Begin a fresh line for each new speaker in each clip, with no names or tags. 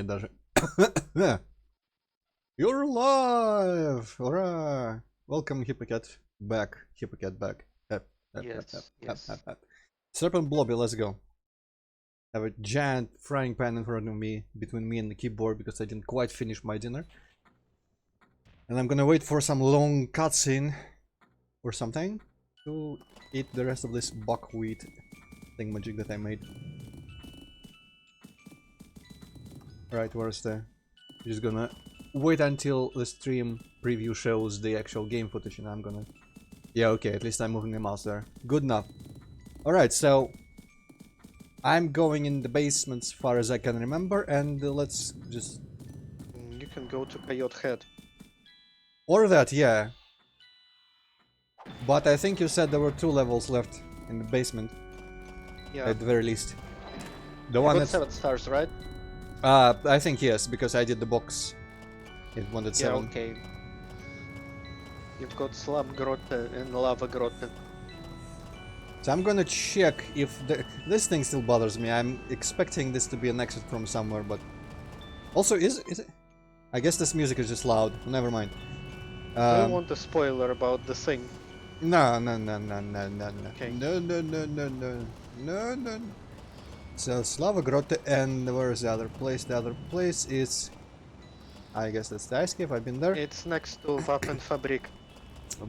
даже. You're alive! Hurrah! Welcome, Hippocat. Back. Hippocat back.
Yes.
Serpent Blobby, let's go. I have a giant frying pan in front of me, between me and the keyboard, because I didn't quite finish my dinner. And I'm gonna wait for some long cutscene or something to eat the rest of this buckwheat thingamajig that I made. Right, where's the... Just gonna wait until the stream preview shows the actual game footage and I'm gonna... Yeah, okay, at least I'm moving the mouse there. Good enough. Alright, so... I'm going in the basement as far as I can remember, and let's just...
You can go to Coyote Head.
Or that, yeah. But I think you said there were 2 levels left in the basement.
Yeah.
At the very least. The
You
one
got
that's...
7 stars, right?
I think yes, because I did the box. It wanted 7.
Yeah, okay. You've got Slum Grotte and Lava Grotte.
So I'm gonna check if this thing still bothers me. I'm expecting this to be an exit from somewhere, but... Also, is it? I guess this music is just loud. Never mind.
Do you want a spoiler about the thing?
No.
Okay.
No. So, Slava Grotte, and where is the other place? The other place is... I guess that's the ice cave, I've been there.
It's next to Waffenfabrik.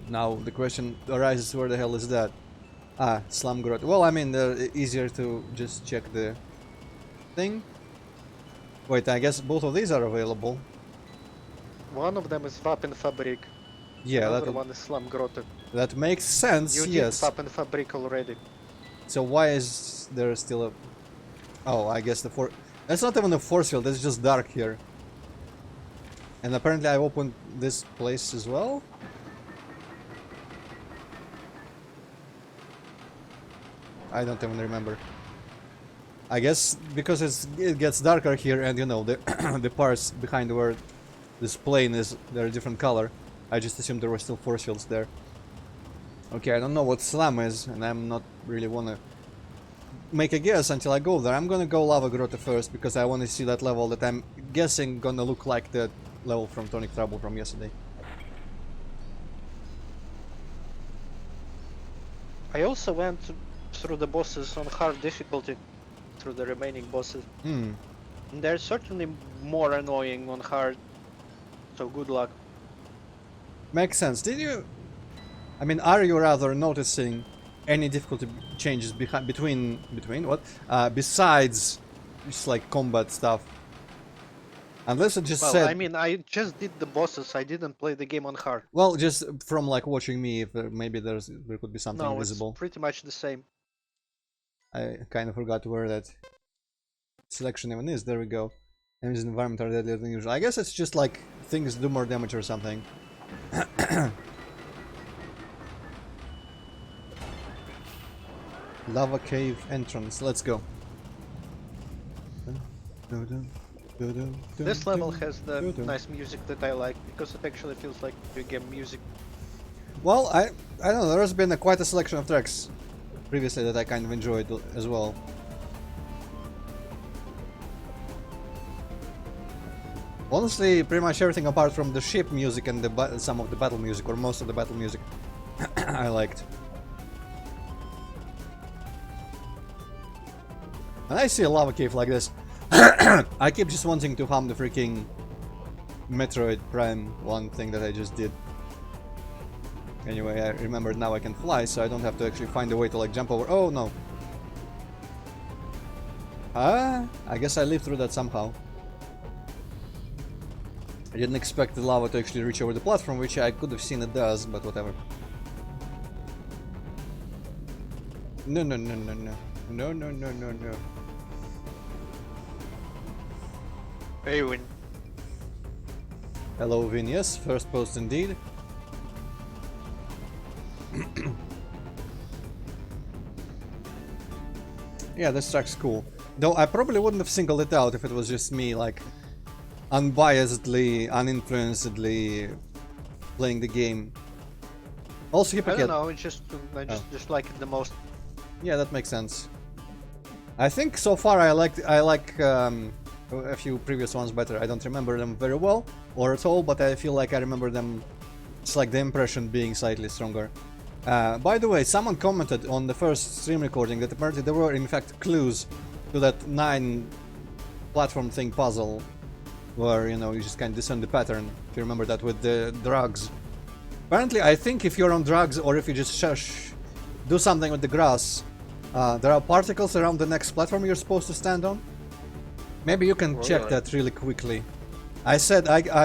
Now, the question arises, where the hell is that? Ah, Slum Grotte. Well, I mean, easier to just check the thing. Wait, I guess both of these are available.
One of them is Waffenfabrik.
Yeah,
Another one is Slum Grotte.
that makes sense,
You
yes.
did Waffenfabrik already.
So why is there still a... Oh, I guess the force... That's not even a force field, it's just dark here. And apparently I opened this place as well? I don't even remember. I guess because it gets darker here and you know, the, the parts behind where this plane is, they're a different color. I just assumed there were still force fields there. Okay, I don't know what slam is, and I'm not really wanna make a guess until I go there. I'm gonna go Lava Grotte first because I wanna see that level that I'm guessing gonna look like the level from Tonic Trouble from yesterday.
I also went through the bosses on hard difficulty, through the remaining bosses. They're certainly more annoying on hard, so good luck.
Makes sense. Did you... I mean, are you rather noticing any difficulty changes between what? Besides just like combat stuff? Unless it just said...
I mean, I just did the bosses, I didn't play the game on hard.
Well, just from like watching me, if maybe there could be something
No,
visible.
it's pretty much the same.
I kind of forgot where that selection even is. There we go. Enemies in the environment are deadlier than usual. I guess it's just like things do more damage or something. Lava cave entrance. Let's go.
This level has the nice music that I like, because it actually feels like video game music.
Well, I don't know, there's been quite a selection of tracks previously that I kind of enjoyed as well. Honestly, pretty much everything apart from the ship music and some of the battle music, or most of the battle music, I liked. And I see a lava cave like this. I keep just wanting to hum the freaking Metroid Prime 1 thing that I just did. Anyway, I remembered now I can fly, so I don't have to actually find a way to like jump over. Oh no. I guess I lived through that somehow. I didn't expect the lava to actually reach over the platform, which I could have seen it does, but whatever. No.
Hey, Win.
Hello, Vin. Yes, first post indeed. Yeah, this track's cool. Though I probably wouldn't have singled it out if it was just me, like, unbiasedly, uninfluencedly playing the game. Also,
I don't know, it's just I just like it the most.
Yeah, that makes sense. I think so far I like a few previous ones better. I don't remember them very well or at all, but I feel like I remember them. It's like the impression being slightly stronger. By the way, someone commented on the first stream recording that apparently there were in fact clues to that 9 platform thing puzzle where, you know, you just kind of discern the pattern, if you remember that, with the drugs. Apparently, I think if you're on drugs or if you just do something with the grass, there are particles around the next platform you're supposed to stand on. Maybe you can check that really quickly. I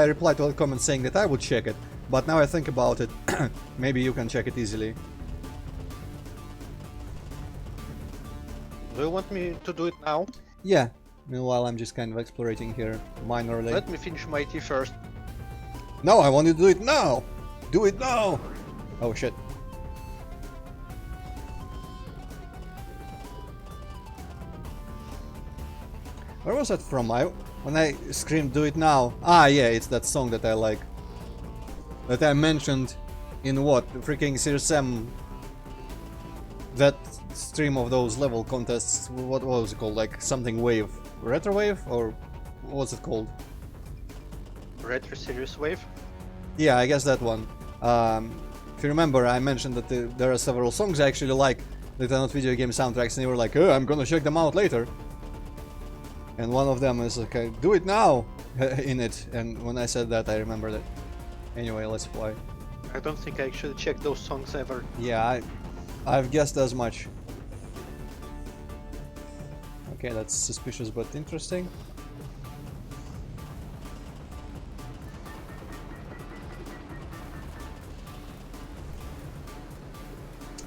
replied to a comment saying that I would check it, but now I think about it, maybe you can check it easily.
Do you want me to do it now?
Yeah. Meanwhile, I'm just kind of exploring here minorly.
Let me finish my tea first.
No, I want you to do it now! Do it now! Oh shit. Where was that from? When I screamed "do it now"? Ah, yeah, it's that song that I like. That I mentioned in what? Freaking Series M. That stream of those level contests. What was it called? Like something wave. Retro wave? Or what was it called?
Retro Series Wave?
Yeah, I guess that one. If you remember, I mentioned that there are several songs I actually like that are not video game soundtracks, and you were like, oh, I'm gonna check them out later. And one of them is like, do it now! in it, and when I said that, I remembered it. Anyway, let's fly.
I don't think I actually checked those songs ever.
Yeah, I've guessed as much. Okay, that's suspicious but interesting.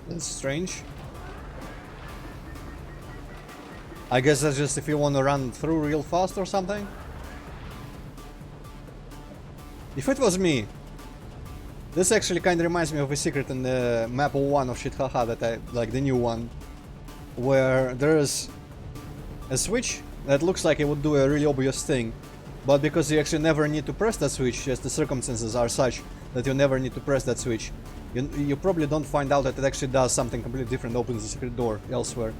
That's strange. I guess that's just if you want to run through real fast or something. If it was me, this actually kind of reminds me of a secret in the map 01 of Shit Haha that I like, the new one, where there is a switch that looks like it would do a really obvious thing, but because you actually never need to press that switch, just the circumstances are such that you never need to press that switch, you probably don't find out that it actually does something completely different, opens a secret door elsewhere.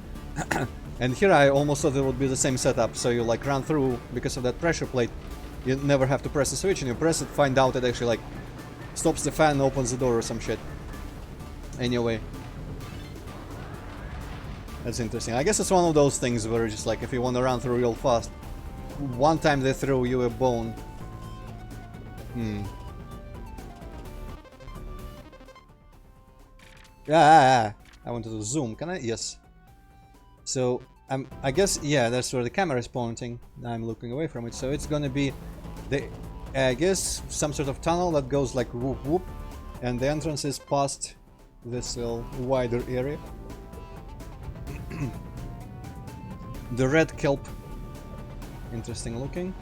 And here I almost thought it would be the same setup, so you like run through because of that pressure plate, you never have to press the switch, and you press it, find out it actually like stops the fan, opens the door or some shit. Anyway. That's interesting. I guess it's one of those things where just like if you want to run through real fast, one time they throw you a bone. Yeah, I wanted to zoom. Can I? Yes. So I guess, yeah, that's where the camera is pointing. I'm looking away from it, so it's gonna be I guess some sort of tunnel that goes like whoop whoop, and the entrance is past this little wider area. The red kelp, interesting looking.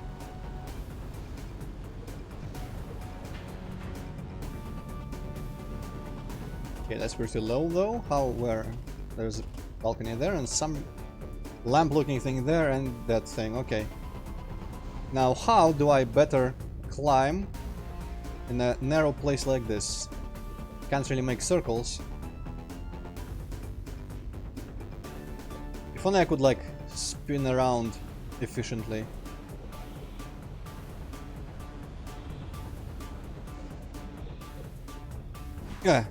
Okay, that's pretty low though. Where there's a balcony there and some lamp looking thing there and that thing. Okay. Now how do I better climb in a narrow place like this? Can't really make circles. If only I could like spin around efficiently. Yeah.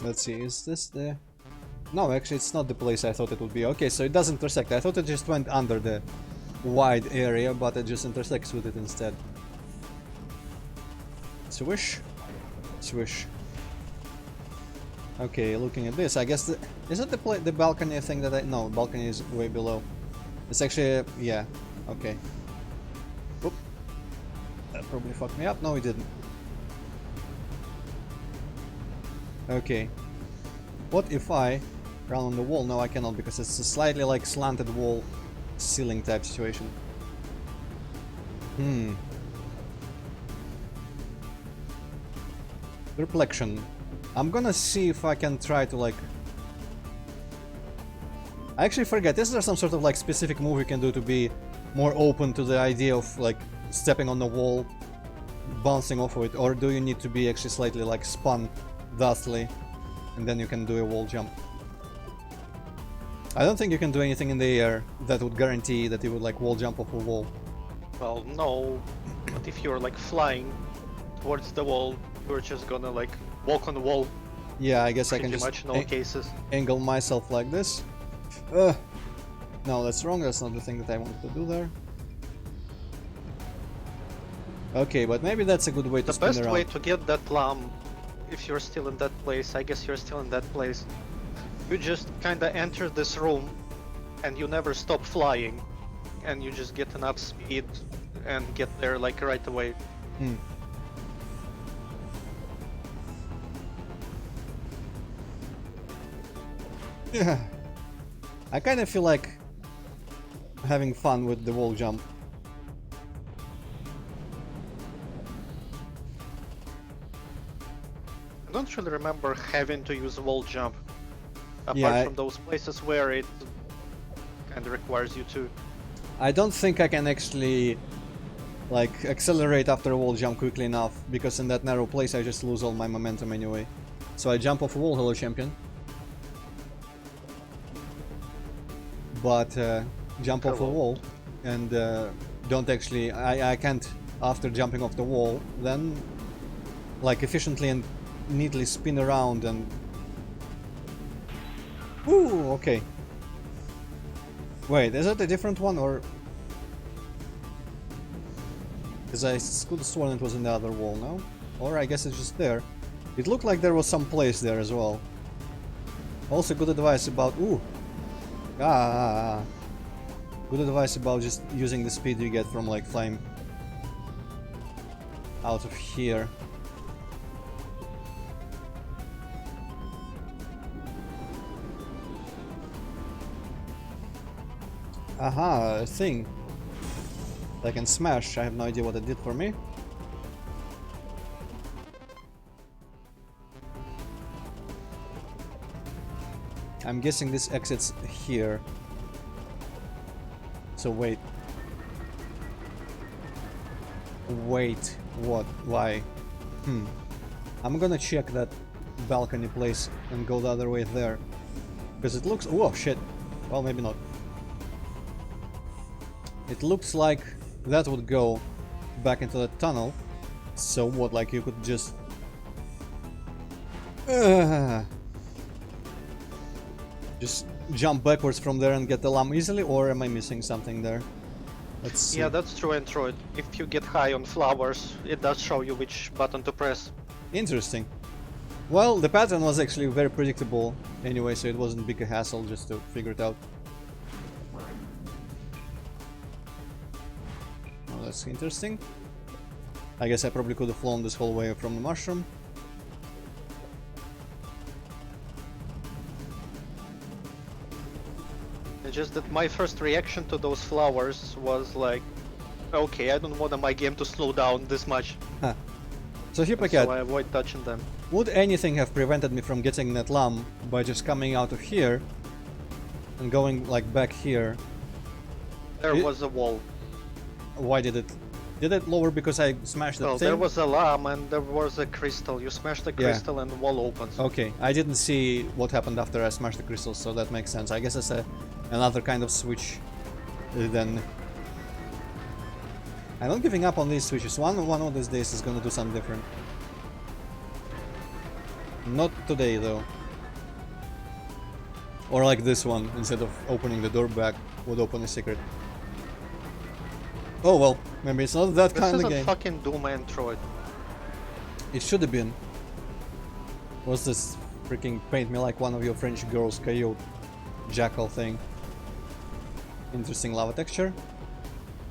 Let's see, is this the... No, actually it's not the place I thought it would be. Okay, so it does intersect. I thought it just went under the wide area, but it just intersects with it instead. Swish. Swish. Okay, looking at this, I guess is it the balcony thing that no, balcony is way below. It's actually, yeah, okay. Oop. That probably fucked me up. No, it didn't. Okay. What if I run on the wall? No, I cannot, because it's a slightly like slanted wall ceiling type situation. Reflection. I'm gonna see if I can try to like... I actually forget, is there some sort of like specific move you can do to be more open to the idea of like stepping on the wall, bouncing off of it, or do you need to be actually slightly like spun thusly and then you can do a wall jump? I don't think you can do anything in the air that would guarantee that you would like wall jump off a wall.
Well, no, but if you're like flying towards the wall, you're just gonna like walk on the wall.
Yeah, I guess I
Pretty
can just
much in all cases.
angle myself like this. No, that's wrong. That's not the thing that I wanted to do there. Okay, but maybe that's a good way to
The
spin
best
around.
way to get that lamb, if you're still in that place, I guess you're still in that place, you just kinda enter this room and you never stop flying, and you just get enough speed and get there like right away.
Hmm. Yeah. I kind of feel like having fun with the wall jump.
I don't really remember having to use wall jump, apart
Yeah,
from those places where it kinda requires you to.
I don't think I can actually like accelerate after a wall jump quickly enough, because in that narrow place I just lose all my momentum anyway. So I jump off a wall, hello champion. But jump off a
Hello.
wall and don't actually, I can't, after jumping off the wall, then like efficiently and neatly spin around and... Ooh, okay. Wait, is it a different one or... Because I could have sworn it was in the other wall now. Or I guess it's just there. It looked like there was some place there as well. Also good advice about... Ooh! Good advice about just using the speed you get from like flame out of here. Aha, a thing that I can smash. I have no idea what it did for me. I'm guessing this exits here. So wait. Wait, what? Why? I'm gonna check that balcony place and go the other way there. Because it looks... Oh, shit. Well, maybe not. It looks like that would go back into the tunnel. So what, like you could just... just jump backwards from there and get the lamb easily, or am I missing something there? Let's see.
Yeah, that's true, Antroid. If you get high on flowers, it does show you which button to press.
Interesting. Well, the pattern was actually very predictable anyway, so it wasn't big a hassle just to figure it out. Well, that's interesting. I guess I probably could have flown this whole way from the mushroom.
It's just that my first reaction to those flowers was like, okay, I don't want my game to slow down this much.
So
So
Hippocat,
I avoid touching them.
would anything have prevented me from getting that lamb by just coming out of here and going like back here?
There
It-
was a wall.
Why did it? Did it lower because I smashed the
Well,
thing?
there was a lamb and there was a crystal. You smash the
Yeah.
crystal and the wall opens.
Okay, I didn't see what happened after I smashed the crystals, so that makes sense. I guess it's another kind of switch. Then I'm not giving up on these switches. One of these days is gonna do something different. Not today though. Or like this one, instead of opening the door back, would open a secret. Oh well, maybe it's not that
This
kind of
isn't
game.
fucking Doom Antroid.
It should have been. What's this freaking paint me like one of your French girls coyote jackal thing? Interesting lava texture.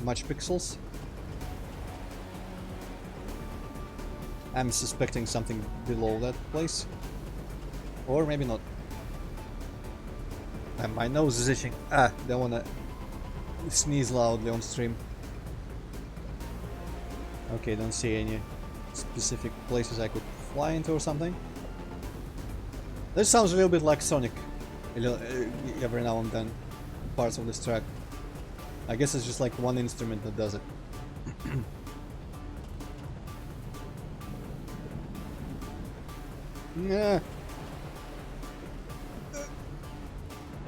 Much pixels. I'm suspecting something below that place. Or maybe not. And my nose is itching. Don't wanna sneeze loudly on stream. Okay, don't see any specific places I could fly into or something. This sounds a little bit like Sonic, every now and then, parts of this track. I guess it's just like one instrument that does it. Yeah.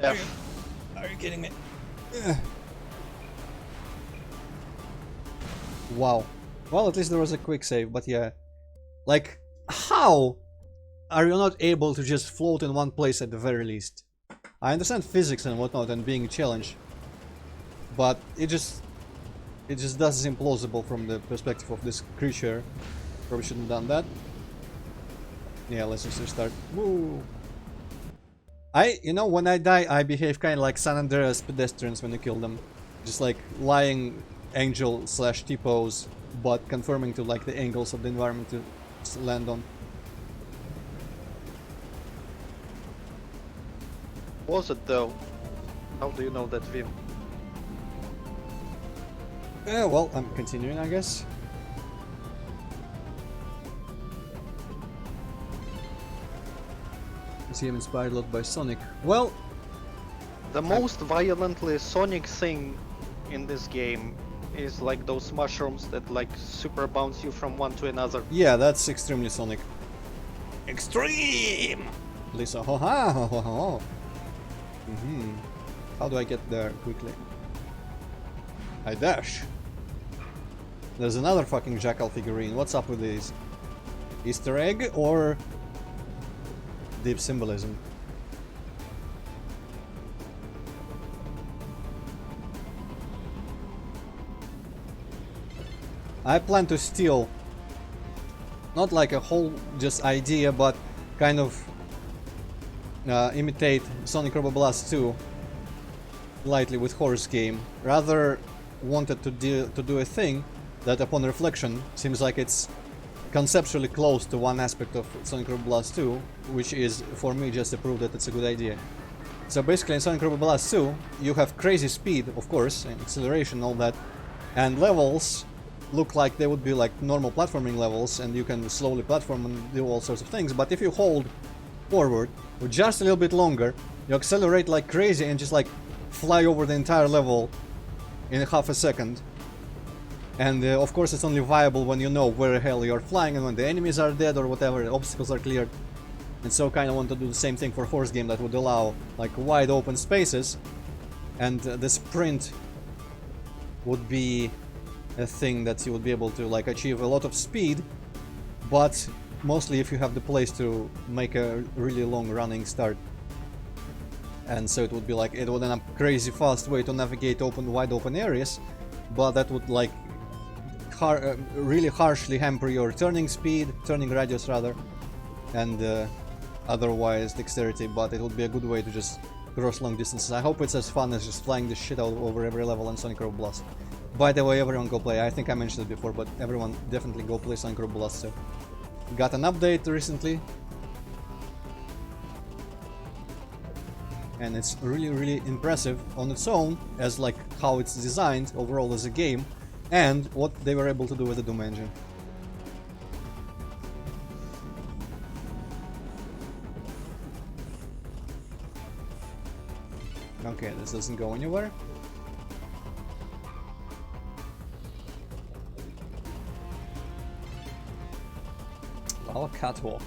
F.
you kidding me? Ugh. Wow. Well, at least there was a quick save, but yeah. Like, how are you not able to just float in one place at the very least? I understand physics and whatnot and being a challenge, but it just does seem plausible from the perspective of this creature. Probably shouldn't have done that. Yeah, let's just restart. Woo! You know, when I die, I behave kind of like San Andreas pedestrians when you kill them. Just like lying angel slash T-pose, but conforming to like the angles of the environment to land on.
Was it though? How do you know that, Vim?
Yeah, well, I'm continuing, I guess. Is he inspired a lot by Sonic? Well,
The most violently Sonic thing in this game is like those mushrooms that like super bounce you from one to another.
yeah, that's extremely Sonic. Extreme! Lisa, ho ha ho ho ho. How do I get there quickly? I dash. There's another fucking jackal figurine. What's up with these? Easter egg or deep symbolism? I plan to steal not like a whole just idea, but kind of imitate Sonic Robo Blast 2 lightly with horse game. Rather wanted to do a thing that upon reflection seems like it's conceptually close to one aspect of Sonic Robo Blast 2, which is for me just to prove that it's a good idea. So basically in Sonic Robo Blast 2 you have crazy speed, of course, and acceleration and all that, and levels look like they would be like normal platforming levels and you can slowly platform and do all sorts of things, but if you hold forward for just a little bit longer, you accelerate like crazy and just like fly over the entire level in half a second. And of course it's only viable when you know where the hell you're flying and when the enemies are dead or whatever, the obstacles are cleared. And so kind of want to do the same thing for horse game that would allow like wide open spaces, and the sprint would be a thing that you would be able to like achieve a lot of speed, but mostly if you have the place to make a really long running start. And so it would be like, it would end up crazy fast way to navigate wide open areas, but that would like really harshly hamper your turning radius rather, and otherwise dexterity, but it would be a good way to just cross long distances. I hope it's as fun as just flying the shit out over every level on Sonic Robo Blast. By the way, everyone go play. I think I mentioned it before, but everyone definitely go play Sonic Robo Blast 2. Got an update recently, and it's really impressive on its own as like how it's designed overall as a game and what they were able to do with the Doom engine. Okay, this doesn't go anywhere. Oh, catwalk.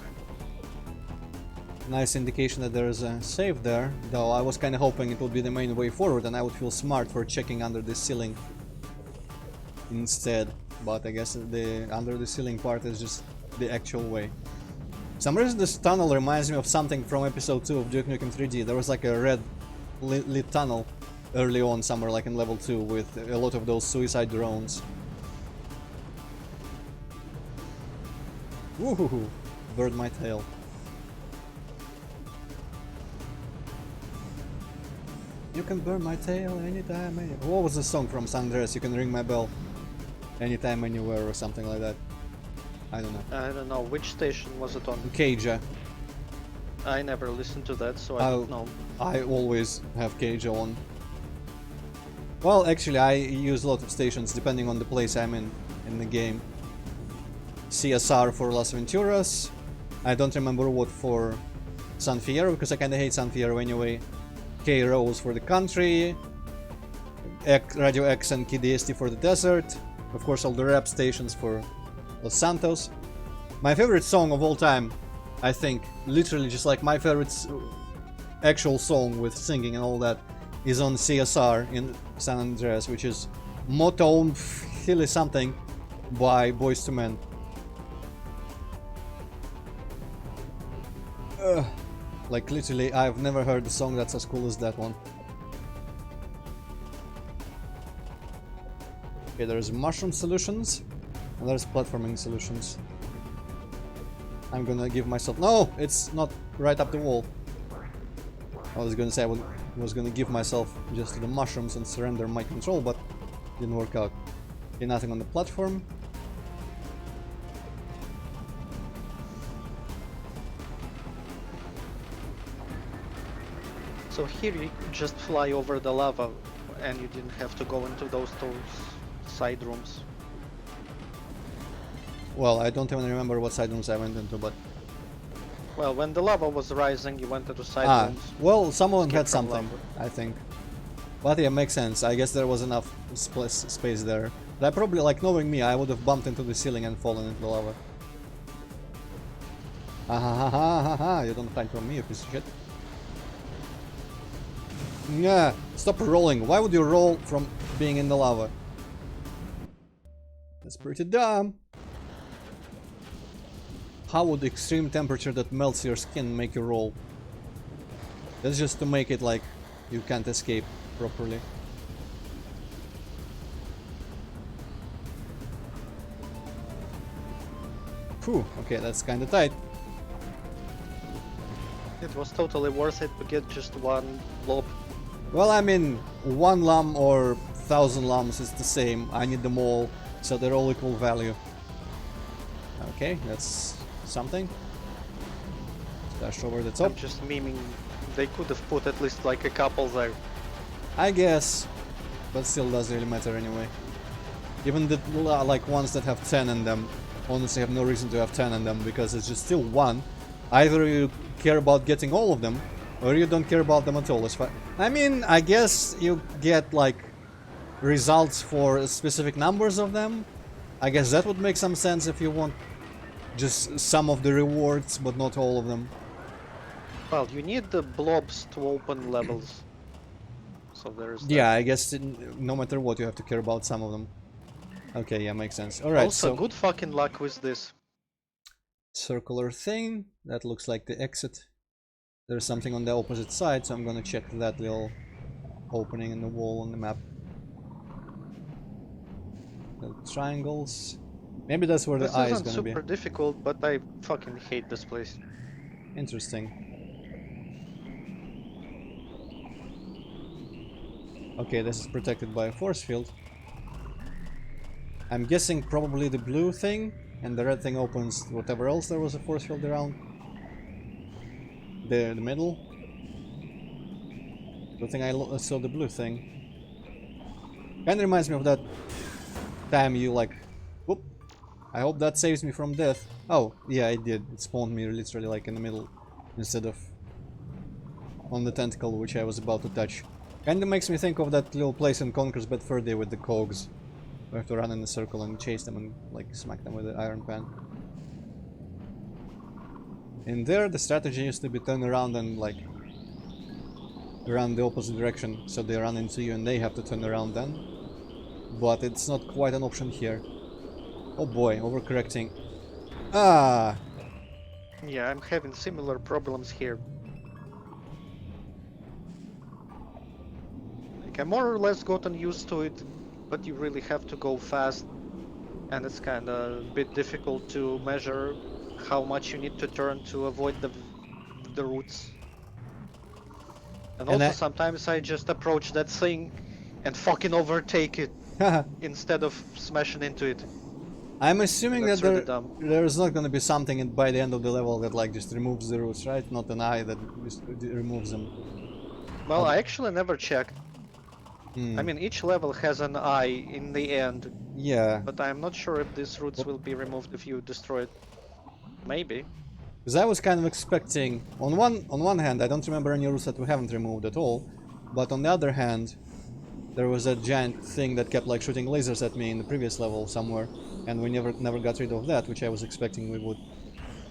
Nice indication that there is a save there, though I was kind of hoping it would be the main way forward and I would feel smart for checking under the ceiling instead, but I guess the under the ceiling part is just the actual way. For some reason this tunnel reminds me of something from episode 2 of Duke Nukem 3D. There was like a red lit tunnel early on somewhere like in level 2 with a lot of those suicide drones. Woohoo! Bird my tail. You can burn my tail anytime, What was the song from San Andreas? You can ring my bell anytime, anywhere, or something like that. I don't know.
I don't know, which station was it on?
Keija.
I never listened to that, so I don't know.
I always have Keija on. Well, actually, I use a lot of stations depending on the place I'm in the game. CSR for Las Venturas. I don't remember what for San Fierro, because I kinda hate San Fierro anyway. K Rose for the country. Radio X and KDST for the desert. Of course, all the rap stations for Los Santos. My favorite song of all time, I think, literally just like my favorite actual song with singing and all that, is on CSR in San Andreas, which is Motto Hilly something by Boys to Men. Like literally, I've never heard a song that's as cool as that one. Okay, there's mushroom solutions and there's platforming solutions. I'm gonna give myself... No! It's not right up the wall. I was gonna say I was gonna give myself just to the mushrooms and surrender my control, but didn't work out. Okay, nothing on the platform.
So here you just fly over the lava and you didn't have to go into those side rooms.
Well, I don't even remember what side rooms I went into, but...
Well, when the lava was rising, you went into side rooms.
Well, someone
Escape
had
from
something,
lava.
I think. But yeah, makes sense. I guess there was enough space there. But I probably, like, knowing me, I would have bumped into the ceiling and fallen into the lava. Ha ha ha ha ha ha! You don't hide from me, you piece of shit. Yeah, stop rolling. Why would you roll from being in the lava? That's pretty dumb. How would extreme temperature that melts your skin make you roll? That's just to make it like you can't escape properly. Phew, okay, that's kinda tight.
It was totally worth it to get just one blob.
Well, I mean, 1 lum or 1,000 lums is the same. I need them all, so they're all equal value. Okay, that's something. Dash over the top.
I'm just memeing. They could have put at least like a couple there.
I guess, but still doesn't really matter anyway. Even the like ones that have 10 in them, honestly have no reason to have 10 in them because it's just still one. Either you care about getting all of them, or you don't care about them at all. I mean, I guess you get like results for specific numbers of them. I guess that would make some sense if you want just some of the rewards, but not all of them.
Well, you need the blobs to open levels. So there's that.
Yeah, I guess no matter what, you have to care about some of them. Okay, yeah, makes sense. Alright,
Also,
so...
good fucking luck with this.
Circular thing. That looks like the exit. There's something on the opposite side, so I'm gonna check that little opening in the wall on the map. The triangles. Maybe that's where the eye is
This
gonna
isn't
be.
super difficult, but I fucking hate this place.
Interesting. Okay, this is protected by a force field. I'm guessing probably the blue thing, and the red thing opens whatever else there was a force field around. The middle. Good thing I saw the blue thing. Kinda reminds me of that time you like... Whoop! I hope that saves me from death. Oh, yeah, it did. It spawned me literally like in the middle instead of on the tentacle which I was about to touch. Kinda makes me think of that little place in Conker's Bad Fur Day with the cogs. We have to run in a circle and chase them and like smack them with the iron pan. In there, the strategy is to be turned around and like run the opposite direction, so they run into you and they have to turn around then. But it's not quite an option here. Oh boy, overcorrecting. Ah!
Yeah, I'm having similar problems here. Like, I more or less gotten used to it, but you really have to go fast, and it's kinda a bit difficult to measure how much you need to turn to avoid the roots. And also sometimes I just approach that thing and fucking overtake it instead of smashing into it.
I'm assuming
That's
that
really dumb.
there's not gonna be something by the end of the level that like just removes the roots, right? Not an eye that just removes them.
Well, I actually never checked.
Hmm.
I mean, each level has an eye in the end,
Yeah.
but I'm not sure if these roots will be removed if you destroy it. Maybe.
Because I was kind of expecting, on one hand, I don't remember any roots that we haven't removed at all, but on the other hand, there was a giant thing that kept like shooting lasers at me in the previous level somewhere, and we never got rid of that, which I was expecting we would.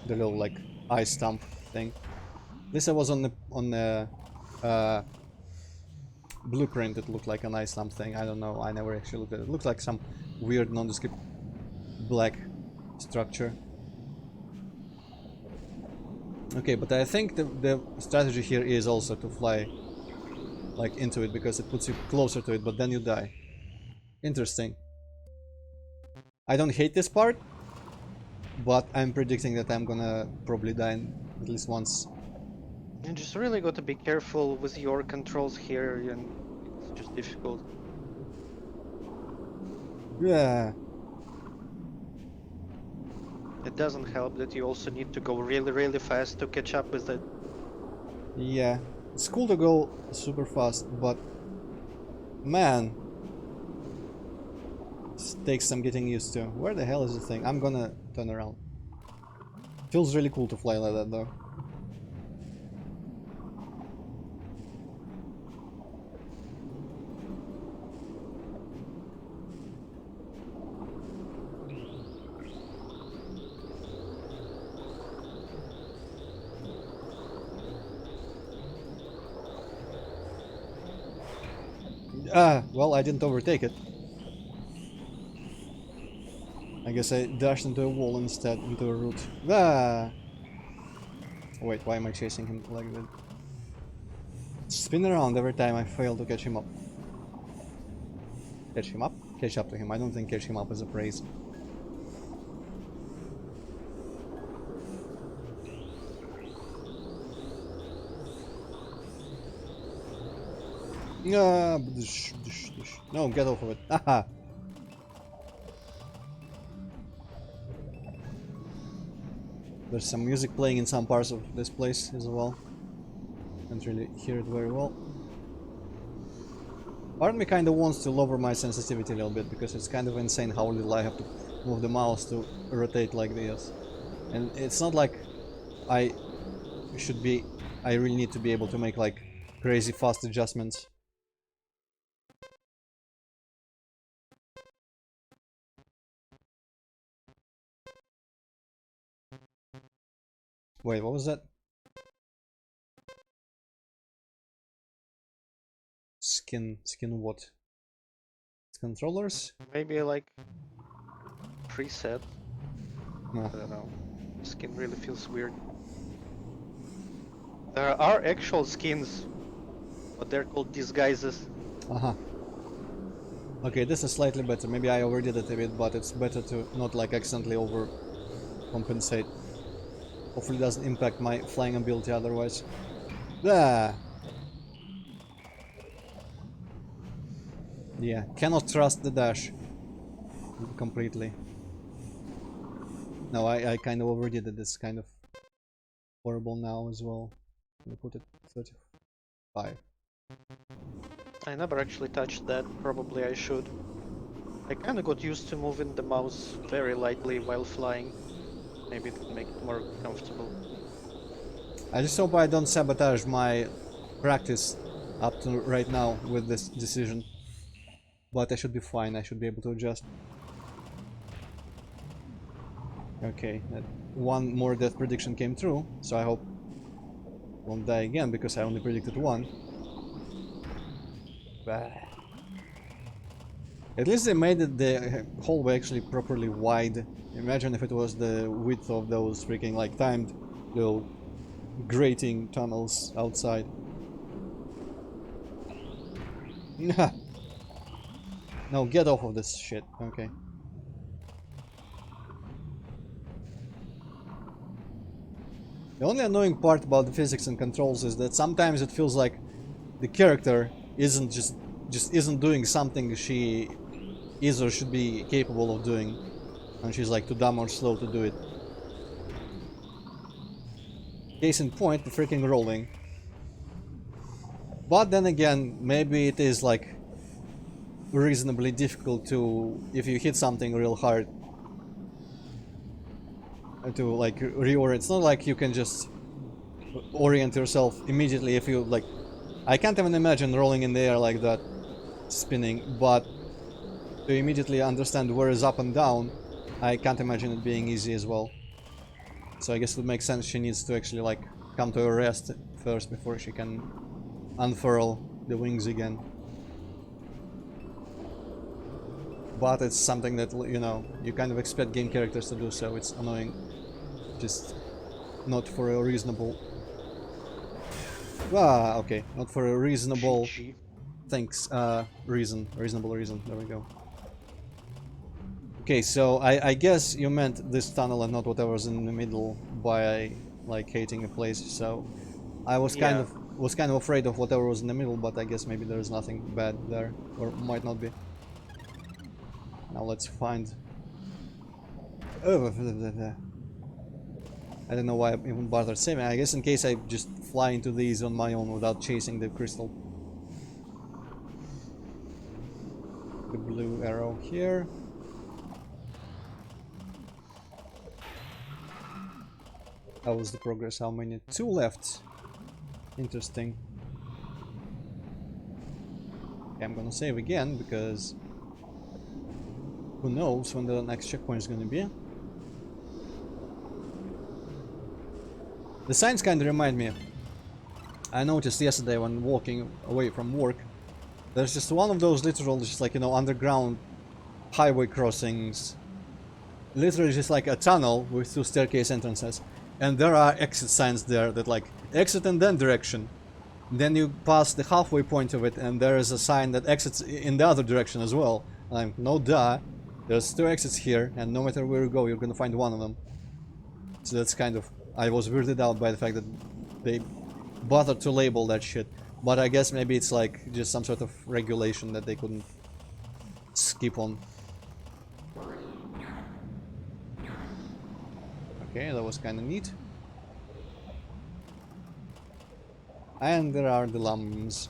The little like eye stump thing. This I was on the blueprint it looked like a nice something. I don't know, I never actually looked at it. It looks like some weird nondescript black structure. Okay, but I think the strategy here is also to fly like into it, because it puts you closer to it, but then you die. Interesting. I don't hate this part, but I'm predicting that I'm gonna probably die at least once.
You just really got to be careful with your controls here, and it's just difficult.
Yeah.
It doesn't help that you also need to go really, really fast to catch up with it.
Yeah. It's cool to go super fast, but man, this takes some getting used to. Where the hell is the thing? I'm gonna turn around. Feels really cool to fly like that though. Ah, well, I didn't overtake it. I guess I dashed into a wall instead, into a root. Ah! Wait, why am I chasing him like that? Spin around every time I fail to catch him up. Catch him up? Catch up to him. I don't think catch him up is a phrase. Ah, no, get off of it. Haha. There's some music playing in some parts of this place as well. Can't really hear it very well. Part of me kind of wants to lower my sensitivity a little bit, because it's kind of insane how little I have to move the mouse to rotate like this. And it's not like I really need to be able to make like crazy fast adjustments. Wait, what was that? Skin what? Controllers?
Maybe like preset.
No.
I don't know. Skin really feels weird. There are actual skins, but they're called disguises.
Uh-huh. Okay, this is slightly better. Maybe I overdid it a bit, but it's better to not like accidentally overcompensate. Hopefully it doesn't impact my flying ability otherwise. Ah! Yeah, cannot trust the dash completely. No, I kind of overdid it. It's kind of horrible now as well. I'm gonna put it 35.
I never actually touched that. Probably I should. I kinda got used to moving the mouse very lightly while flying. Maybe it would make it more comfortable.
I just hope I don't sabotage my practice up to right now with this decision. But I should be fine, I should be able to adjust. Okay, that one more death prediction came true, so I hope I won't die again, because I only predicted one. Bah. At least they made the hallway actually properly wide. Imagine if it was the width of those freaking like timed little grating tunnels outside. No, get off of this shit. Okay. The only annoying part about the physics and controls is that sometimes it feels like the character isn't just isn't doing something she is or should be capable of doing, and she's like too dumb or slow to do it. Case in point, the freaking rolling. But then again, maybe it is like reasonably difficult to, if you hit something real hard, to like reorient. It's not like you can just orient yourself immediately if you like. I can't even imagine rolling in the air like that, spinning, but to immediately understand where is up and down, I can't imagine it being easy as well. So I guess it would make sense she needs to actually like come to a rest first before she can unfurl the wings again. but it's something that, you know, you kind of expect game characters to do, so it's annoying. Just not for a reasonable... Ah, okay, not for a reasonable...
GG.
Thanks, reasonable reason, there we go. Okay, so I guess you meant this tunnel and not whatever was in the middle by, like, hating a place, so... I was kind of afraid of whatever was in the middle, but I guess maybe there's nothing bad there, or might not be. Now let's find... Oh, I don't know why I even bothered saving. I guess in case I just fly into these on my own without chasing the crystal. The blue arrow here. How was the progress? How many? 2 left. Interesting. Okay, I'm gonna save again because who knows when the next checkpoint is gonna be. The signs kind of remind me. I noticed yesterday when walking away from work, there's just one of those literal, just like, you know, underground highway crossings. Literally just like a tunnel with 2 staircase entrances. And there are exit signs there that like exit and then direction. Then you pass the halfway point of it and there is a sign that exits in the other direction as well. I'm no duh. There's 2 exits here and no matter where you go you're gonna find one of them. So that's kind of... I was weirded out by the fact that they bothered to label that shit. But I guess maybe it's like just some sort of regulation that they couldn't skip on. Okay, that was kinda neat. And there are the lumps.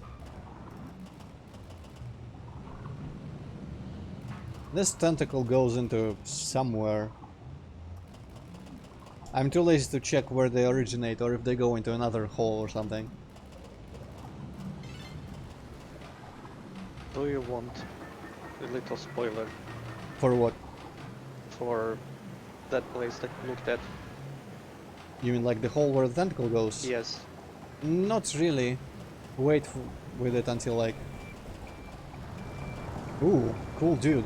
This tentacle goes into somewhere. I'm too lazy to check where they originate or if they go into another hole or something.
Do you want a little spoiler
For what?
for that place that you looked at?
You mean like the hole where the tentacle goes?
Yes.
Not really. Wait with it until like... Ooh, cool dude.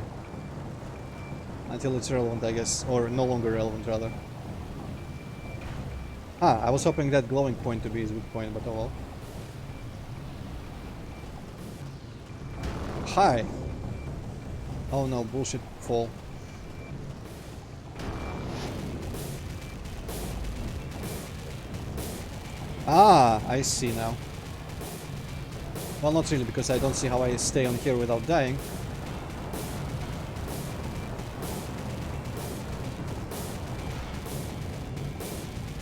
Until it's relevant, I guess. Or no longer relevant, rather. Ah, I was hoping that glowing point to be his weak point, but oh well. Hi! Oh no, bullshit fall. Ah, I see now. Well, not really, because I don't see how I stay on here without dying.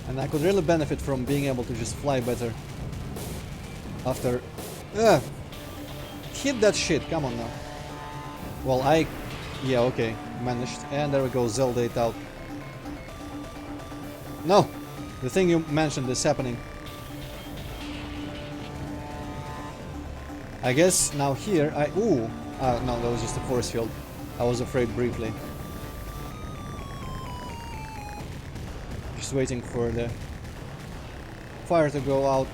And I could really benefit from being able to just fly better. After... Ugh! Hit that shit, come on now. Well, yeah, okay, managed. And there we go, Zelda it out. No! The thing you mentioned is happening. I guess now here ooh! No, that was just a force field. I was afraid briefly. Just waiting for the fire to go out.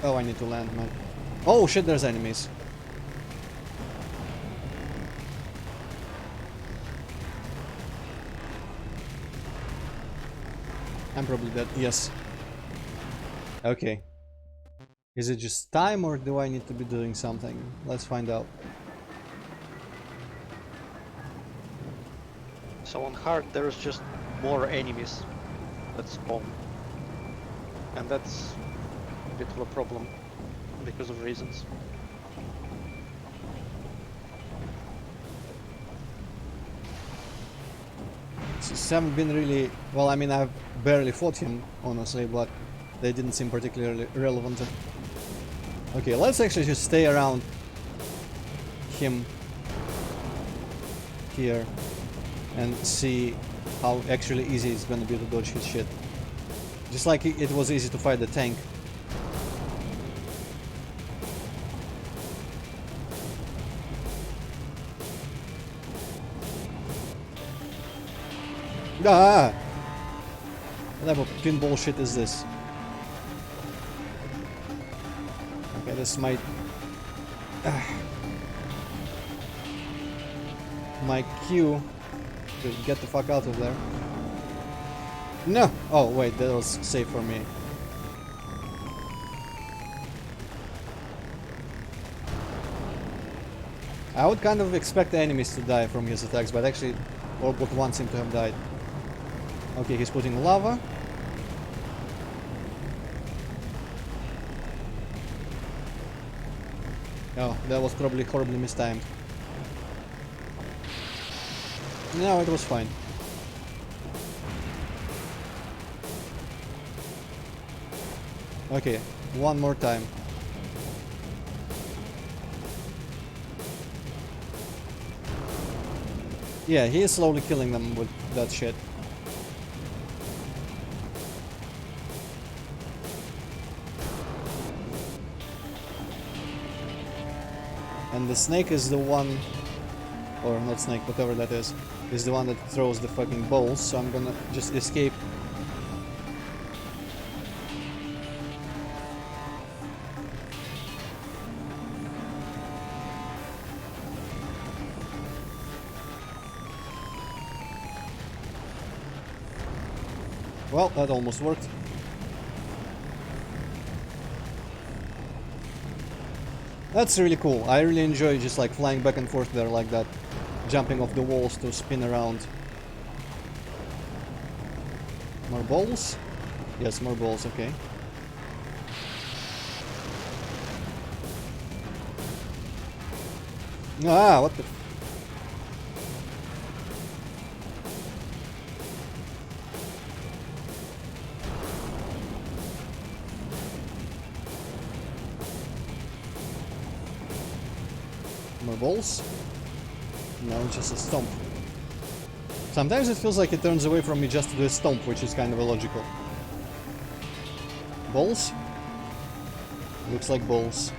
Oh, I need to land, man. Oh shit, there's enemies. I'm probably dead, yes. Okay. Is it just time or do I need to be doing something? Let's find out.
So on hard there's just more enemies that spawn. And that's a bit of a problem because of reasons.
Just haven't been really... Well, I mean, I've barely fought him, honestly, but they didn't seem particularly relevant. Okay, let's actually just stay around him here and see how actually easy it's gonna be to dodge his shit. Just like it was easy to fight the tank. Ah! What type of pinball shit is this? Okay, this might... my Q to get the fuck out of there. No! Oh, wait, that was safe for me. I would kind of expect the enemies to die from his attacks, but actually, all but one seem to have died. Okay, he's putting lava. Oh, that was probably horribly mistimed. No, it was fine. Okay, one more time. Yeah, he is slowly killing them with that shit. And the snake is the one, or not snake, whatever that is the one that throws the fucking balls, so I'm gonna just escape. Well, that almost worked. That's really cool. I really enjoy just like flying back and forth there like that. Jumping off the walls to spin around. More balls? Yes, more balls, okay. Ah, what the... More balls? No, just a stomp. Sometimes it feels like it turns away from me just to do a stomp, which is kind of illogical. Balls? Looks like balls.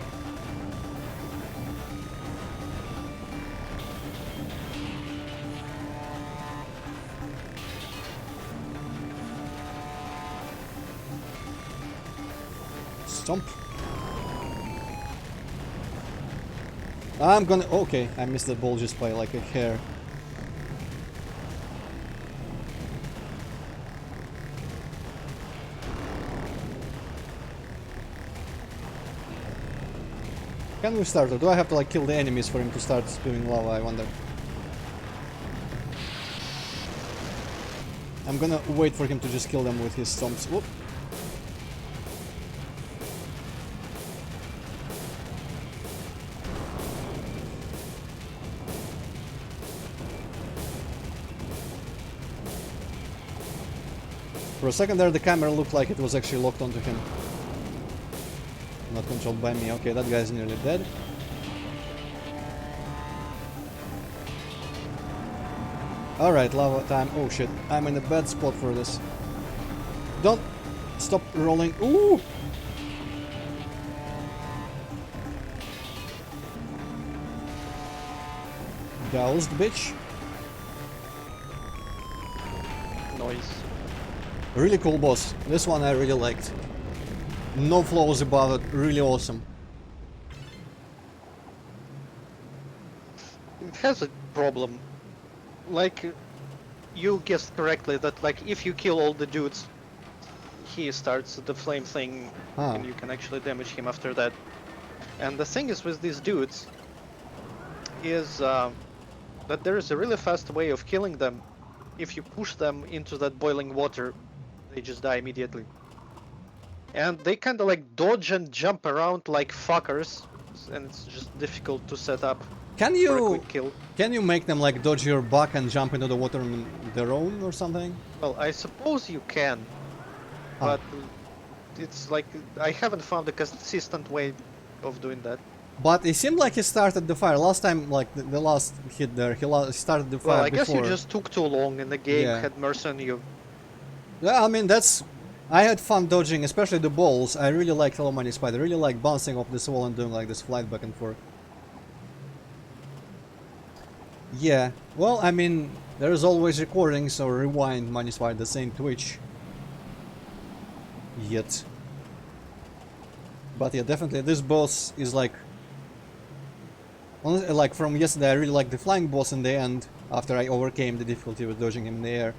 Stomp. I'm gonna... Okay, I missed that ball just by like a hair. Can we start, or do I have to like kill the enemies for him to start spewing lava, I wonder? I'm gonna wait for him to just kill them with his stomps. Whoop. For a second there, the camera looked like it was actually locked onto him. Not controlled by me. Okay, that guy's nearly dead. Alright, lava time. Oh shit, I'm in a bad spot for this. Don't stop rolling. Ooh! Doused, bitch.
Noise.
Really cool boss. This one I really liked. No flaws about it. Really awesome.
It has a problem. Like, you guessed correctly that like if you kill all the dudes, he starts the flame thing, and you can actually damage him after that. And the thing is with these dudes is that there is a really fast way of killing them. If you push them into that boiling water, they just die immediately. And they kind of like dodge and jump around like fuckers, and it's just difficult to set up
Can
for a
you
quick kill.
can you make them like dodge your back and jump into the water on their own or something?
Well, I suppose you can, but it's like I haven't found a consistent way of doing that.
But it seemed like he started the fire last time. Like the last hit there, he started the fire.
Well, I guess
before.
you just took too long, and the game
Yeah.
had mercy on you.
Yeah, I mean that's. I had fun dodging, especially the balls. I really like Hello Money Spider. I really like bouncing off this wall and doing like this flight back and forth. Yeah, well, I mean, there's always recordings or rewind Money Spider the same Twitch. Yet. But yeah, definitely this boss is like Honestly, like from yesterday, I really liked the flying boss in the end, after I overcame the difficulty with dodging him in the air.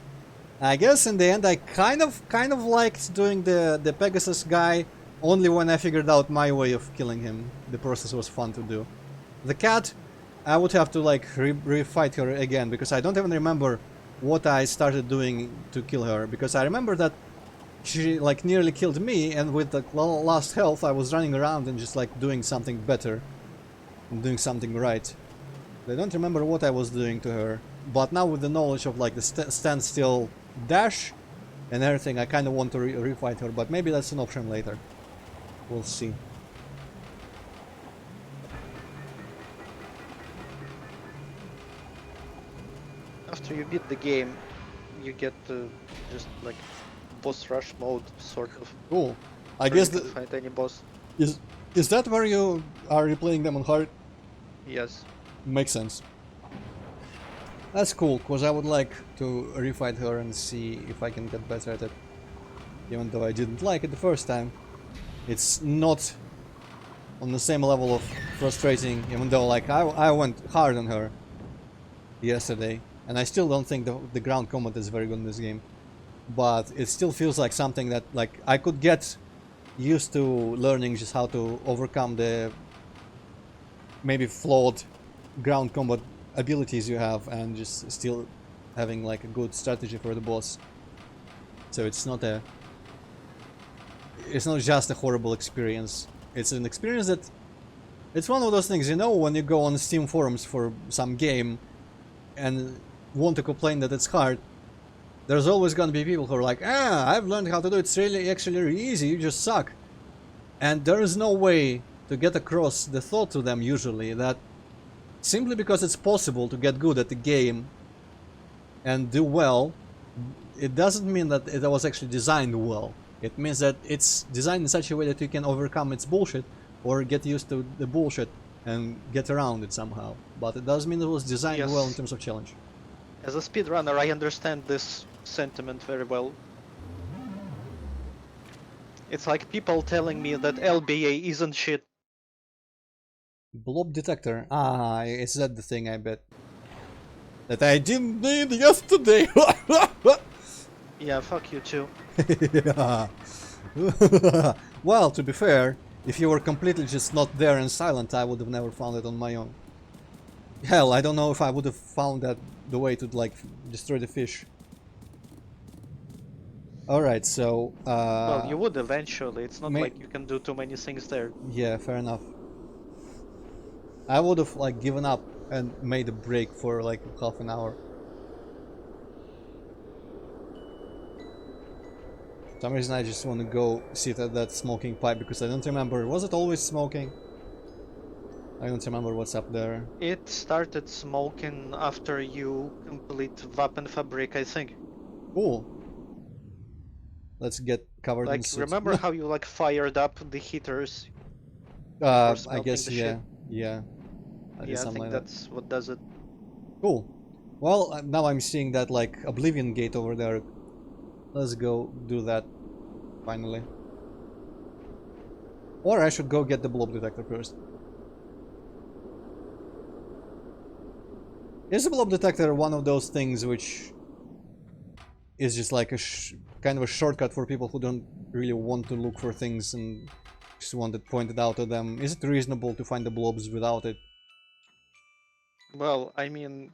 I guess in the end I kind of liked doing the Pegasus guy only when I figured out my way of killing him. The process was fun to do. The cat, I would have to like refight her again because I don't even remember what I started doing to kill her, because I remember that she like nearly killed me, and with the last health I was running around and just like doing something better and doing something right. I don't remember what I was doing to her, but now with the knowledge of like the standstill dash and everything, I kind of want to refight her, but maybe that's an option later. We'll see.
After you beat the game, you get just like boss rush mode, sort of.
Cool. I
where
guess
you can fight any boss.
is that where you are replaying them on hard?
Yes.
Makes sense. That's cool, because I would like to refight her and see if I can get better at it. Even though I didn't like it the first time. It's not on the same level of frustrating, even though like I went hard on her yesterday. And I still don't think the ground combat is very good in this game. But it still feels like something that like I could get used to learning just how to overcome the maybe flawed ground combat abilities you have, and just still having like a good strategy for the boss. So it's not just a horrible experience. It's an experience that it's one of those things, you know, when you go on Steam forums for some game and want to complain that it's hard, there's always gonna be people who are like, I've learned how to do it, it's actually really easy, you just suck. And there is no way to get across the thought to them usually that simply because it's possible to get good at the game and do well, it doesn't mean that it was actually designed well. It means that it's designed in such a way that you can overcome its bullshit or get used to the bullshit and get around it somehow. But it doesn't mean it was designed well in terms of challenge.
As a speedrunner, I understand this sentiment very well. It's like people telling me that LBA isn't shit.
Blob detector. Ah, is that the thing, I bet? That I didn't need yesterday!
Yeah, fuck you too.
Yeah. Well, to be fair, if you were completely just not there and silent, I would have never found it on my own. Hell, I don't know if I would have found that the way to like destroy the fish. Alright, so
Well, you would eventually. It's not like you can do too many things there.
Yeah, fair enough. I would have like given up and made a break for like half an hour. For some reason I just want to go sit at that smoking pipe because I don't remember. Was it always smoking? I don't remember what's up there.
It started smoking after you complete Wapenfabrik, I think.
Cool. Let's get covered in suits.
Remember how you like fired up the heaters?
I guess yeah, yeah.
I think
like
that's what does it.
Cool. Well, now I'm seeing that like Oblivion gate over there. Let's go do that finally. Or I should go get the blob detector first. Is the blob detector one of those things which is just like a kind of a shortcut for people who don't really want to look for things and just want it pointed out to them? Is it reasonable to find the blobs without it?
Well, I mean,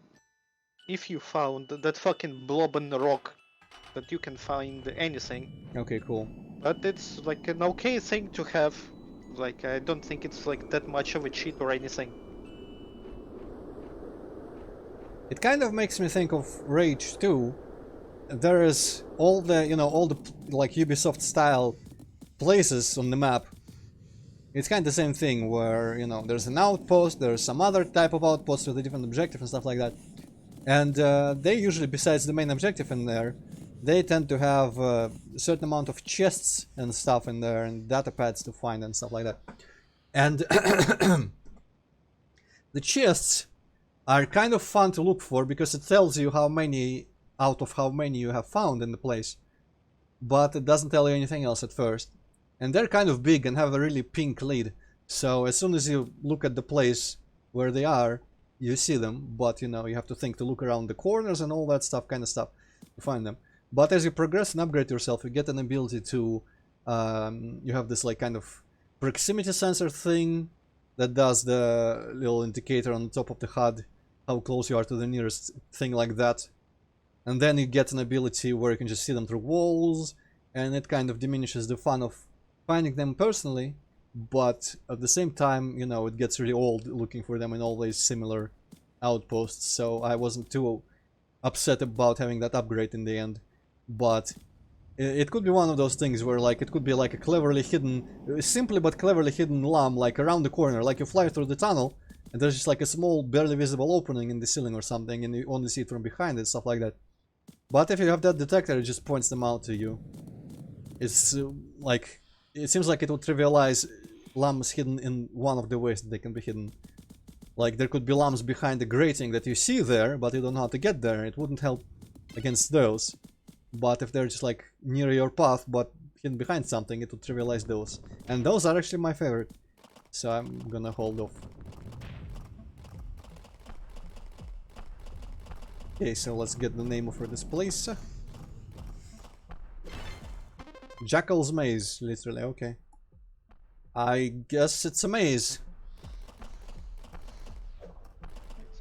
if you found that fucking blob in the rock, that you can find anything.
Okay, cool.
But it's like an okay thing to have. Like, I don't think it's like that much of a cheat or anything.
It kind of makes me think of Rage 2. There is all the, you know, all the like Ubisoft style places on the map. It's kind of the same thing where, you know, there's an outpost, there's some other type of outpost with a different objective and stuff like that. And they usually, besides the main objective in there, they tend to have a certain amount of chests and stuff in there and data pads to find and stuff like that. And the chests are kind of fun to look for because it tells you how many out of how many you have found in the place. But it doesn't tell you anything else at first. And they're kind of big and have a really pink lid. So as soon as you look at the place where they are, you see them, but you know, you have to think to look around the corners and all that stuff, kind of stuff, to find them. But as you progress and upgrade yourself, you get an ability to, you have this like kind of proximity sensor thing that does the little indicator on the top of the HUD, how close you are to the nearest thing like that. And then you get an ability where you can just see them through walls, and it kind of diminishes the fun of finding them personally, but at the same time, you know, it gets really old looking for them in always similar outposts, so I wasn't too upset about having that upgrade in the end. But it could be one of those things where like it could be like a cleverly hidden, simply but cleverly hidden llama like around the corner, like you fly through the tunnel and there's just like a small barely visible opening in the ceiling or something and you only see it from behind it, stuff like that. But if you have that detector, it just points them out to you. It's like, it seems like it would trivialize llamas hidden in one of the ways that they can be hidden. Like there could be llamas behind the grating that you see there, but you don't know how to get there. It wouldn't help against those. But if they're just like near your path but hidden behind something, it would trivialize those. And those are actually my favorite. So I'm gonna hold off. Okay, so let's get the name for this place. Jackal's Maze, literally, okay. I guess it's a maze.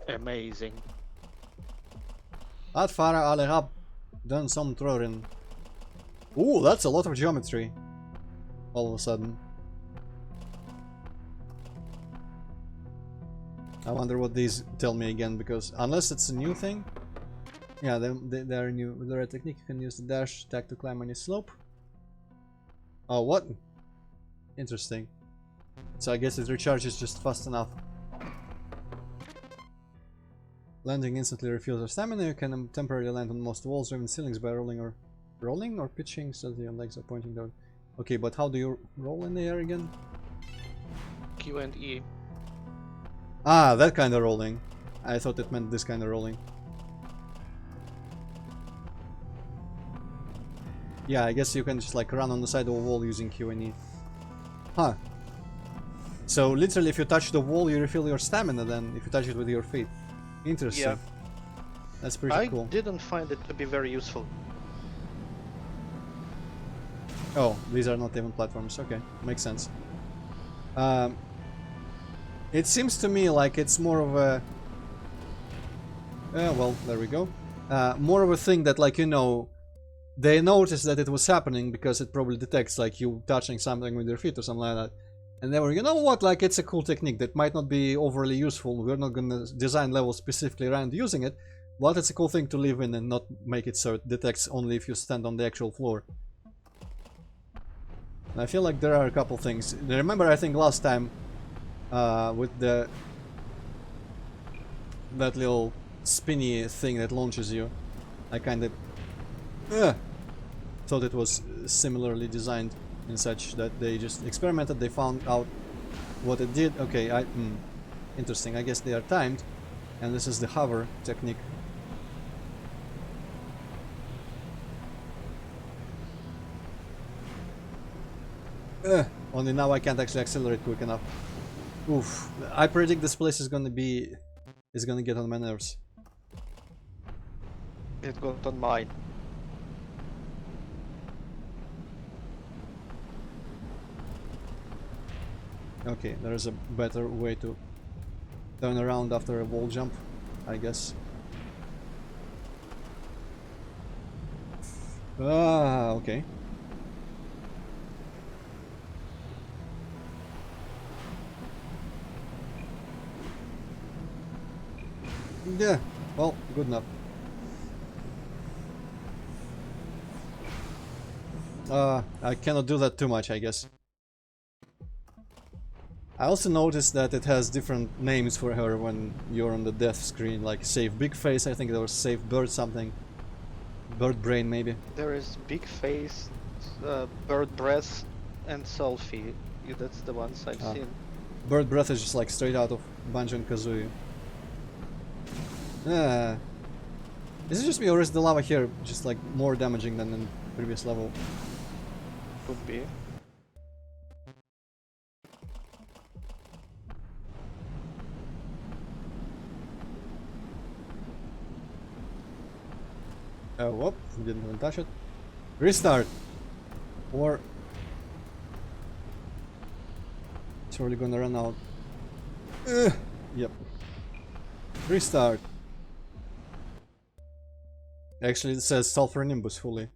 Amazing.
Att fara alle hab done some throwing. Ooh, that's a lot of geometry. All of a sudden. I wonder what these tell me again, because unless it's a new thing. Yeah, they're new. With the right technique, you can use the dash attack to climb any slope. Oh, what? Interesting. So I guess it recharges just fast enough. Landing instantly refills your stamina. You can temporarily land on most walls or even ceilings by rolling or pitching so that your legs are pointing down. Okay, but how do you roll in the air again?
Q and E.
Ah, that kind of rolling. I thought it meant this kind of rolling. Yeah, I guess you can just like run on the side of a wall using Q and E. Huh. So literally if you touch the wall you refill your stamina then, if you touch it with your feet. Interesting.
Yeah.
That's pretty
I
cool.
didn't find it to be very useful.
Oh, these are not even platforms. Okay, makes sense. It seems to me like it's more of a... well, there we go. More of a thing that, like, you know, they noticed that it was happening because it probably detects, like, you touching something with your feet or something like that. And they were, you know what, like, it's a cool technique that might not be overly useful. We're not gonna design levels specifically around using it, but it's a cool thing to live in and not make it so it detects only if you stand on the actual floor. And I feel like there are a couple things. Remember, I think last time, with that little spinny thing that launches you, I kind of thought it was similarly designed in such that they just experimented, they found out what it did. Okay, interesting. I guess they are timed, and this is the hover technique. Only now I can't actually accelerate quick enough. Oof. I predict this place is gonna get on my nerves.
It got on mine.
Okay, there is a better way to turn around after a wall jump, I guess. Ah, okay. Yeah, well, good enough. I cannot do that too much, I guess. I also noticed that it has different names for her when you're on the death screen, like Save Big Face, I think there was Save Bird something. Bird Brain, maybe.
There is Big Face, Bird Breath, and Selfie. Yeah, that's the ones I've seen.
Bird Breath is just like straight out of Banjo-Kazooie. Is it just me or is the lava here just like more damaging than in the previous level?
Could be.
Oh, whoop, didn't even touch it. Restart! Or... it's already gonna run out. Yep. Restart. Actually, it says Sulphur Nimbus fully.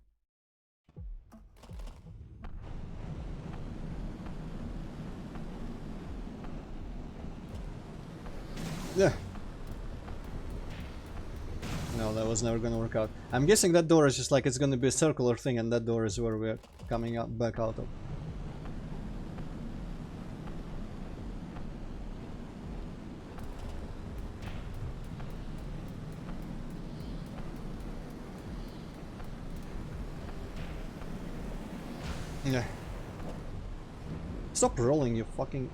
Yeah. No, that was never gonna work out. I'm guessing that door is just like it's gonna be a circular thing, and that door is where we're coming out back out of. Yeah. Stop rolling, you fucking...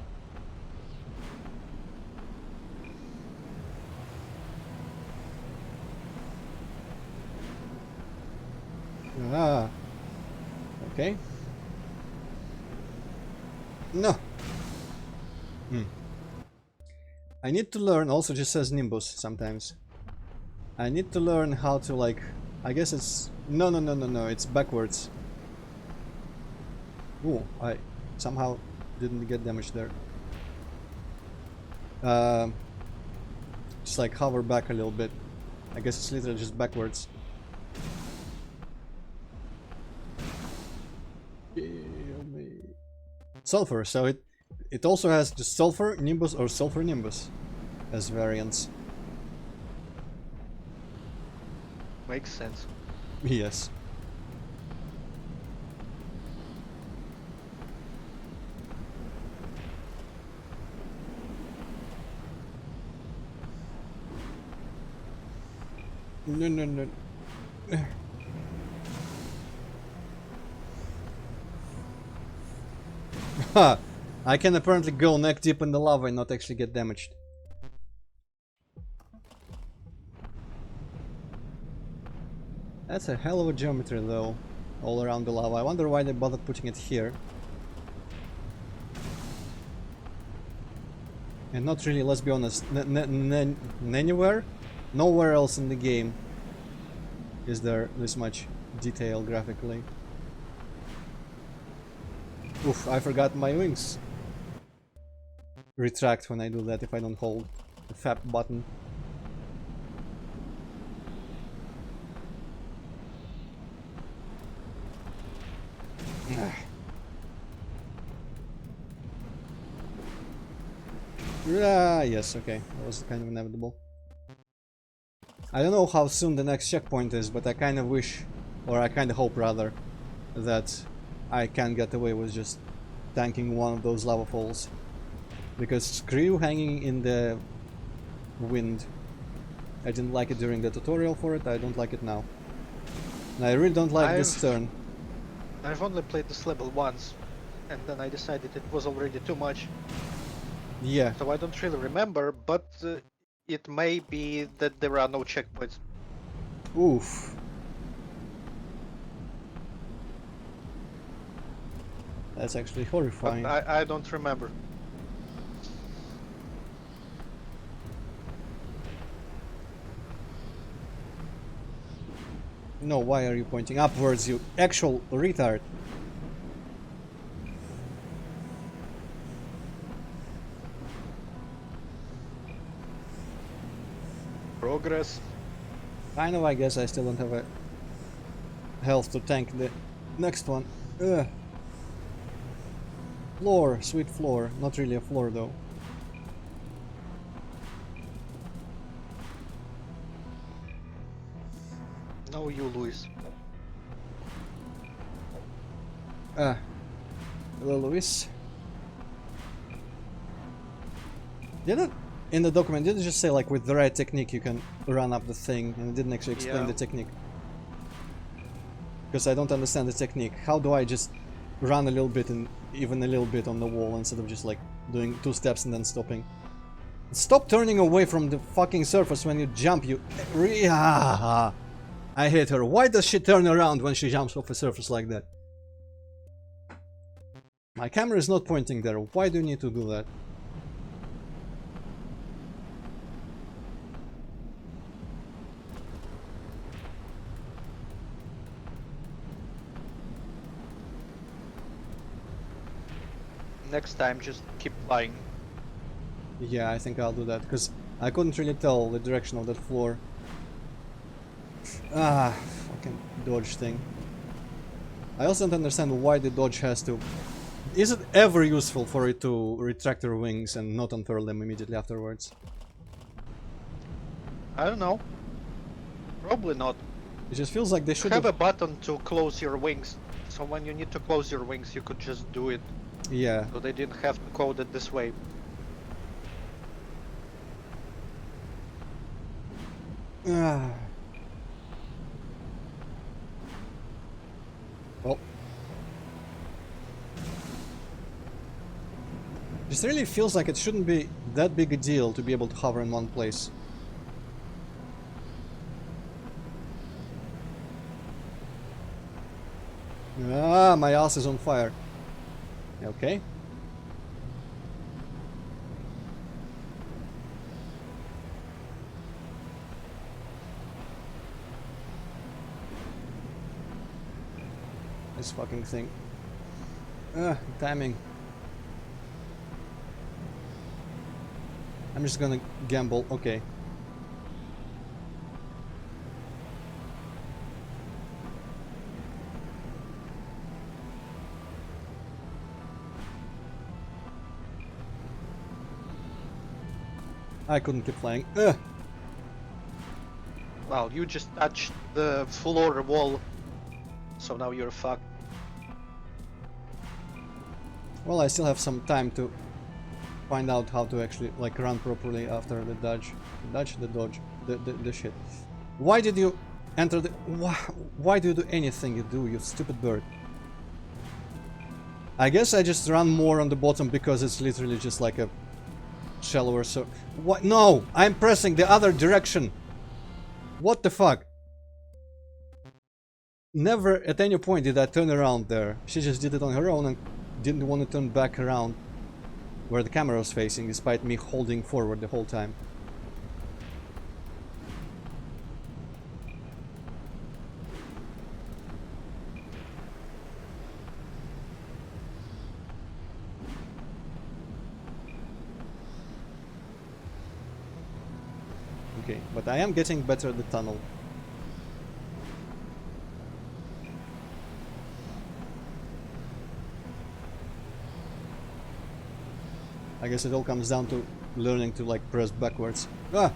Ah. Okay. No. I need to learn, also just says Nimbus sometimes. I need to learn how to like... I guess it's... No, it's backwards. Ooh, I somehow didn't get damage there. Just like hover back a little bit. I guess it's literally just backwards. Sulphur, so it also has the Sulphur Nimbus or Sulphur Nimbus as variants.
Makes sense.
Yes. No. Ha! I can apparently go neck deep in the lava and not actually get damaged. That's a hell of a geometry though, all around the lava. I wonder why they bothered putting it here. And not really, let's be honest, anywhere? Nowhere else in the game is there this much detail graphically. Oof, I forgot my wings. Retract when I do that if I don't hold the FAP button. Ah, yes, okay. That was kind of inevitable. I don't know how soon the next checkpoint is, but I kind of wish, or I kind of hope rather, that I can get away with just tanking one of those lava falls. Because screw you hanging in the wind. I didn't like it during the tutorial for it, I don't like it now. And I really don't like this turn.
I've only played this level once, and then I decided it was already too much.
Yeah.
So I don't really remember, but it may be that there are no checkpoints.
Oof. That's actually horrifying.
But I don't remember.
No, why are you pointing upwards, you actual retard?
Progress.
I know, I guess I still don't have a health to tank the next one. Ugh. Floor, sweet floor. Not really a floor though.
No, you, Luis.
Hello, Luis. Didn't in the document didn't it just say like with the right technique you can run up the thing, and it didn't actually explain the technique. Because I don't understand the technique. How do I just run a little bit and even a little bit on the wall instead of just like doing 2 steps and then stopping? Stop turning away from the fucking surface when you jump, you... I hate her. Why does she turn around when she jumps off a surface like that? My camera is not pointing there. Why do you need to do that?
Next time, just keep flying.
Yeah, I think I'll do that, because I couldn't really tell the direction of that floor. Ah, fucking dodge thing. I also don't understand why the dodge has to... Is it ever useful for it to retract your wings and not unfurl them immediately afterwards?
I don't know. Probably not.
It just feels like they
You
should
have
have...
a button to close your wings, so when you need to close your wings, you could just do it.
Yeah.
So they didn't have to code it this way.
Ah. Well. This really feels like it shouldn't be that big a deal to be able to hover in one place. Ah, my ass is on fire. Okay. This fucking thing. Timing. I'm just gonna gamble. Okay. I couldn't keep flying.
Wow, you just touched the floor wall, so now you're fucked.
Well, I still have some time to find out how to actually like run properly after the dodge. The dodge, the shit. Why did you enter the... Why do you do anything you do, you stupid bird? I guess I just run more on the bottom because it's literally just like a shallower, so... What? No! I'm pressing the other direction! What the fuck? Never at any point did I turn around there. She just did it on her own and didn't want to turn back around where the camera was facing, despite me holding forward the whole time. Okay, but I am getting better at the tunnel. I guess it all comes down to learning to like press backwards. Ah!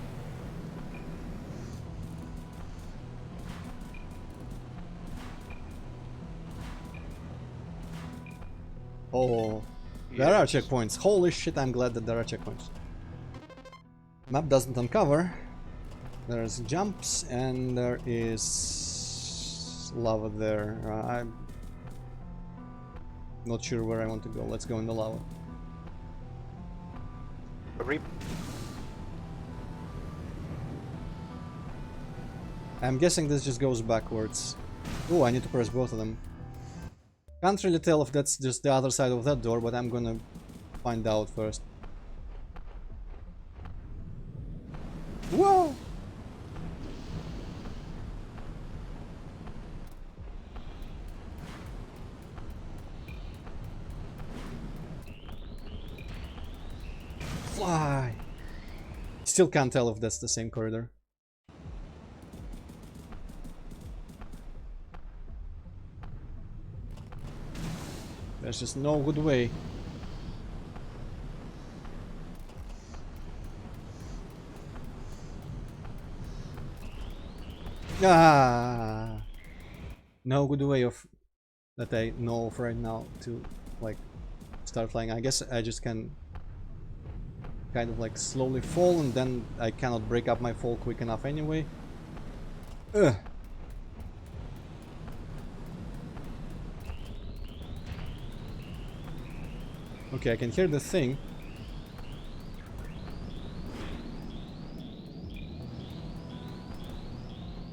Oh, there are checkpoints. Holy shit, I'm glad that there are checkpoints. Map doesn't uncover. There's jumps and there is lava there. I'm not sure where I want to go. Let's go in the lava.
Rip.
I'm guessing this just goes backwards. Oh, I need to press both of them. Can't really tell if that's just the other side of that door, but I'm gonna find out first. Whoa! Fly! Still can't tell if that's the same corridor. There's just no good way. Ah! No good way of that I know of right now to like start flying. I guess I just can kind of like slowly fall and then I cannot break up my fall quick enough anyway. Ugh. Okay, I can hear the thing.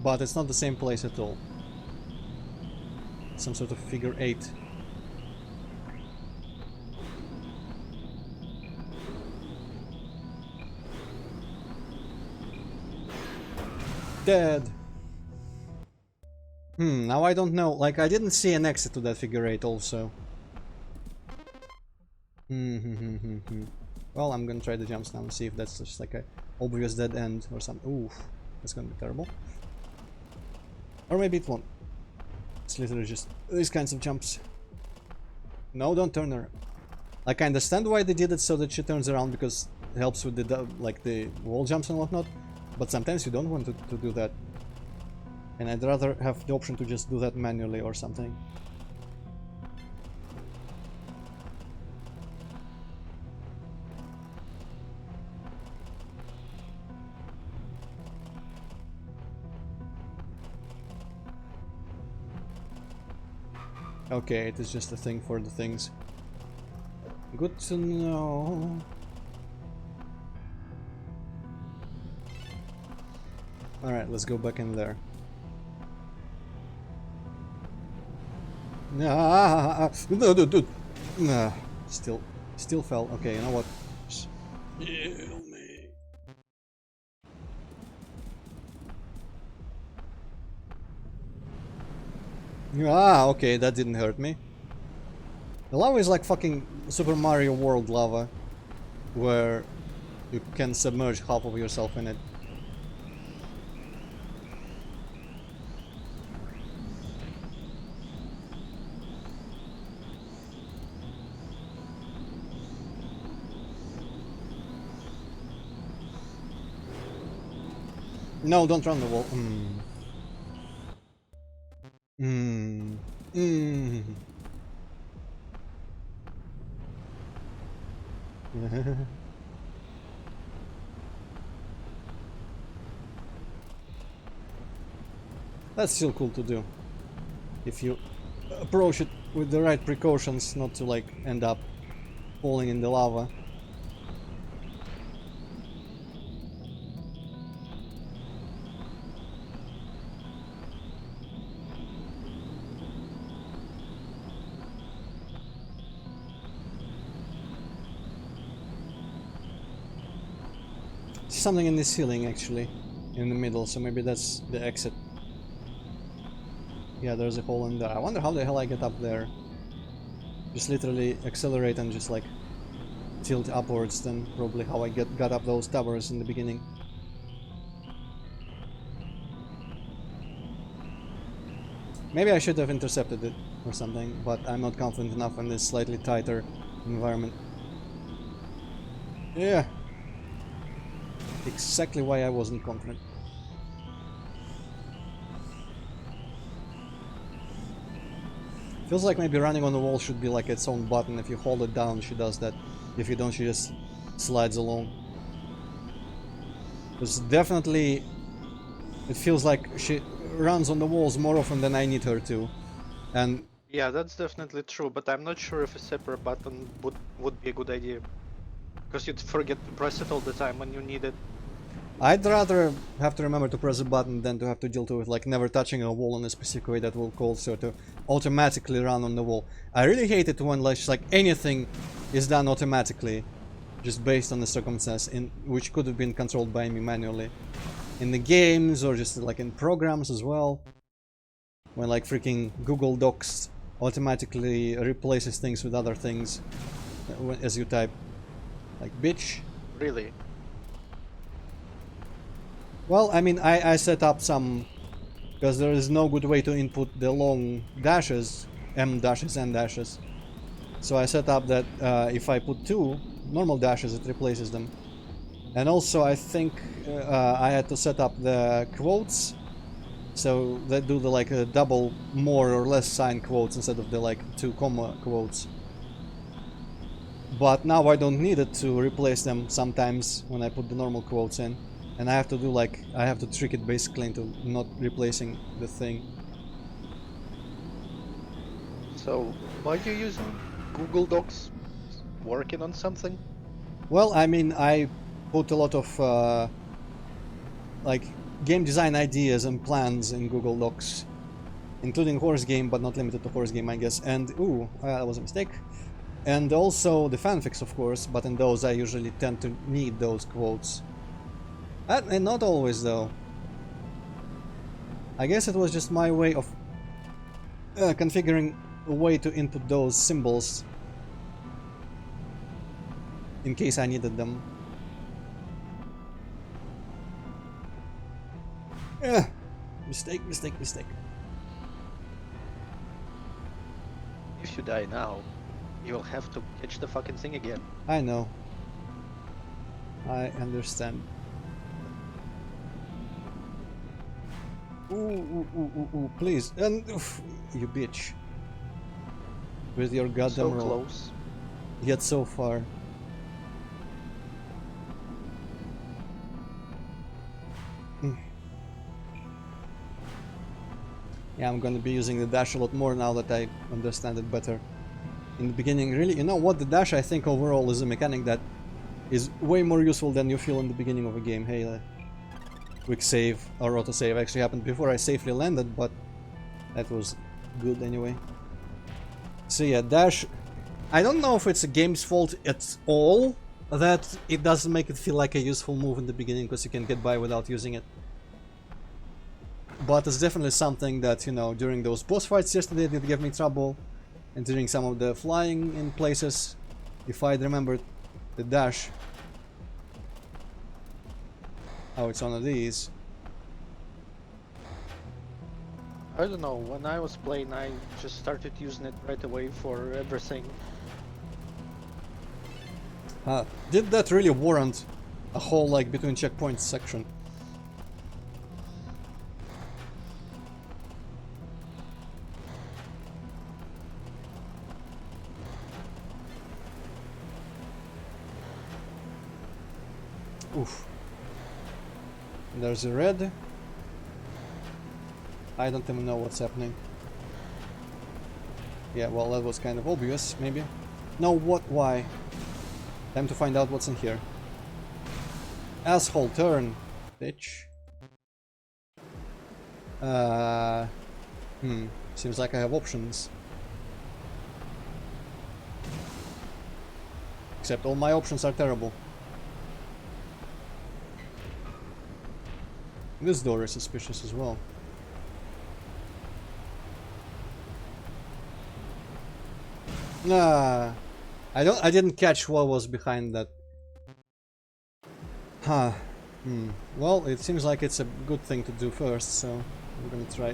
But it's not the same place at all. Some sort of figure 8. Dead. Now I don't know. Like, I didn't see an exit to that figure 8 also. Well, I'm gonna try the jumps now and see if that's just like a obvious dead end or something. Oof, that's gonna be terrible. Or maybe it won't. It's literally just these kinds of jumps. No, don't turn her. Like, I understand why they did it so that she turns around, because it helps with the like the wall jumps and whatnot. But sometimes you don't want to do that. And I'd rather have the option to just do that manually or something. Okay, it is just a thing for the things. Good to know. Alright, let's go back in there. No, dude. Nah, still fell. Okay, you know what? Kill me. Ah, okay, that didn't hurt me. The lava is like fucking Super Mario World lava, where you can submerge half of yourself in it. No, don't run the wall. That's still cool to do. If you approach it with the right precautions, not to like end up falling in the lava. Something in the ceiling actually, in the middle, so maybe that's the exit. Yeah, there's a hole in there. I wonder how the hell I get up there. Just literally accelerate and just like tilt upwards, then probably how I got up those towers in the beginning. Maybe I should have intercepted it or something, but I'm not confident enough in this slightly tighter environment. Yeah. Exactly why I wasn't confident. Feels like maybe running on the wall should be like its own button. If you hold it down, she does that. If you don't, she just slides along. Because definitely it feels like she runs on the walls more often than I need her to. And
Yeah, that's definitely true, but I'm not sure if a separate button would be a good idea. Because you'd forget to press it all the time when you need it.
I'd rather have to remember to press a button than to have to deal with like never touching a wall in a specific way that will cause her to automatically run on the wall. I really hate it when like anything is done automatically, just based on the circumstance, which could have been controlled by me manually. In the games or just like in programs as well. When like freaking Google Docs automatically replaces things with other things as you type. Like, bitch.
Really?
Well, I mean, I set up some, because there is no good way to input the long dashes, M dashes, N dashes. So I set up that if I put two normal dashes, it replaces them. And also I think I had to set up the quotes, so they do the like double more or less sign quotes instead of the like 2 comma quotes. But now I don't need it to replace them sometimes when I put the normal quotes in. And I have to do like, I have to trick it basically into not replacing the thing.
So, are you using Google Docs working on something?
Well, I mean, I put a lot of like game design ideas and plans in Google Docs, including horse game, but not limited to horse game, I guess. And ooh, that was a mistake. And also the fanfics, of course, but in those I usually tend to need those quotes. And not always, though. I guess it was just my way of configuring a way to input those symbols in case I needed them. Mistake, mistake, mistake.
If you die now, you'll have to catch the fucking thing again.
I know. I understand. Ooh, please. And oof, you bitch. With your goddamn
So
roll.
close.
Yet so far. Yeah, I'm gonna be using the dash a lot more now that I understand it better. In the beginning, really, you know what? The dash, I think, overall is a mechanic that is way more useful than you feel in the beginning of a game. Hey, quick save or autosave actually happened before I safely landed, but that was good anyway. So yeah, dash... I don't know if it's a game's fault at all that it doesn't make it feel like a useful move in the beginning because you can get by without using it. But it's definitely something that, you know, during those boss fights yesterday did give me trouble. And during some of the flying in places, if I'd remembered the dash, how it's one of these.
I don't know, when I was playing I just started using it right away for everything.
Did that really warrant a whole, like, between checkpoints section? Oof. There's a red. I don't even know what's happening. Yeah, well, that was kind of obvious, maybe. No, what? Why? Time to find out what's in here. Asshole, turn, bitch. Seems like I have options. Except all my options are terrible. This door is suspicious as well. Nah, I didn't catch what was behind that. Huh. Well, it seems like it's a good thing to do first, so I'm gonna try.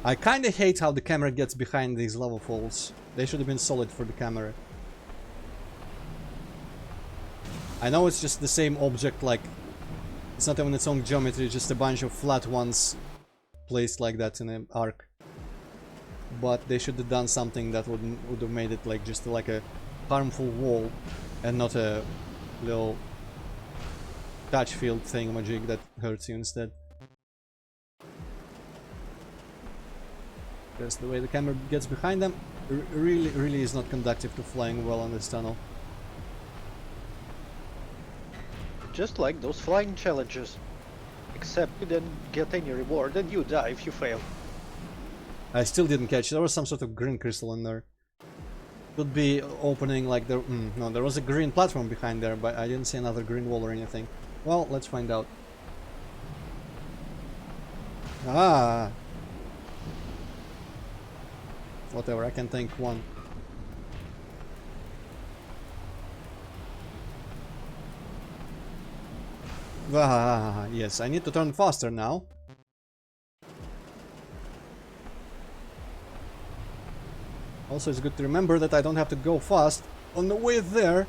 I kinda hate how the camera gets behind these lava falls. They should have been solid for the camera. I know it's just the same object, like, it's not even its own geometry, just a bunch of flat ones placed like that in an arc. But they should have done something that would have made it like just like a harmful wall and not a little touch field thingamajig that hurts you instead. Because the way the camera gets behind them really is not conducive to flying well on this tunnel.
Just like those flying challenges. Except you didn't get any reward and you die if you fail.
I still didn't catch. There was some sort of green crystal in there. Could be opening like there... no, there was a green platform behind there, but I didn't see another green wall or anything. Well, let's find out. Ah! Whatever, I can think one. Ah, yes, I need to turn faster now. Also, it's good to remember that I don't have to go fast on the way there.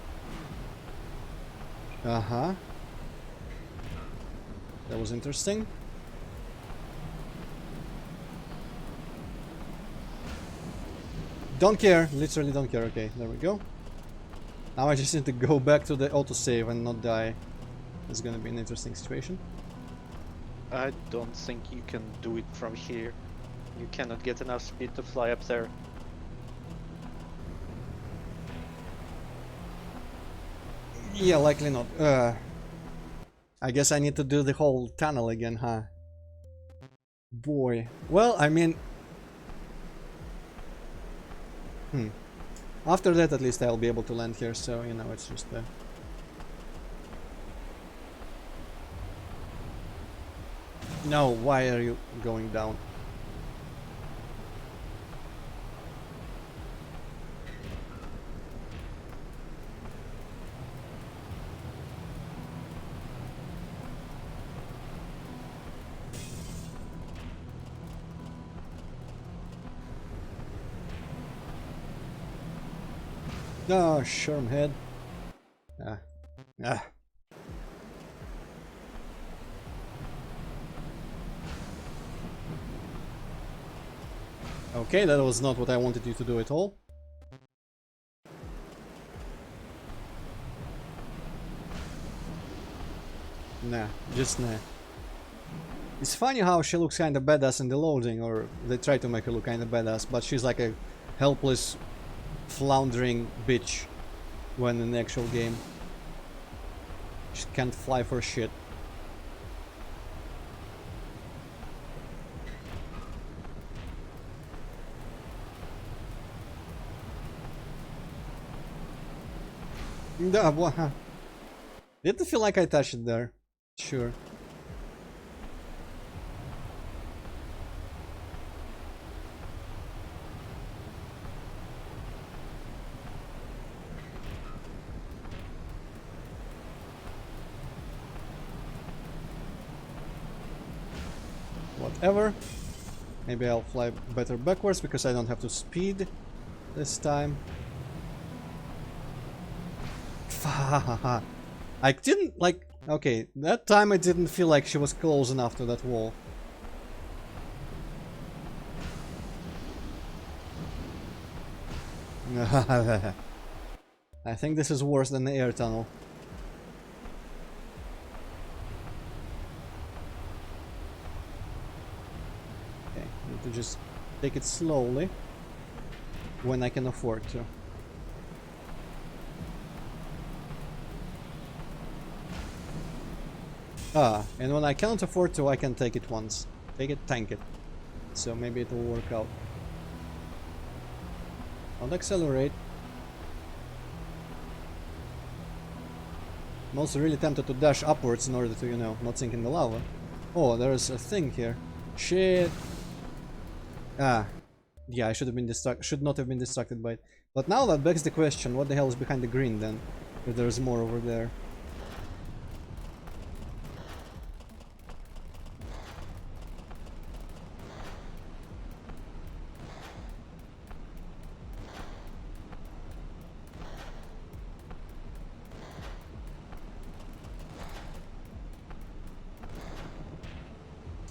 That was interesting. Don't care, literally don't care. Okay, there we go. Now I just need to go back to the autosave and not die. It's gonna be an interesting situation.
I don't think you can do it from here. You cannot get enough speed to fly up there.
Yeah, likely not. I guess I need to do the whole tunnel again, huh? Boy. Well, I mean... After that, at least I'll be able to land here, so, you know, it's just... No, why are you going down? No, Sherm head. Ah. Ah. Okay, that was not what I wanted you to do at all. Nah, just nah. It's funny how she looks kinda badass in the loading, or they try to make her look kinda badass, but she's like a helpless, floundering bitch when in the actual game. She can't fly for shit. Didn't feel like I touched it there. Sure. Whatever. Maybe I'll fly better backwards because I don't have to speed this time. I didn't like... Okay, that time I didn't feel like she was close enough to that wall. I think this is worse than the air tunnel. Okay, need to just take it slowly when I can afford to. Ah, and when I cannot afford to, I can take it once. Take it, tank it. So maybe it will work out. Don't accelerate. I'm also really tempted to dash upwards in order to, you know, not sink in the lava. Oh, there's a thing here. Shit. Ah. Yeah, I should not have been distracted by it. But now that begs the question, what the hell is behind the green then? If there's more over there.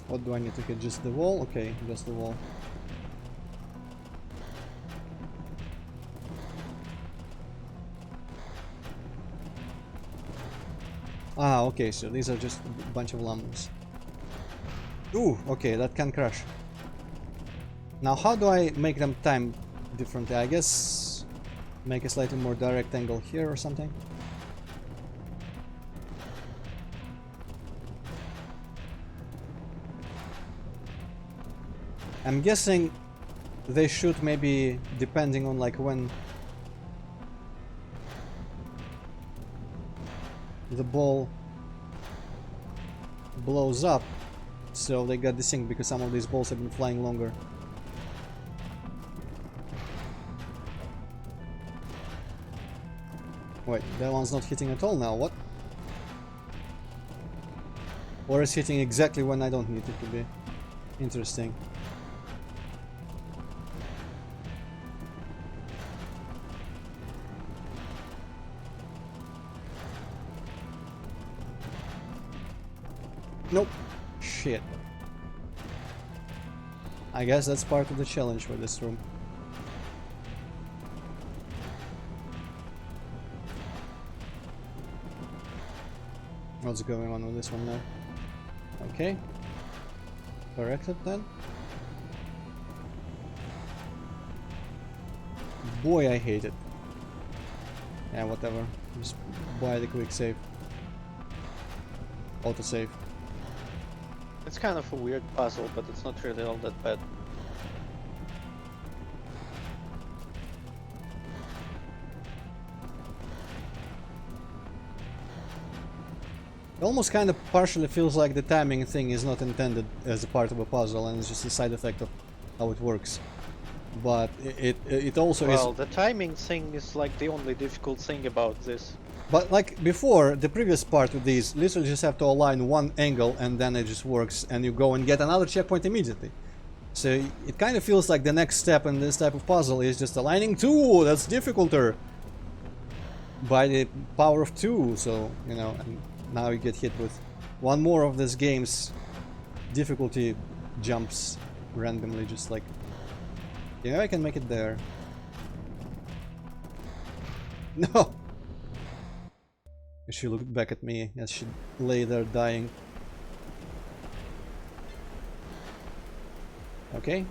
What do I need to hit? Just the wall? Okay, just the wall. Ah, okay, so these are just a bunch of llamas. Ooh, okay, that can crash. Now how do I make them time differently? I guess make a slightly more direct angle here or something. I'm guessing they shoot maybe depending on like when the ball blows up, so they got this thing because some of these balls have been flying longer. Wait, that one's not hitting at all now, what? Or is hitting exactly when I don't need it to be. Interesting. Nope. Shit. I guess that's part of the challenge for this room. What's going on with this one now? Okay. Corrected then. Boy, I hate it. Yeah, whatever. Just buy the quick save. Autosave.
It's kind of a weird puzzle, but it's not really all that bad.
It almost kind of partially feels like the timing thing is not intended as a part of a puzzle and it's just a side effect of how it works. But it also is...
Well, the timing thing is like the only difficult thing about this.
But like before, the previous part with these, literally just have to align one angle and then it just works and you go and get another checkpoint immediately. So it kind of feels like the next step in this type of puzzle is just aligning two, that's difficulter. by the power of 2, so, you know, and now you get hit with one more of this game's difficulty jumps randomly, just like, yeah, I can make it there. No! She looked back at me as she lay there dying. Okay.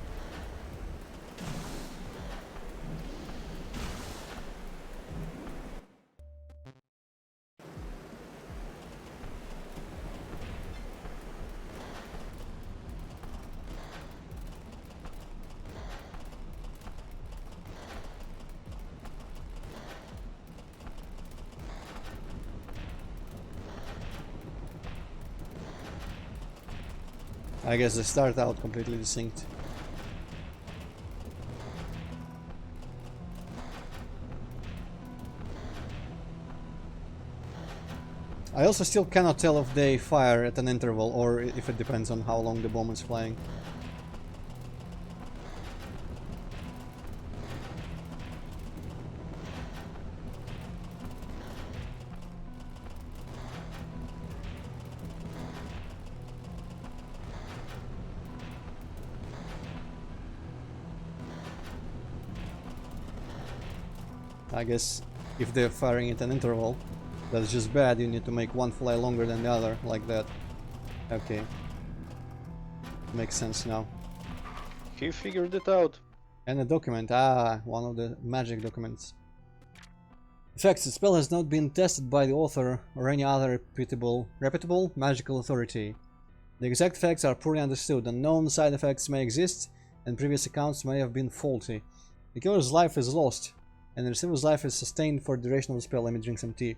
I guess they start out completely distinct. I also still cannot tell if they fire at an interval or if it depends on how long the bomb is flying. I guess if they're firing at an interval, that's just bad. You need to make one fly longer than the other, like that. Okay. Makes sense now.
He figured it out.
And a document. Ah, one of the magic documents. Effects. The spell has not been tested by the author or any other reputable magical authority. The exact effects are poorly understood. Unknown side effects may exist, and previous accounts may have been faulty. The killer's life is lost, and the receiver's life is sustained for the duration of the spell. Let me drink some tea.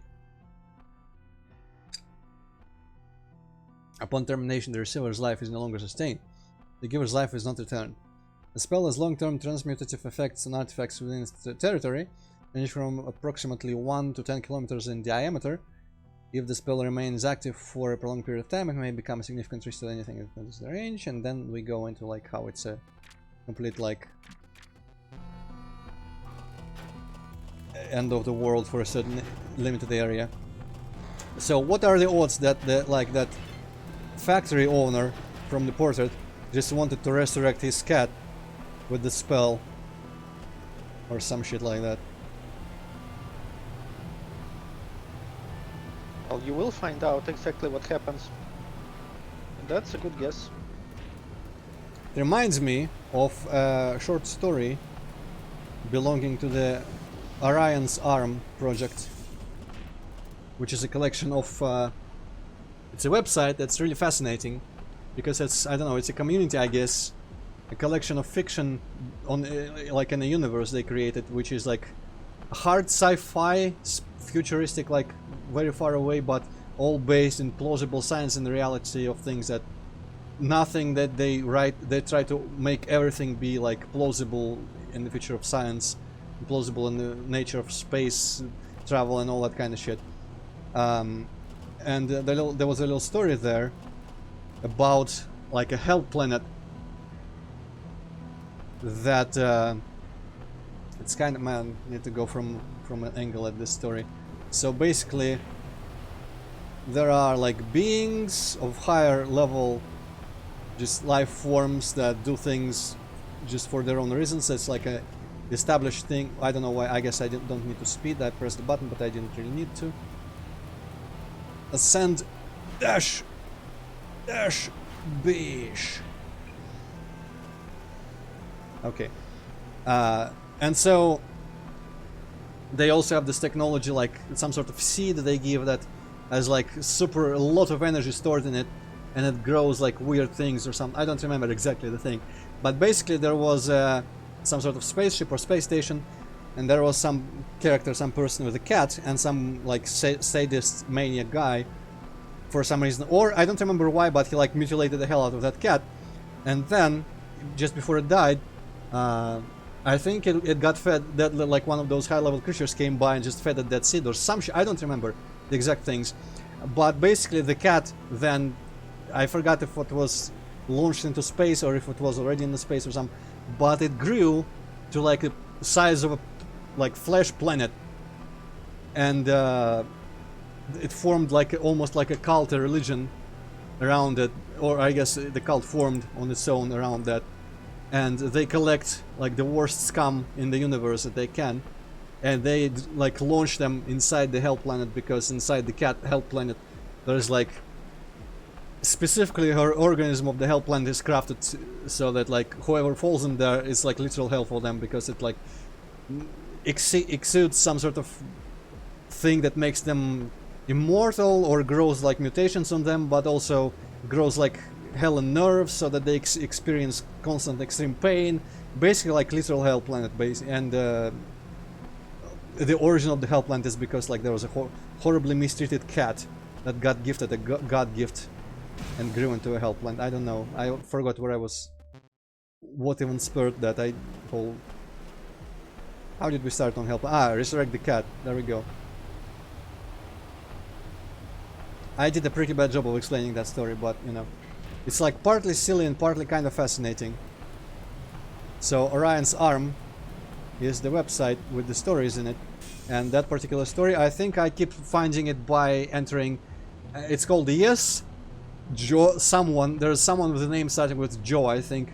Upon termination, the receiver's life is no longer sustained. The giver's life is not returned. The spell has long-term transmutative effects on artifacts within its territory, ranging from approximately 1 to 10 kilometers in diameter. If the spell remains active for a prolonged period of time, it may become a significant risk to anything that enters the range, and then we go into like how it's a complete like end of the world for a certain limited area. So what are the odds that that factory owner from the portrait just wanted to resurrect his cat with the spell or some shit like that?
Well, you will find out exactly what happens. And that's a good guess.
It reminds me of a short story belonging to the Orion's Arm project, which is a collection of it's a website that's really fascinating because it's, I don't know, it's a community, I guess, a collection of fiction on like in a universe they created, which is like hard sci-fi, futuristic, like very far away, but all based in plausible science and the reality of things. That nothing that they write, they try to make everything be like plausible in the future of science, plausible in the nature of space travel and all that kind of shit. And there was a little story there about like a hell planet that it's kind of, man, need to go from an angle at this story. So basically there are like beings of higher level, just life forms that do things just for their own reasons. It's like a established thing. I don't know why. I guess I don't need to speed. I pressed the button, but I didn't really need to. Ascend dash bish. Okay. And so they also have this technology, like some sort of seed they give that has like a lot of energy stored in it, and it grows like weird things or something. I don't remember exactly the thing, but basically there was some sort of spaceship or space station, and there was some character, some person with a cat, and some like sadist maniac guy for some reason, or I don't remember why, but he like mutilated the hell out of that cat, and then just before it died, I think it got fed, that like one of those high-level creatures came by and just fed it that seed or some shit. I don't remember the exact things, but basically the cat then, I forgot if it was launched into space or if it was already in the space or something, but it grew to like the size of a like flesh planet, and it formed like almost like a cult, a religion around it, or I guess the cult formed on its own around that, and they collect like the worst scum in the universe that they can, and they like launch them inside the Hell Planet, because inside the cat Hell Planet there's like specifically her organism of the Hell Planet is crafted so that like whoever falls in there is like literal hell for them, because it like exudes some sort of thing that makes them immortal or grows like mutations on them, but also grows like hell in nerves so that they experience constant extreme pain, basically like literal Hell Planet base. And the origin of the Hell Planet is because like there was a horribly mistreated cat that got gifted a god gift and grew into a Hell Planet. I don't know, I forgot where I was, what even spurred that whole... How did we start on Hell Planet? Resurrect the cat, there we go. I did a pretty bad job of explaining that story, but you know, it's like partly silly and partly kind of fascinating. So Orion's Arm is the website with the stories in it, and that particular story, I think I keep finding it by entering, it's called Yes, Joe, someone, there's someone with a name starting with Joe, I think.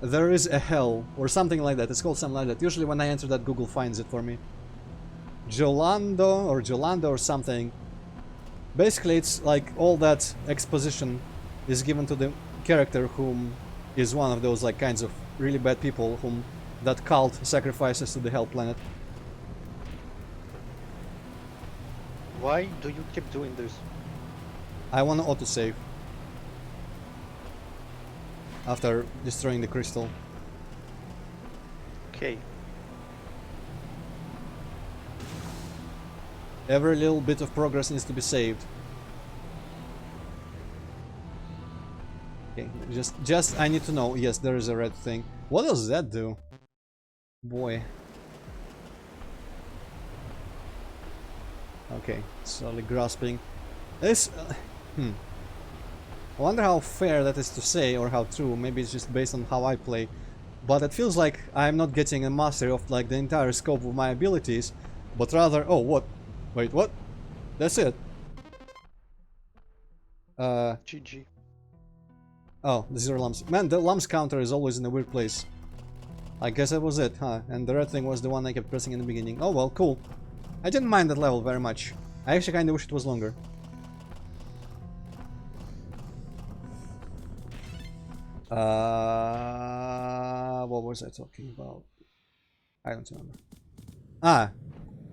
There is a hell, or something like that, it's called something like that. Usually when I enter that, Google finds it for me. Jolando or something. Basically, it's like all that exposition is given to the character whom is one of those like kinds of really bad people whom that cult sacrifices to the Hell Planet.
Why do you keep doing this?
I want to autosave after destroying the crystal.
Okay.
Every little bit of progress needs to be saved. Okay, just I need to know. Yes, there is a red thing. What does that do? Boy. Okay, slowly grasping. This... I wonder how fair that is to say, or how true. Maybe it's just based on how I play. But it feels like I'm not getting a mastery of like the entire scope of my abilities, but rather... Oh, what? Wait, what? That's it.
GG.
Oh, the 0 lumps. Man, the lumps counter is always in a weird place. I guess that was it, huh? And the red thing was the one I kept pressing in the beginning. Oh well, cool. I didn't mind that level very much. I actually kinda wish it was longer. What was I talking about? I don't remember.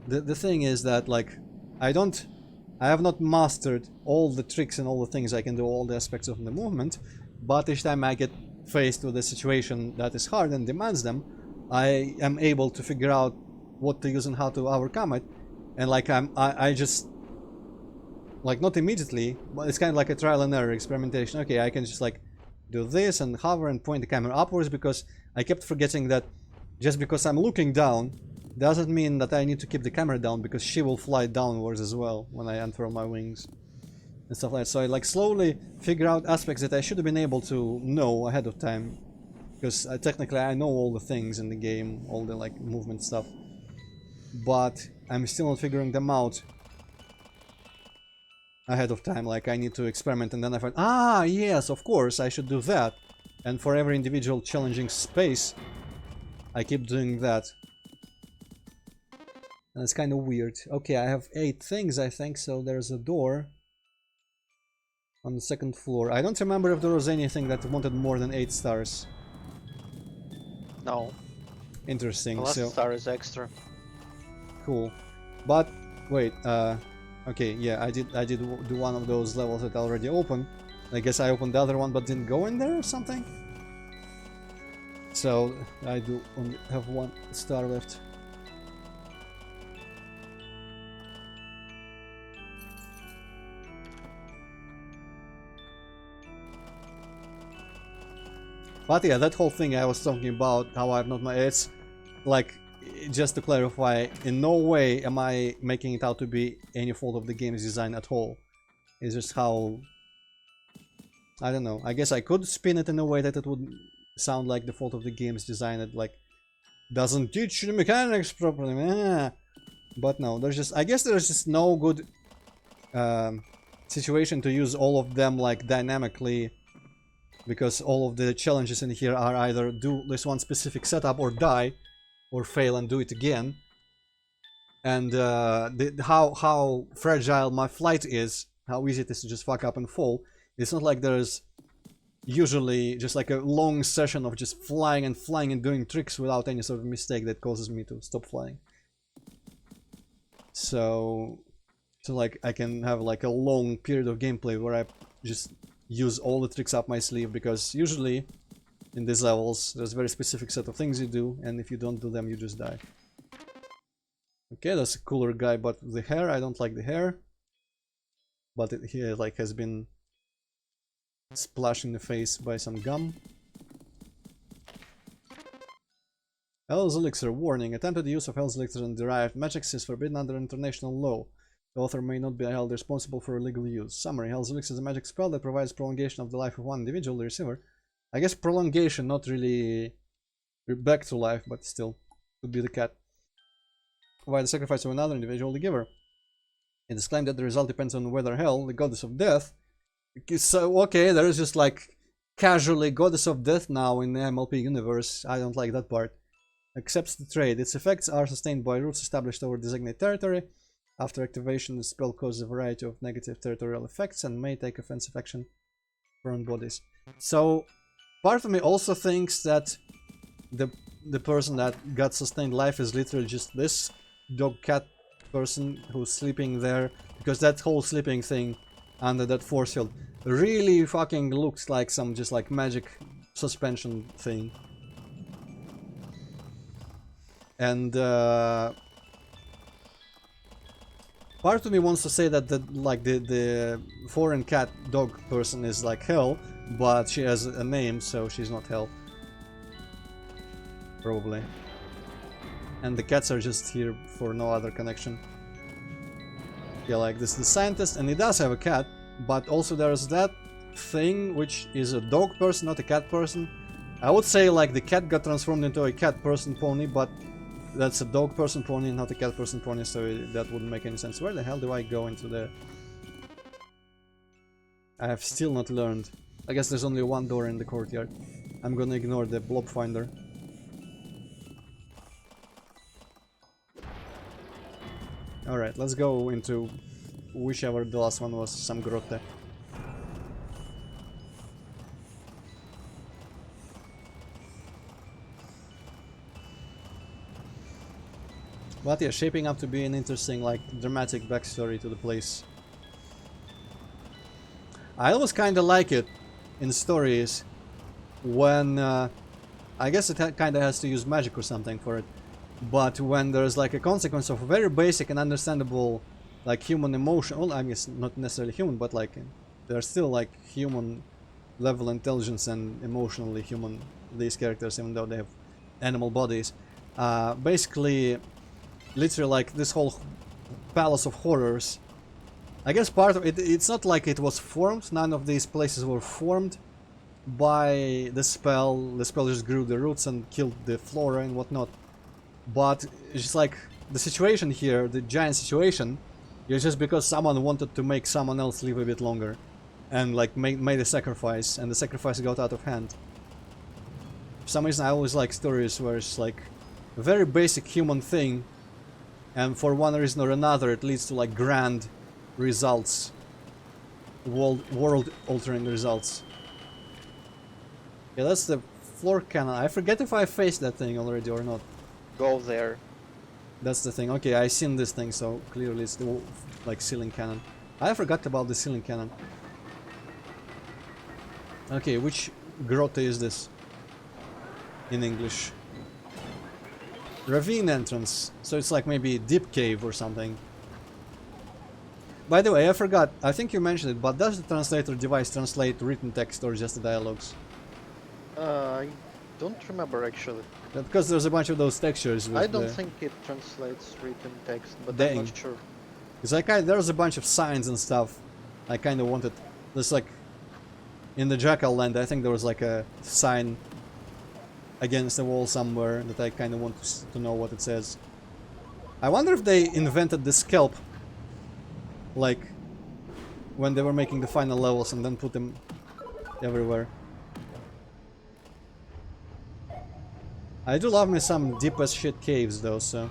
The thing is that like I have not mastered all the tricks and all the things I can do, all the aspects of the movement, but each time I get faced with a situation that is hard and demands them, I am able to figure out what to use and how to overcome it. And like I just like not immediately, but it's kind of like a trial and error experimentation. Okay, I can just like do this and hover and point the camera upwards, because I kept forgetting that just because I'm looking down doesn't mean that I need to keep the camera down, because she will fly downwards as well when I unfurl my wings and stuff like that. So I like slowly figure out aspects that I should have been able to know ahead of time, because technically I know all the things in the game, all the like movement stuff, but I'm still not figuring them out ahead of time. Like I need to experiment, and then I find, ah yes, of course I should do that, and for every individual challenging space I keep doing that. And it's kind of weird. Okay, I have 8 things, I think, so there's a door on the 2nd floor. I don't remember if there was anything that wanted more than 8 stars.
No.
Interesting.
The last
so
star is extra.
cool. But wait, okay, yeah, I did do one of those levels that already opened. I guess I opened the other one but didn't go in there or something. So I do only have 1 star left. But yeah, that whole thing I was talking about, how I've not it's like, just to clarify, in no way am I making it out to be any fault of the game's design at all. It's just how, I don't know, I guess I could spin it in a way that it would sound like the fault of the game's design, that like doesn't teach the mechanics properly. But no, there's just, I guess there's just no good situation to use all of them like dynamically, because all of the challenges in here are either do this one specific setup or die, or fail and do it again. And how fragile my flight is, how easy it is to just fuck up and fall. It's not like there's usually just like a long session of just flying and doing tricks without any sort of mistake that causes me to stop flying. So like I can have like a long period of gameplay where I just use all the tricks up my sleeve, because usually in these levels there's a very specific set of things you do, and if you don't do them you just die. Okay, that's a cooler guy, but the hair, I don't like the hair. But he like has been splashed in the face by some gum. Hell's Elixir. Warning. Attempted use of Hell's Elixir and derived magics is forbidden under international law. The author may not be held responsible for illegal use. Summary. Hell's Elixir is a magic spell that provides prolongation of the life of one individual, the receiver. I guess prolongation, not really back to life, but still. Could be the cat. Via the sacrifice of another individual, the giver. It is claimed that the result depends on whether Hell, the goddess of death... So, okay, there is just like casually goddess of death now in the MLP universe. I don't like that part. Accepts the trade. Its effects are sustained by roots established over designated territory. After activation, the spell causes a variety of negative territorial effects and may take offensive action from bodies. So, part of me also thinks that the person that got sustained life is literally just this dog-cat person who's sleeping there, because that whole sleeping thing under that force field really fucking looks like some just like magic suspension thing. And part of me wants to say that the foreign cat dog person is like Hell, but she has a name, so she's not Hell. Probably. And the cats are just here for no other connection. Yeah, like this is the scientist, and he does have a cat, but also there's that thing which is a dog person, not a cat person. I would say like the cat got transformed into a cat person pony, but that's a dog person pony, not a cat person pony, so that wouldn't make any sense. Where the hell do I go into there? I have still not learned. I guess there's only one door in the courtyard. I'm gonna ignore the blob finder. Alright, let's go into whichever the last one was, some grotte. But yeah, shaping up to be an interesting, like, dramatic backstory to the place. I always kinda like it in stories when, I guess it kinda has to use magic or something for it. But when there's like a consequence of a very basic and understandable like human emotion, well, I guess not necessarily human, but like they're still like human level intelligence and emotionally human, these characters, even though they have animal bodies. Basically, literally like this whole palace of horrors, I guess part of it, it's not like it was formed, none of these places were formed by the spell just grew the roots and killed the flora and whatnot. But it's just like the situation here, the giant situation, is just because someone wanted to make someone else live a bit longer, and like made a sacrifice, and the sacrifice got out of hand. For some reason, I always like stories where it's like a very basic human thing, and for one reason or another, it leads to like grand results, world-altering results. Yeah, that's the floor cannon. I forget if I faced that thing already or not.
Go there.
That's the thing. Okay, I've seen this thing, so clearly it's the like ceiling cannon. I forgot about the ceiling cannon. Okay, which grotto is this in English? Ravine entrance. So it's like maybe deep cave or something. By the way, I forgot. I think you mentioned it, but does the translator device translate written text or just the dialogues?
I don't remember actually.
Because there's a bunch of those textures.
I don't think it translates written text, but
Dang.
I'm not sure.
It's like there's a bunch of signs and stuff. I kind of wanted. There's like in the Jackal Land, I think there was like a sign against the wall somewhere that I kind of want to know what it says. I wonder if they invented the scalp, like, when they were making the final levels and then put them everywhere. I do love me some deep as shit caves though, so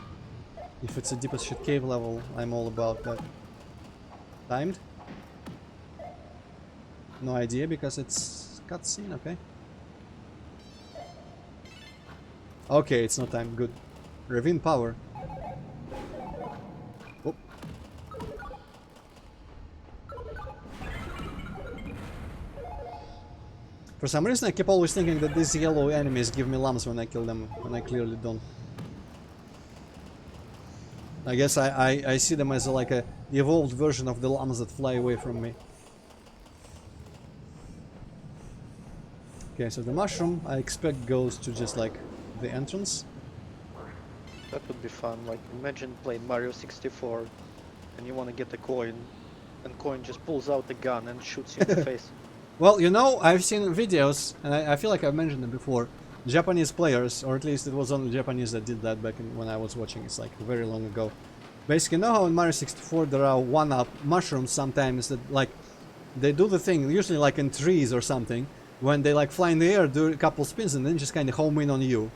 if it's a deep as shit cave level, I'm all about that. Timed? No idea because it's cutscene, okay. Okay, it's not time, good. Ravine power. Oh. For some reason I keep always thinking that these yellow enemies give me lumps when I kill them, when I clearly don't. I guess I see them as like a evolved version of the llamas that fly away from me. Okay, so the mushroom I expect goes to just like the entrance.
That would be fun. Like, imagine playing Mario 64 and you want to get a coin, and coin just pulls out the gun and shoots you in the face.
Well, you know, I've seen videos, and I feel like I've mentioned them before. Japanese players, or at least it was only Japanese that did that back when I was watching. It's like very long ago. Basically, you know how in Mario 64 there are one-up mushrooms sometimes that like they do the thing, usually like in trees or something, when they like fly in the air, do a couple spins, and then just kind of home in on you.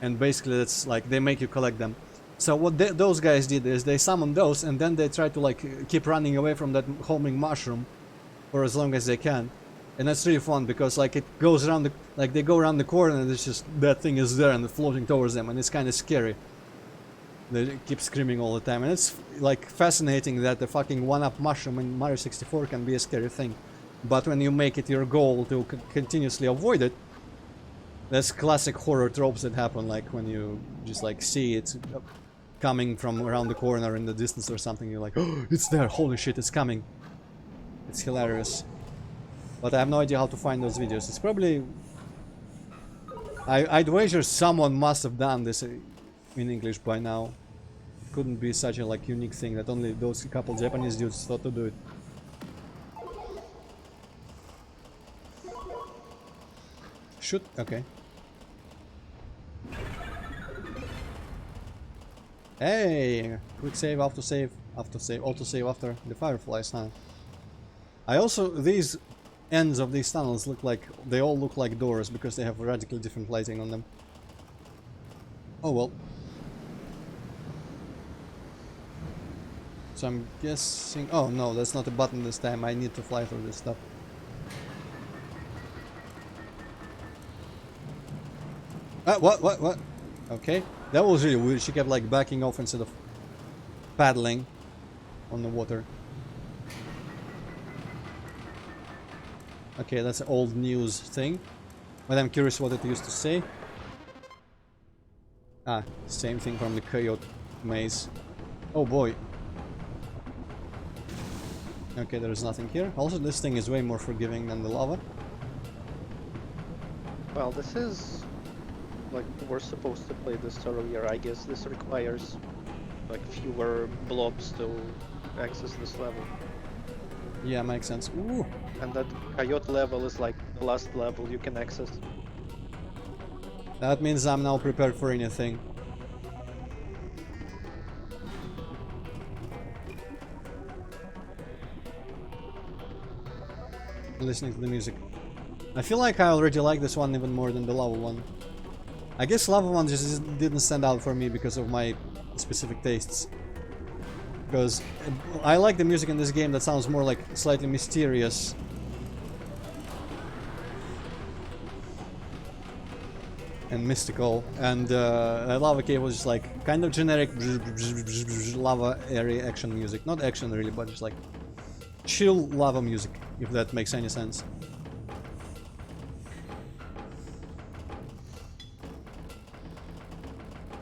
And basically, that's like they make you collect them. So what those guys did is they summoned those, and then they try to like keep running away from that homing mushroom for as long as they can. And that's really fun because like it goes around the, like they go around the corner and it's just that thing is there and it's floating towards them, and it's kind of scary. They keep screaming all the time, and it's like fascinating that the fucking one-up mushroom in Mario 64 can be a scary thing. But when you make it your goal to continuously avoid it, that's classic horror tropes that happen, like when you just like see it coming from around the corner in the distance or something, you're like, oh, it's there, holy shit, it's coming. It's hilarious. But I have no idea how to find those videos. It's probably... I'd wager someone must have done this in English by now. It couldn't be such a like unique thing that only those couple Japanese dudes thought to do it. Shoot, okay. Hey! Quick save, auto save, auto save after the fireflies, huh? I also, these ends of these tunnels look like, they all look like doors because they have radically different lighting on them. Oh well. So I'm guessing, oh no, that's not a button this time, I need to fly through this stuff. What? Okay, that was really weird. She kept like backing off instead of paddling on the water. Okay, that's an old news thing, but I'm curious what it used to say. Ah, same thing from the Coyote maze. Oh boy. Okay, there's nothing here. Also, this thing is way more forgiving than the lava.
Well, this is... like, we're supposed to play this earlier. I guess this requires like fewer blobs to access this level.
Yeah, makes sense. Ooh.
And that coyote level is like the last level you can access.
That means I'm now prepared for anything. Listening to the music. I feel like I already like this one even more than the lava one. I guess lava one just didn't stand out for me because of my specific tastes. Because I like the music in this game that sounds more like slightly mysterious. And mystical. And Lava Cave was just like kind of generic lava area action music. Not action really, but just like chill lava music, if that makes any sense.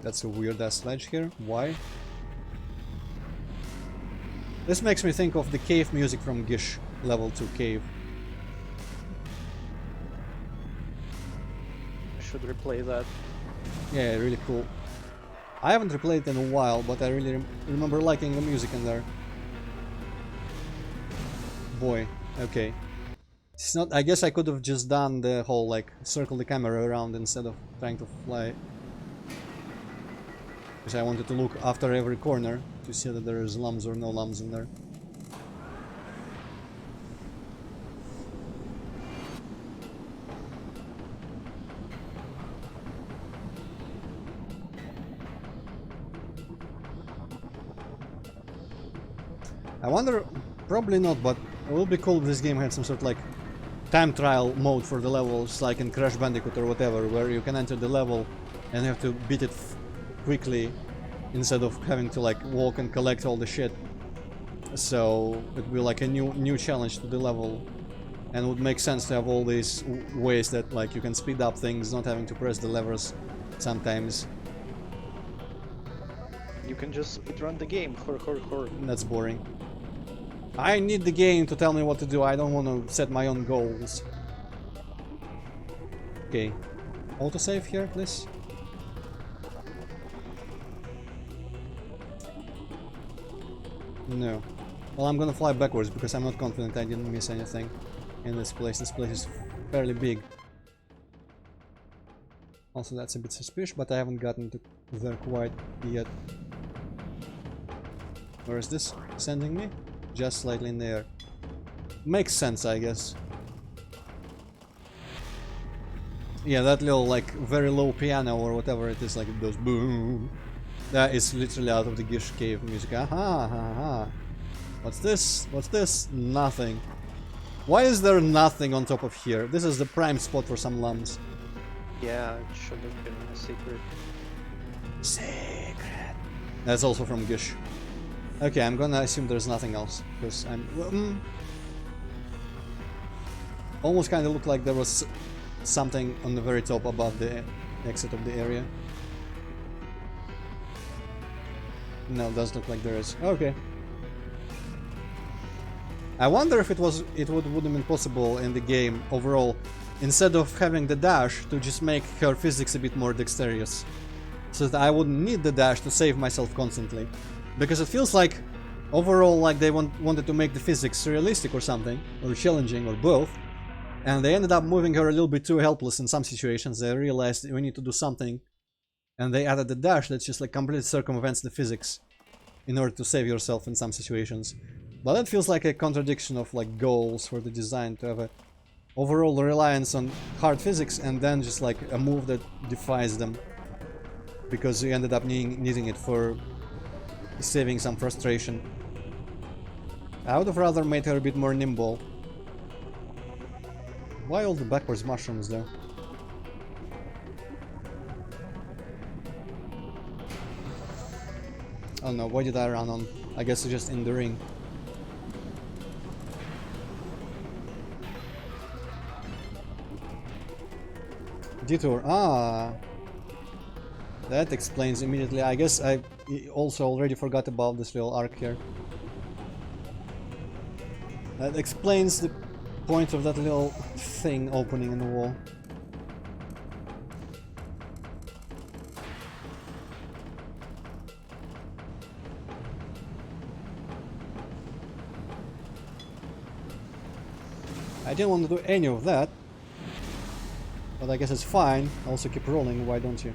That's a weird ass ledge here. Why? This makes me think of the cave music from Gish level 2 cave.
I should replay that.
Yeah, really cool. I haven't replayed it in a while, but I really remember liking the music in there. Boy, okay. It's not. I guess I could have just done the whole like circle the camera around instead of trying to fly. Because I wanted to look after every corner to see that there is lumps or no lumps in there. I wonder, probably not, but it would be cool if this game had some sort of like time trial mode for the levels, like in Crash Bandicoot or whatever, where you can enter the level and have to beat it quickly instead of having to like walk and collect all the shit. So it would be like a new challenge to the level, and it would make sense to have all these ways that like you can speed up things, not having to press the levers sometimes.
You can just speedrun the game.
That's boring. I need the game to tell me what to do. I don't want to set my own goals. Okay. Autosave here, please. No. Well, I'm gonna fly backwards because I'm not confident I didn't miss anything in this place. This place is fairly big. Also, that's a bit suspicious, but I haven't gotten to there quite yet. Where is this sending me? Just slightly in the air. Makes sense, I guess. Yeah, that little, like, very low piano or whatever it is, like it goes boom. That is literally out of the Gish Cave music. Aha, aha. What's this? What's this? Nothing. Why is there nothing on top of here? This is the prime spot for some lumps.
Yeah, it should have been a secret.
Secret. That's also from Gish. Okay, I'm gonna assume there's nothing else, because I'm... almost kind of looked like there was something on the very top above the exit of the area. No, it does look like there is. Okay. I wonder if it would have been possible in the game overall, instead of having the dash, to just make her physics a bit more dexterous, so that I wouldn't need the dash to save myself constantly. Because it feels like, overall, like they wanted to make the physics realistic or something, or challenging, or both, and they ended up moving her a little bit too helpless in some situations. They realized we need to do something, and they added the dash that just like completely circumvents the physics in order to save yourself in some situations. But that feels like a contradiction of like goals for the design, to have a overall reliance on hard physics and then just like a move that defies them, because you ended up needing it for saving some frustration. I would have rather made her a bit more nimble. Why all the backwards mushrooms though? Oh no, why did I run on? I guess it's just in the ring. Detour. Ah! That explains immediately. I guess I also already forgot about this little arc here. That explains the point of that little thing opening in the wall. I didn't want to do any of that, but I guess it's fine. Also keep rolling, why don't you?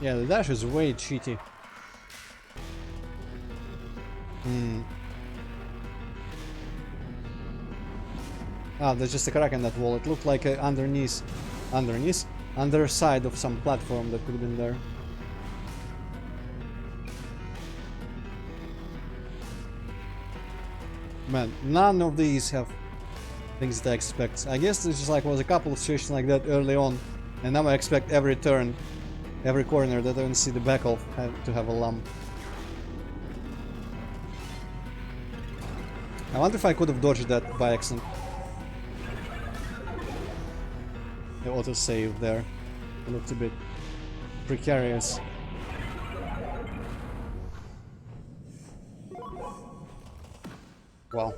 Yeah, the dash is way cheaty. Ah, there's just a crack in that wall. It looked like a underside of some platform that could have been there. Man, none of these have things that I expect. I guess there's just like was a couple of situations like that early on, and now I expect every turn, every corner that I don't see the back of to have a lump. I wonder if I could have dodged that by accident. The autosave there. It looked a bit precarious. Wow.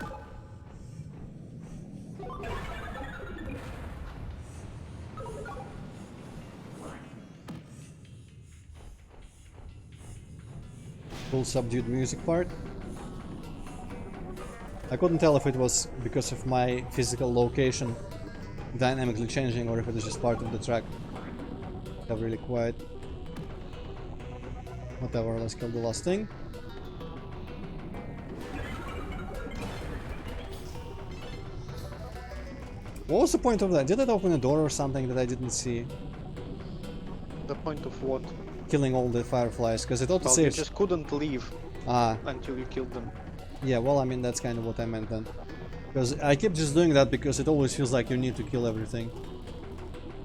Cool subdued music part. I couldn't tell if it was because of my physical location dynamically changing or if it was just part of the track. Got really quiet. Whatever, let's kill the last thing. What was the point of that? Did it open a door or something that I didn't see?
The point of what?
Killing all the fireflies, because it
Well, you
auto-saves.
just couldn't leave
Ah,
until you killed them.
yeah, well, I mean, that's kind of what I meant then. Because I keep just doing that because it always feels like you need to kill everything.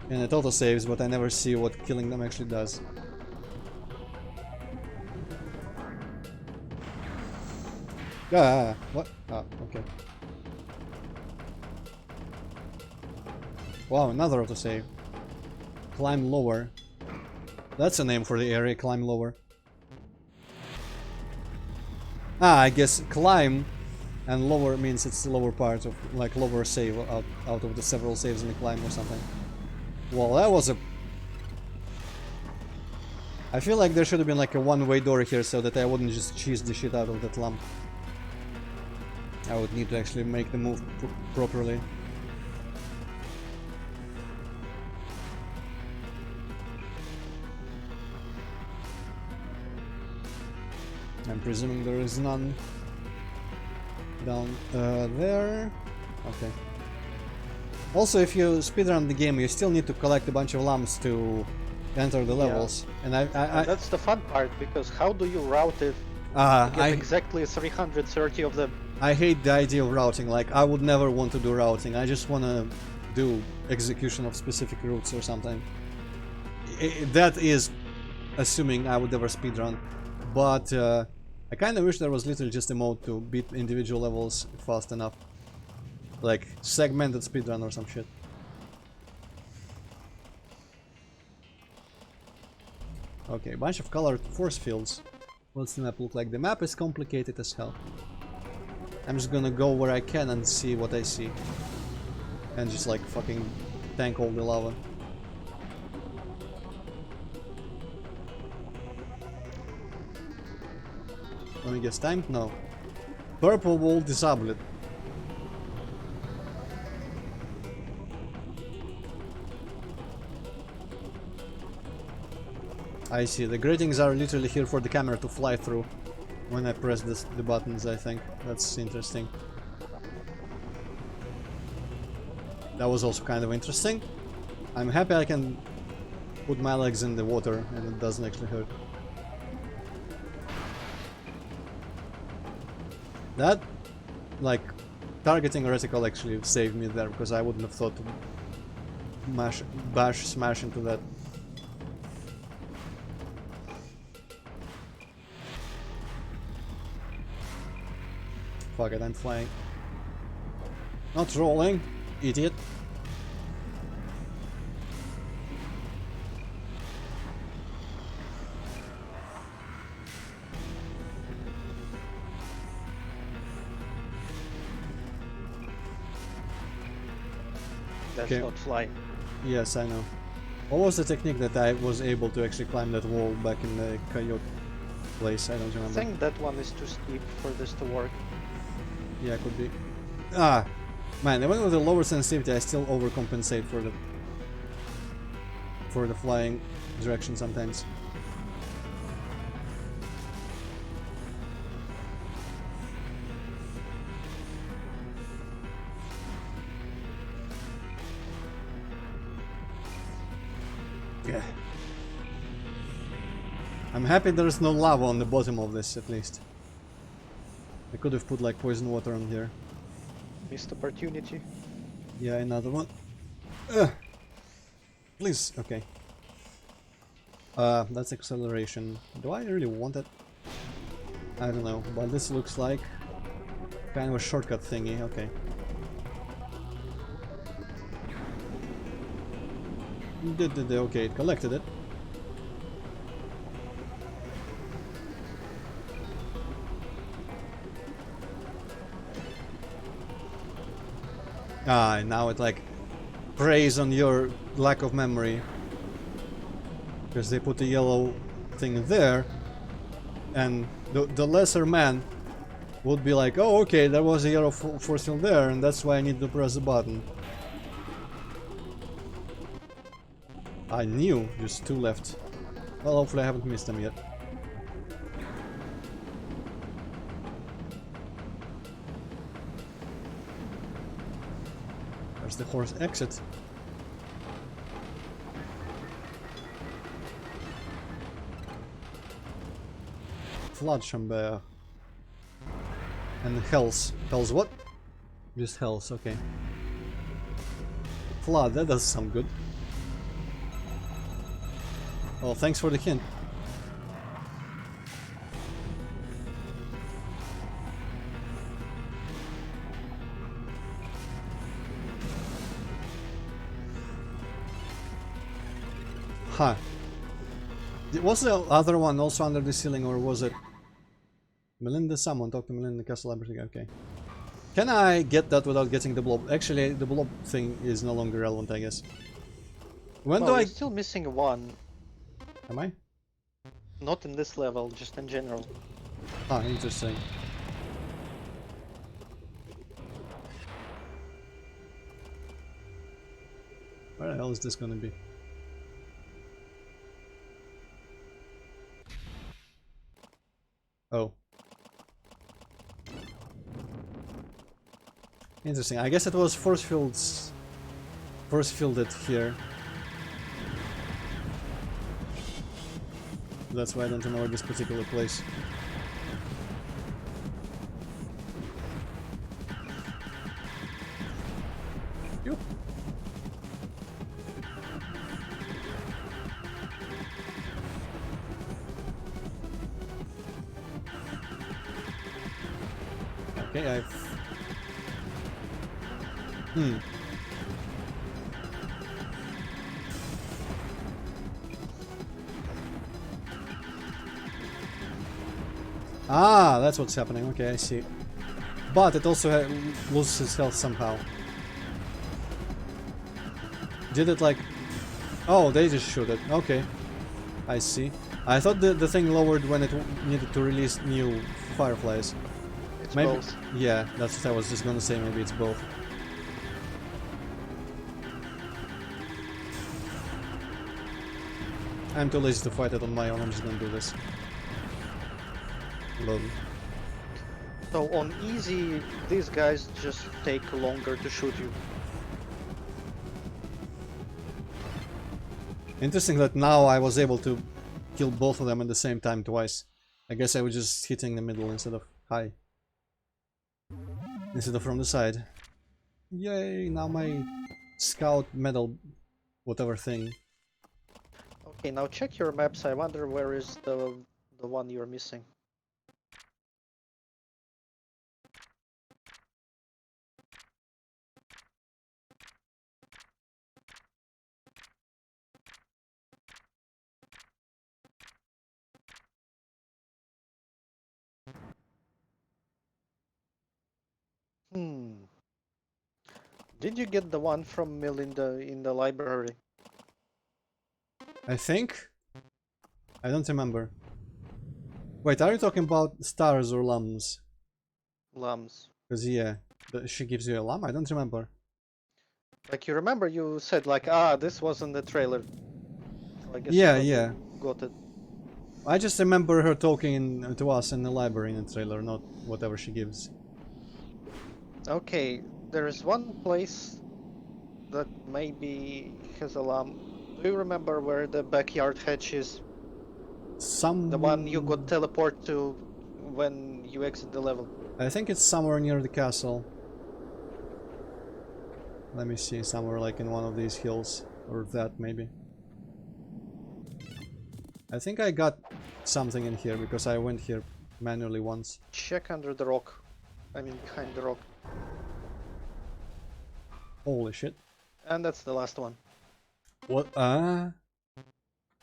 And it auto-saves, but I never see what killing them actually does. Ah, what? Ah, okay. Wow, another autosave. Climb lower. That's a name for the area, climb lower. Ah, I guess climb and lower means it's the lower part of, like, lower save out of the several saves in the climb or something. Well, that was a... I feel like there should have been like a one-way door here so that I wouldn't just cheese the shit out of that lump. I would need to actually make the move properly. I'm presuming there is none down there. Okay. Also, if you speedrun the game, you still need to collect a bunch of lamps to enter the levels. And
And that's the fun part, because how do you route it to get exactly 330 of them?
I hate the idea of routing. Like, I would never want to do routing. I just want to do execution of specific routes or something. That is assuming I would ever speedrun. But I kind of wish there was literally just a mode to beat individual levels fast enough. Like segmented speedrun or some shit. Okay, bunch of colored force fields. What's the map look like? The map is complicated as hell. I'm just gonna go where I can and see what I see. And just like fucking tank all the lava. Let me guess, timed? No. Purple wall, disable it. I see, the gratings are literally here for the camera to fly through when I press the buttons, I think. That's interesting. That was also kind of interesting. I'm happy I can put my legs in the water and it doesn't actually hurt. That, like, targeting reticle actually saved me there, because I wouldn't have thought to smash into that. Fuck it, I'm flying. Not rolling, idiot.
That's
Okay.
not flying.
Yes, I know. What was the technique that I was able to actually climb that wall back in the coyote place? I don't
I
remember.
think that one is too steep for this to work.
Yeah, could be. Ah, man, even with the lower sensitivity, I still overcompensate for the flying direction sometimes. Yeah. I'm happy there is no lava on the bottom of this, at least. I could have put like poison water on here.
Missed opportunity.
Yeah, another one. Please, okay. That's acceleration. Do I really want it? I don't know, but this looks like kind of a shortcut thingy, okay. Okay, it collected it. Ah, and now it like preys on your lack of memory. Because they put the yellow thing there, and the lesser man would be like, oh, okay, there was a yellow force field there, and that's why I need to press the button. I knew, just 2 left. Well, hopefully I haven't missed them yet. There's the horse exit. Flood Chambert. And Hells. Hells what? Just Hells, okay. Flood, that does sound good. Well, thanks for the hint. Huh. Was the other one also under the ceiling, or was it Melinda? Someone talk to Melinda Castle Library. Okay. Can I get that without getting the blob? Actually, the blob thing is no longer relevant, I guess. When do I?
You're still missing one.
Am I?
Not in this level, just in general.
Ah, interesting. Where the hell is this gonna be? Oh. Interesting. I guess it was force fielded here. That's why I don't remember this particular place. Yup. Okay, I've... Ah, that's what's happening. Okay, I see. But it also loses health somehow. Did it like... Oh, they just shoot it. Okay. I see. I thought the thing lowered when it needed to release new fireflies.
It's
Maybe,
both.
yeah, that's what I was just gonna say, maybe it's both. I'm too lazy to fight it on my own, I'm just gonna do this. Load.
So on easy, these guys just take longer to shoot you.
Interesting that now I was able to kill both of them at the same time twice. I guess I was just hitting the middle instead of high. Instead of from the side. Yay, now my scout medal whatever thing.
Okay, now check your maps. I wonder where is the one you're missing. Did you get the one from Melinda in the library?
I think? I don't remember. Wait, are you talking about stars or lums?
Lums.
Because yeah, she gives you a lum? I don't remember.
Like you remember you said like, ah, this was in the trailer. So I guess
Yeah,
you
yeah.
got it.
I just remember her talking to us in the library in the trailer, not whatever she gives.
Okay, there is one place that maybe has a lum. Do you remember where the backyard hatch is? The one you got teleport to when you exit the level.
I think it's somewhere near the castle. Let me see, somewhere like in one of these hills. Or that, maybe. I think I got something in here, because I went here manually once.
Check under the rock. I mean behind the rock.
Holy shit.
And that's the last one.
What? And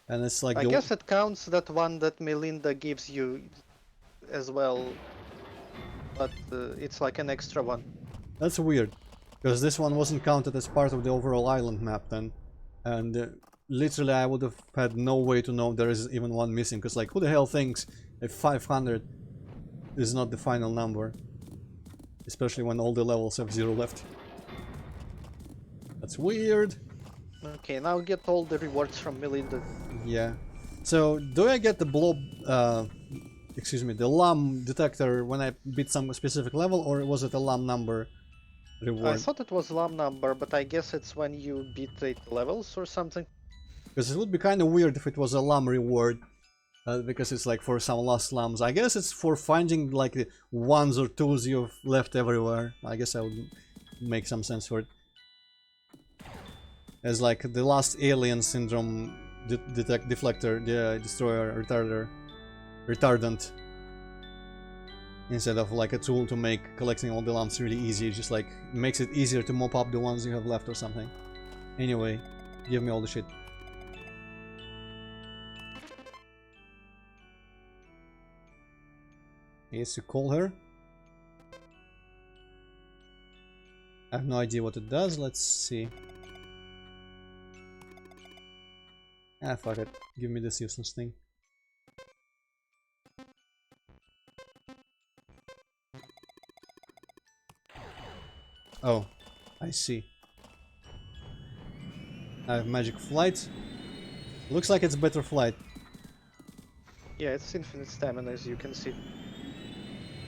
it's like
I guess it counts that one that Melinda gives you as well. But it's like an extra one.
That's weird. Because this one wasn't counted as part of the overall island map then. And literally I would have had no way to know there is even one missing. Because like, who the hell thinks if 500 is not the final number. Especially when all the levels have 0 left. That's weird.
Okay, now get all the rewards from Melinda.
Yeah. So, do I get the blob, excuse me, the LAM detector when I beat some specific level, or was it a LAM number
I
reward?
thought it was LAM number, but I guess it's when you beat 8 levels or something.
Because it would be kind of weird if it was a LAM reward, because it's like for some lost LAMs. I guess it's for finding like the ones or twos you've left everywhere. I guess I would make some sense for it. As like the last alien syndrome deflector, the destroyer, retardant. Instead of like a tool to make collecting all the lamps really easy, it just like makes it easier to mop up the ones you have left or something. Anyway, give me all the shit. Yes, you call her. I have no idea what it does, let's see. Ah, fuck it. Give me this useless thing. Oh, I see. I have magic flight. Looks like it's better flight.
Yeah, it's infinite stamina, as you can see.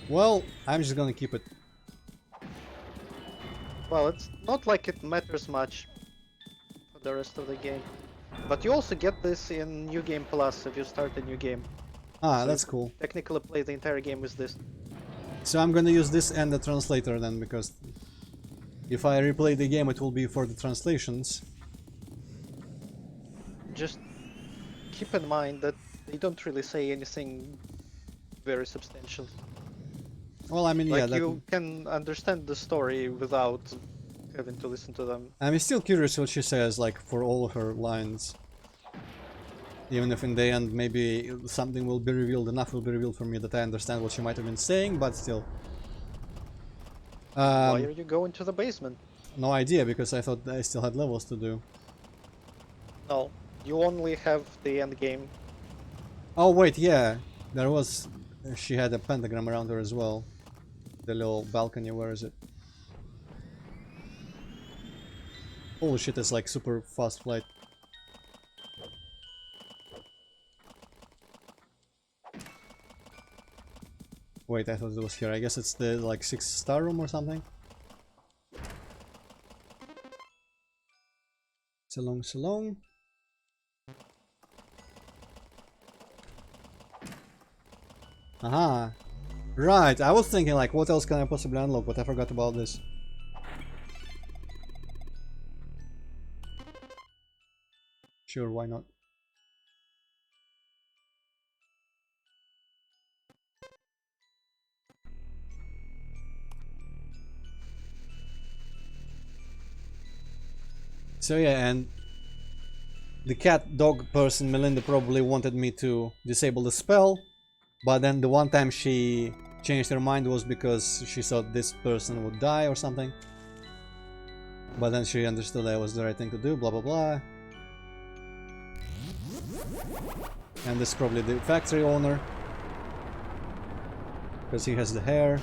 Well, I'm just gonna keep it.
Well, it's not like it matters much for the rest of the game. But you also get this in New Game Plus if you start a new game.
Ah,
So
that's
you
cool.
technically play the entire game with this.
So I'm gonna use this and the translator then, because if I replay the game it will be for the translations.
Just keep in mind that they don't really say anything very substantial.
Well, I mean, yeah,
Like you can understand the story without having to listen to them.
I'm still curious what she says, like, for all of her lines. Even if in the end maybe something will be revealed, enough will be revealed for me that I understand what she might have been saying, but still.
Why are you going to the basement?
No idea, because I thought I still had levels to do.
No, you only have the end game.
Oh wait, yeah, there was... she had a pentagram around her as well. The little balcony, where is it? Holy shit, it's like super fast flight. Wait, I thought it was here. I guess it's the like 6-star room or something. So long, so long. Aha. Right, I was thinking like what else can I possibly unlock, but I forgot about this. Sure, why not? So yeah, and the cat dog person, Melinda, probably wanted me to disable the spell, but then the one time she changed her mind was because she thought this person would die or something. But then she understood that was the right thing to do, blah blah blah. And this is probably the factory owner, because he has the hair.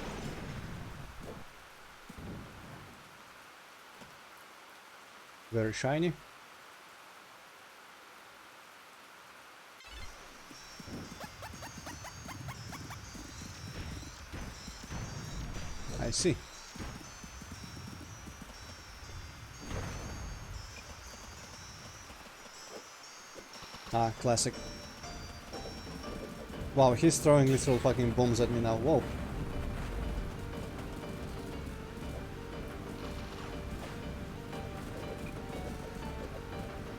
Very shiny. I see. Ah, classic. Wow, he's throwing literal fucking bombs at me now. Whoa.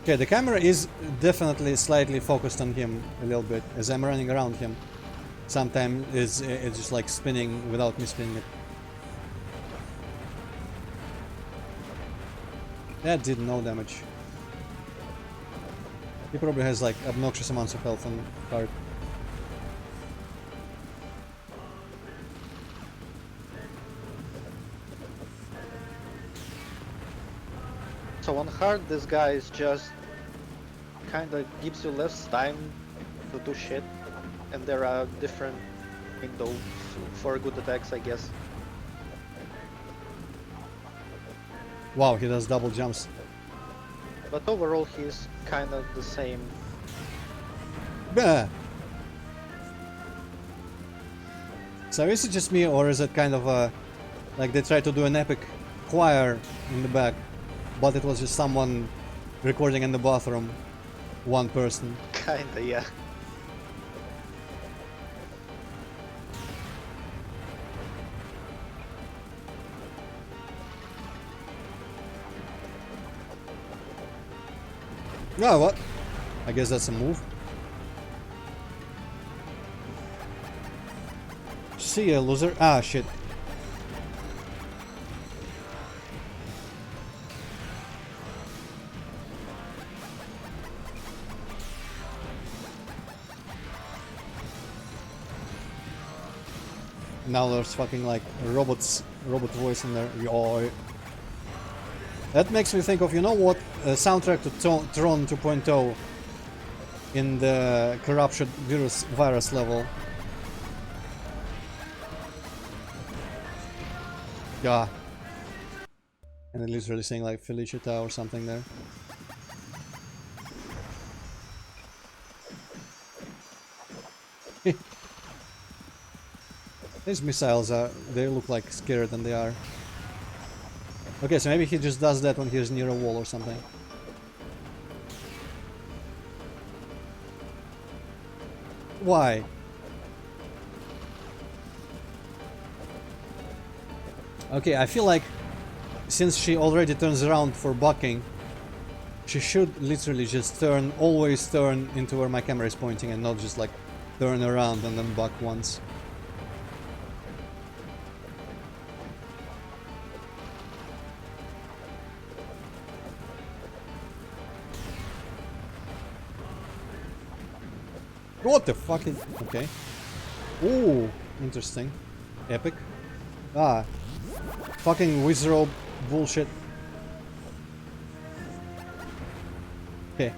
Okay, the camera is definitely slightly focused on him a little bit as I'm running around him. Sometimes it's just like spinning without me spinning it. That did no damage. He probably has like obnoxious amounts of health on card.
So on hard, this guy is just kinda gives you less time to do shit, and there are different window for good attacks, I guess.
Wow, he does double jumps.
But overall, he's kind of the same.
Bah. So is it just me, or is it kind of a like they tried to do an epic choir in the back, but it was just someone recording in the bathroom, one person.
Kinda, yeah.
No, what? I guess that's a move. See ya, loser. Ah, shit. Now there's fucking like robot voice in there. Yoy. That makes me think of, you know what, soundtrack to Tron 2.0 in the corruption virus level. Yeah. And it literally saying like Felicita or something there. These missiles they look like scarier than they are. Okay, so maybe he just does that when he's near a wall or something. Why? Okay, I feel like since she already turns around for bucking, she should literally just always turn into where my camera is pointing and not just like turn around and then buck once. What the fuck is... Okay. Ooh, interesting. Epic. Ah. Fucking Wizrobe bullshit. Okay.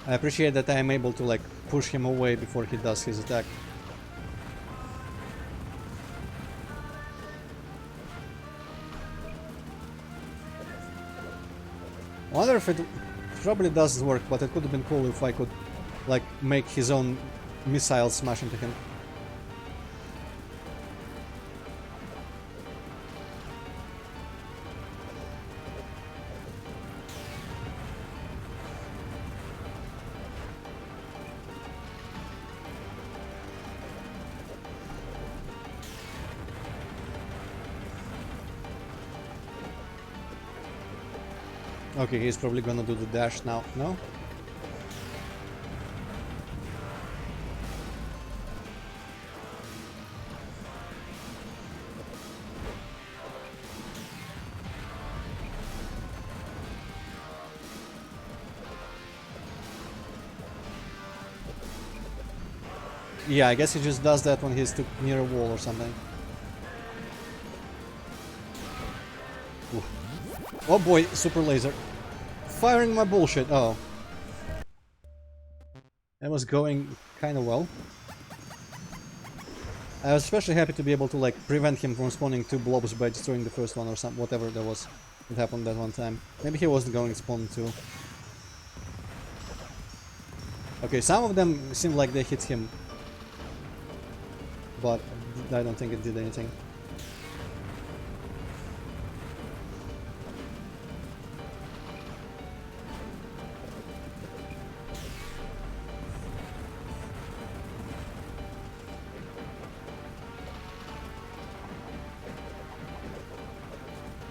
I appreciate that I am able to like push him away before he does his attack. I wonder if it probably doesn't work, but it could have been cool if I could like make his own missile smash into him. Okay, he's probably gonna do the dash now. No? Yeah, I guess he just does that when he's too near a wall or something. Ooh. Oh boy, super laser. Firing my bullshit. Oh. That was going kinda well. I was especially happy to be able to like prevent him from spawning two blobs by destroying the first one or something, whatever that was that happened that one time. Maybe he wasn't going to spawn two. Okay, some of them seem like they hit him, but I don't think it did anything.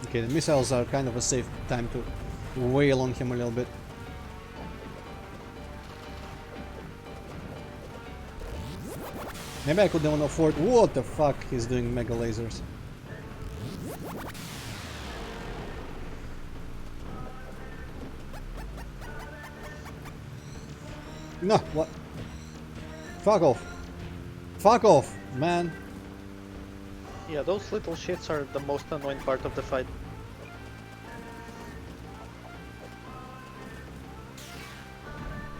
Okay, the missiles are kind of a safe time to wail on him a little bit. Maybe I couldn't afford... What the fuck? He's doing mega lasers. No, what? Fuck off. Fuck off, man.
Yeah, those little shits are the most annoying part of the fight.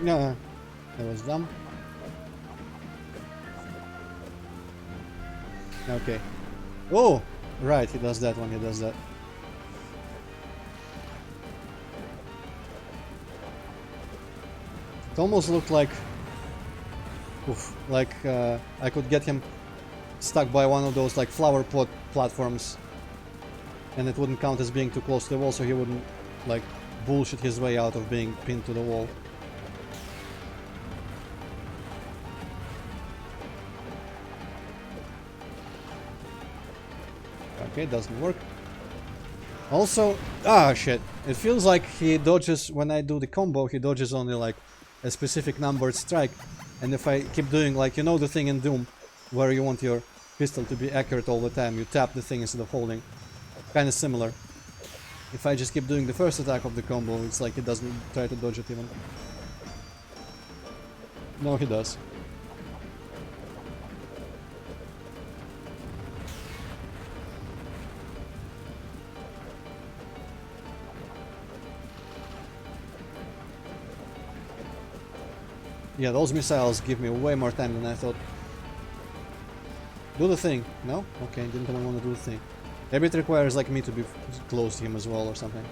No, that was dumb. Okay. Oh! Right, he does that when he does that. It almost looked like... Oof, like I could get him stuck by one of those like flower pot platforms and it wouldn't count as being too close to the wall, so he wouldn't like bullshit his way out of being pinned to the wall. Okay, doesn't work. Also, shit. It feels like he dodges, when I do the combo, he dodges only like a specific numbered strike. And if I keep doing, like, you know the thing in Doom, where you want your pistol to be accurate all the time, you tap the thing instead of holding. Kinda similar. If I just keep doing the first attack of the combo, it's like he doesn't try to dodge it even. No, he does. Yeah, those missiles give me way more time than I thought. Do the thing. No? Okay, didn't even want to do the thing. Maybe it requires like me to be close to him as well or something.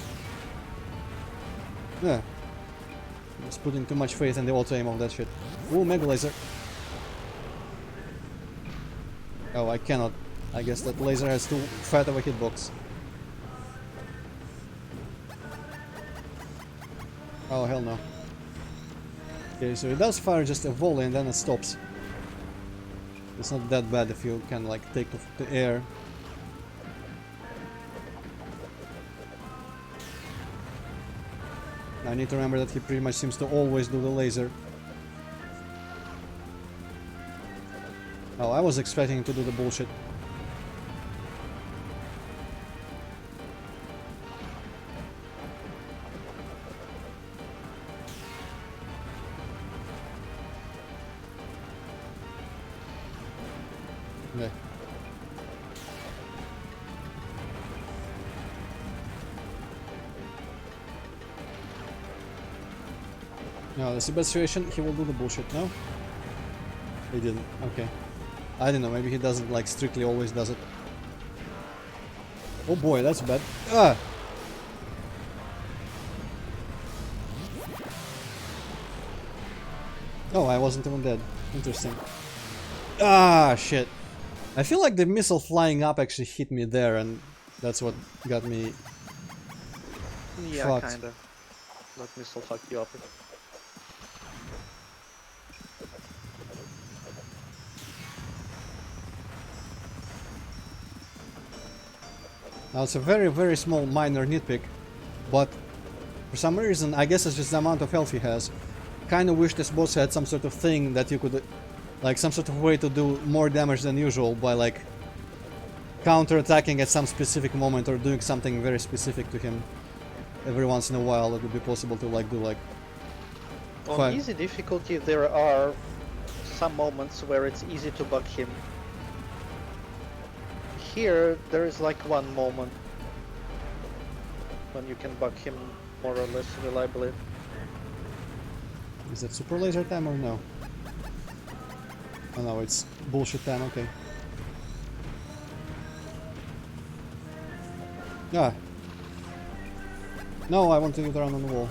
Yeah. Just putting too much faith in the auto aim of that shit. Ooh, Mega Laser. Oh, I cannot. I guess that laser has too fat of a hitbox. Oh, hell no. Okay, so it does fire just a volley and then it stops. It's not that bad if you can like take off the air. I need to remember that he pretty much seems to always do the laser. Oh, I was expecting him to do the bullshit. Okay. No, that's a bad situation. He will do the bullshit. No? He didn't. Okay. I don't know. Maybe he doesn't like strictly always does it. Oh boy, that's bad. Ah! Oh, I wasn't even dead. Interesting. Ah, shit. I feel like the missile flying up actually hit me there, and that's what got me
Yeah,
fucked.
kinda. That missile fucked you up.
Now it's a very, very small minor nitpick, but for some reason, I guess it's just the amount of health he has. Kinda wish this boss had some sort of thing that you could, like some sort of way to do more damage than usual by like counter-attacking at some specific moment or doing something very specific to him. Every once in a while it would be possible to like do like...
On easy difficulty there are some moments where it's easy to bug him. Here there is like one moment when you can bug him more or less reliably.
Is that super laser time or no? Oh no, it's bullshit time, okay. Ah. No, I want to get around on the wall.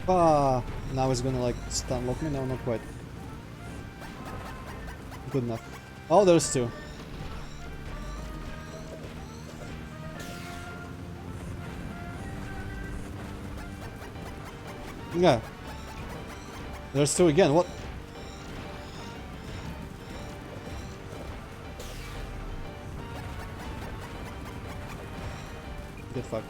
Ah, now it's gonna like stun lock me? No, not quite. Good enough. Oh, there's two. Yeah. There's two again, what? Get fucked.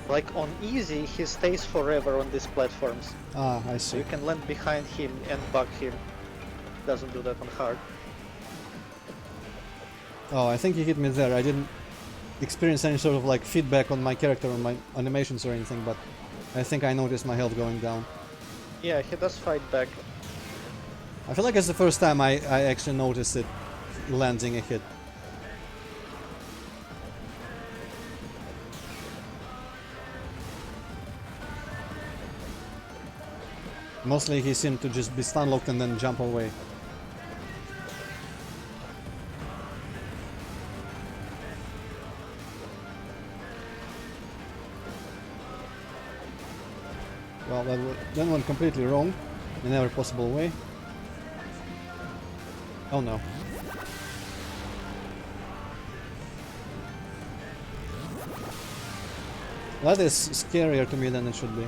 Like on easy, he stays forever on these platforms.
Ah, I
So
see.
you can land behind him and bug him. Doesn't do that on hard.
Oh, I think he hit me there. I didn't experience any sort of like feedback on my character, on my animations or anything, but I think I noticed my health going down.
Yeah, he does fight back.
I feel like it's the first time I actually noticed it landing a hit. Mostly he seemed to just be stun locked and then jump away. Well, that went completely wrong in every possible way. Oh no. That is scarier to me than it should be.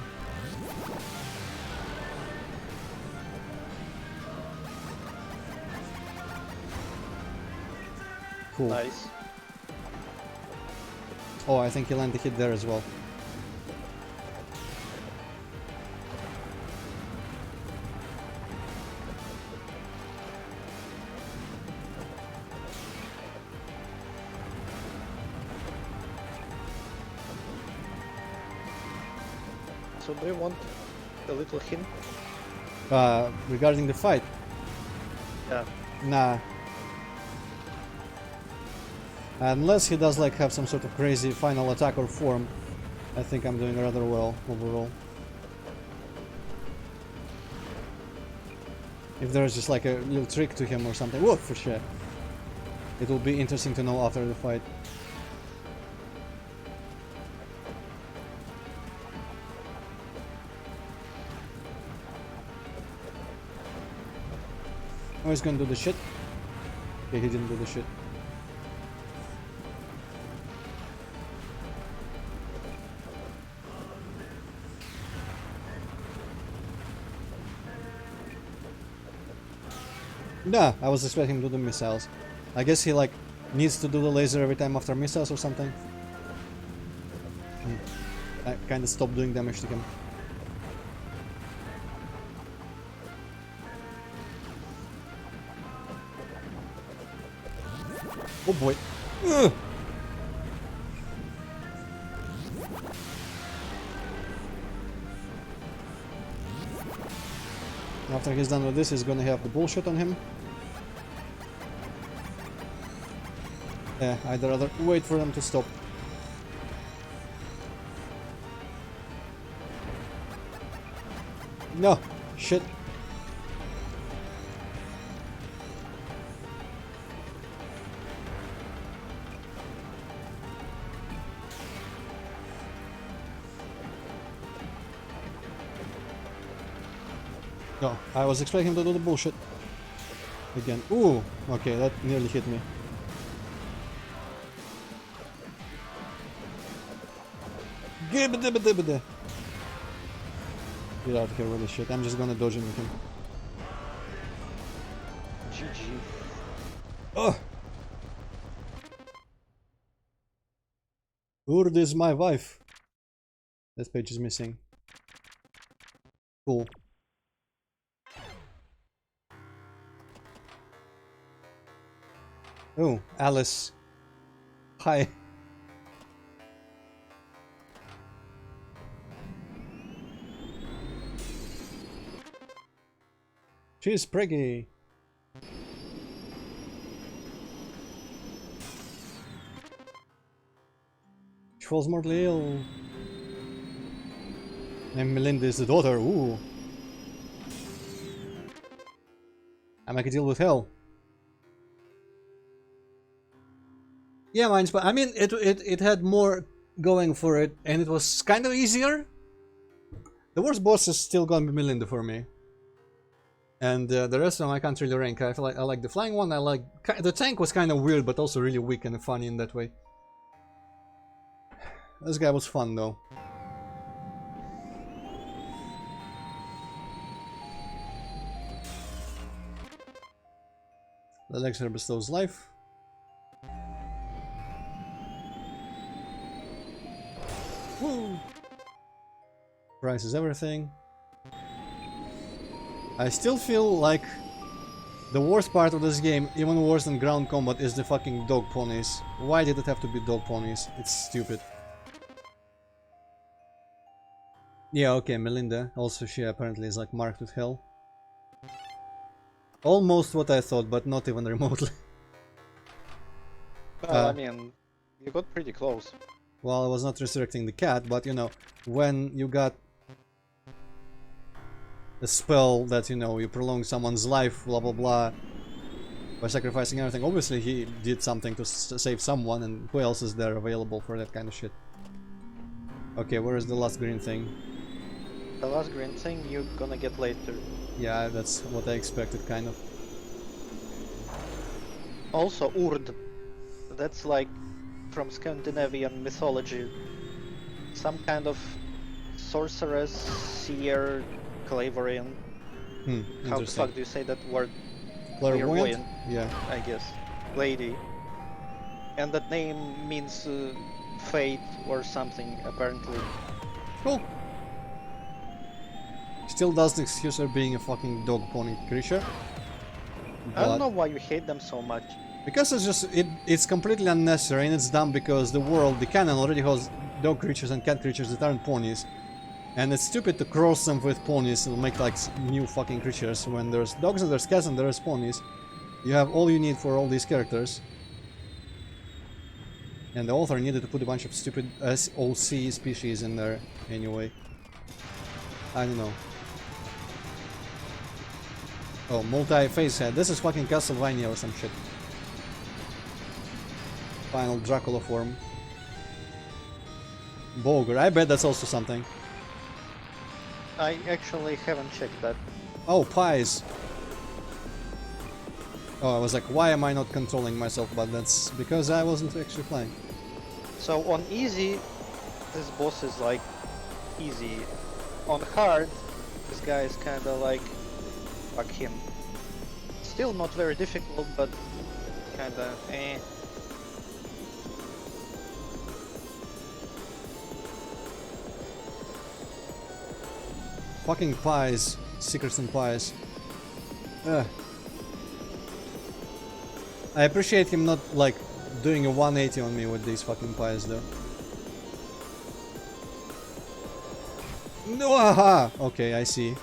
Cool.
Nice.
Oh, I think he landed a hit there as well.
So do you want a little hint?
Regarding the fight,
Yeah.
nah. Unless he does like have some sort of crazy final attack or form, I think I'm doing rather well overall. If there's just like a little trick to him or something, whoa, for sure. It will be interesting to know after the fight. Oh, he's gonna do the shit. Okay, he didn't do the shit. Nah, I was expecting him to do the missiles. I guess he like needs to do the laser every time after missiles or something. I kinda stopped doing damage to him. Oh boy. Ugh. After he's done with this, he's gonna have the bullshit on him. Yeah, I'd rather wait for them to stop. No! Shit. No, I was expecting him to do the bullshit. Again. Ooh! Okay, that nearly hit me. Gibbidi-bidi-bidi. Get out of here with this shit. I'm just gonna dodge him with him.
GG.
Oh! Urd is my wife. This page is missing. Cool. Oh, Alice. Hi. She's preggy. She falls mortally ill. And Melinda is the daughter. Ooh. I make a deal with hell. Yeah, mines, but I mean, it had more going for it, and it was kind of easier. The worst boss is still gonna be Melinda for me. And the rest of them I can't really rank. I feel like I like the flying one. I like the tank was kind of weird, but also really weak and funny in that way. This guy was fun though. The elixir bestows life. Woo! Price is everything. I still feel like the worst part of this game, even worse than ground combat, is the fucking dog ponies. Why did it have to be dog ponies? It's stupid. Yeah, okay, Melinda. Also, she apparently is like marked with hell. Almost what I thought, but not even remotely.
Well, I mean, you got pretty close.
Well, I was not resurrecting the cat, but you know, when you got a spell that, you know, you prolong someone's life, blah blah blah, by sacrificing everything. Obviously he did something to save someone, and who else is there available for that kind of shit? Okay, where is the last green thing?
The last green thing you're gonna get later.
Yeah, that's what I expected, kind of.
Also, Urd. That's like from Scandinavian mythology. Some kind of sorceress, seer, clairvoyant. How the
Interesting.
fuck do you say that word?
Clairvoyant? Yeah.
I guess. Lady. And that name means fate or something, apparently.
Cool. Still doesn't excuse her being a fucking dog pony creature.
I don't know why you hate them so much.
Because it's just it's completely unnecessary, and it's dumb because the world, the canon, already has dog creatures and cat creatures that aren't ponies. And it's stupid to cross them with ponies and make like new fucking creatures when there's dogs and there's cats and there's ponies. You have all you need for all these characters. And the author needed to put a bunch of stupid OC species in there anyway. I don't know. Oh, multi-face head. This is fucking Castlevania or some shit. Final Dracula form. Boger. I bet that's also something.
I actually haven't checked that.
Oh, pies. Oh, I was like, why am I not controlling myself? But that's because I wasn't actually playing.
So on easy, this boss is like easy. On hard, this guy is kinda like fuck him. Still not very difficult, but kinda eh.
Fucking pies. Secrets and pies. Ugh. I appreciate him not, like, doing a 180 on me with these fucking pies, though. No, aha! Okay, I see.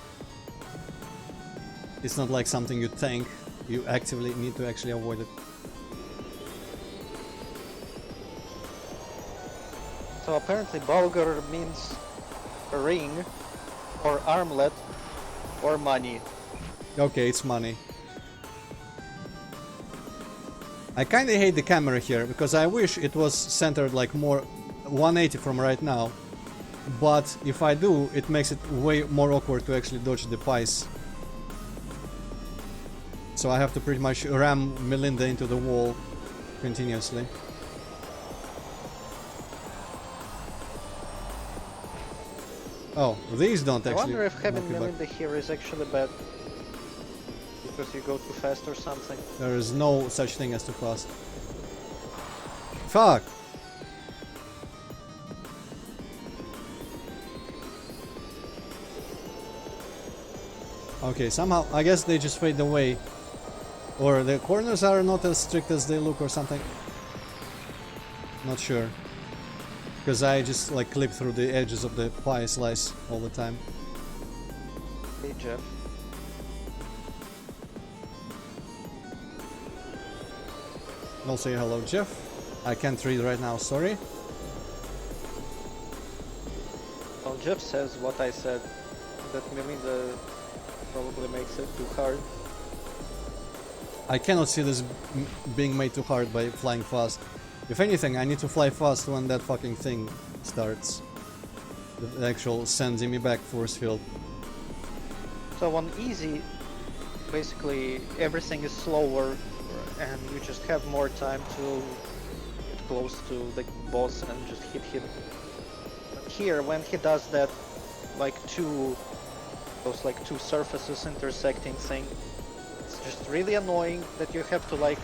It's not like something you tank. You actively need to actually avoid it.
So apparently Bulgur means a ring, or armlet, or money.
Okay, it's money. I kinda hate the camera here, because I wish it was centered like more 180 from right now. But if I do, it makes it way more awkward to actually dodge the pies. So I have to pretty much ram Melinda into the wall continuously. Oh, these don't actually.
I wonder if having
knock you back.
Melinda here is actually bad. Because you go too fast or something.
There is no such thing as too fast. Fuck! Okay, somehow, I guess they just fade away. Or the corners are not as strict as they look or something. Not sure. Because I just like clip through the edges of the pie slice all the time.
Hey Jeff.
I'll say hello, Jeff. I can't read right now, sorry.
Well, Jeff says what I said. That Melinda probably makes it too hard.
I cannot see this being made too hard by flying fast. If anything, I need to fly fast when that fucking thing starts. The actual sending me back force field.
So on easy, basically everything is slower and you just have more time to get close to the boss and just hit him. But here, when he does that, like those like two surfaces intersecting thing, it's just really annoying that you have to like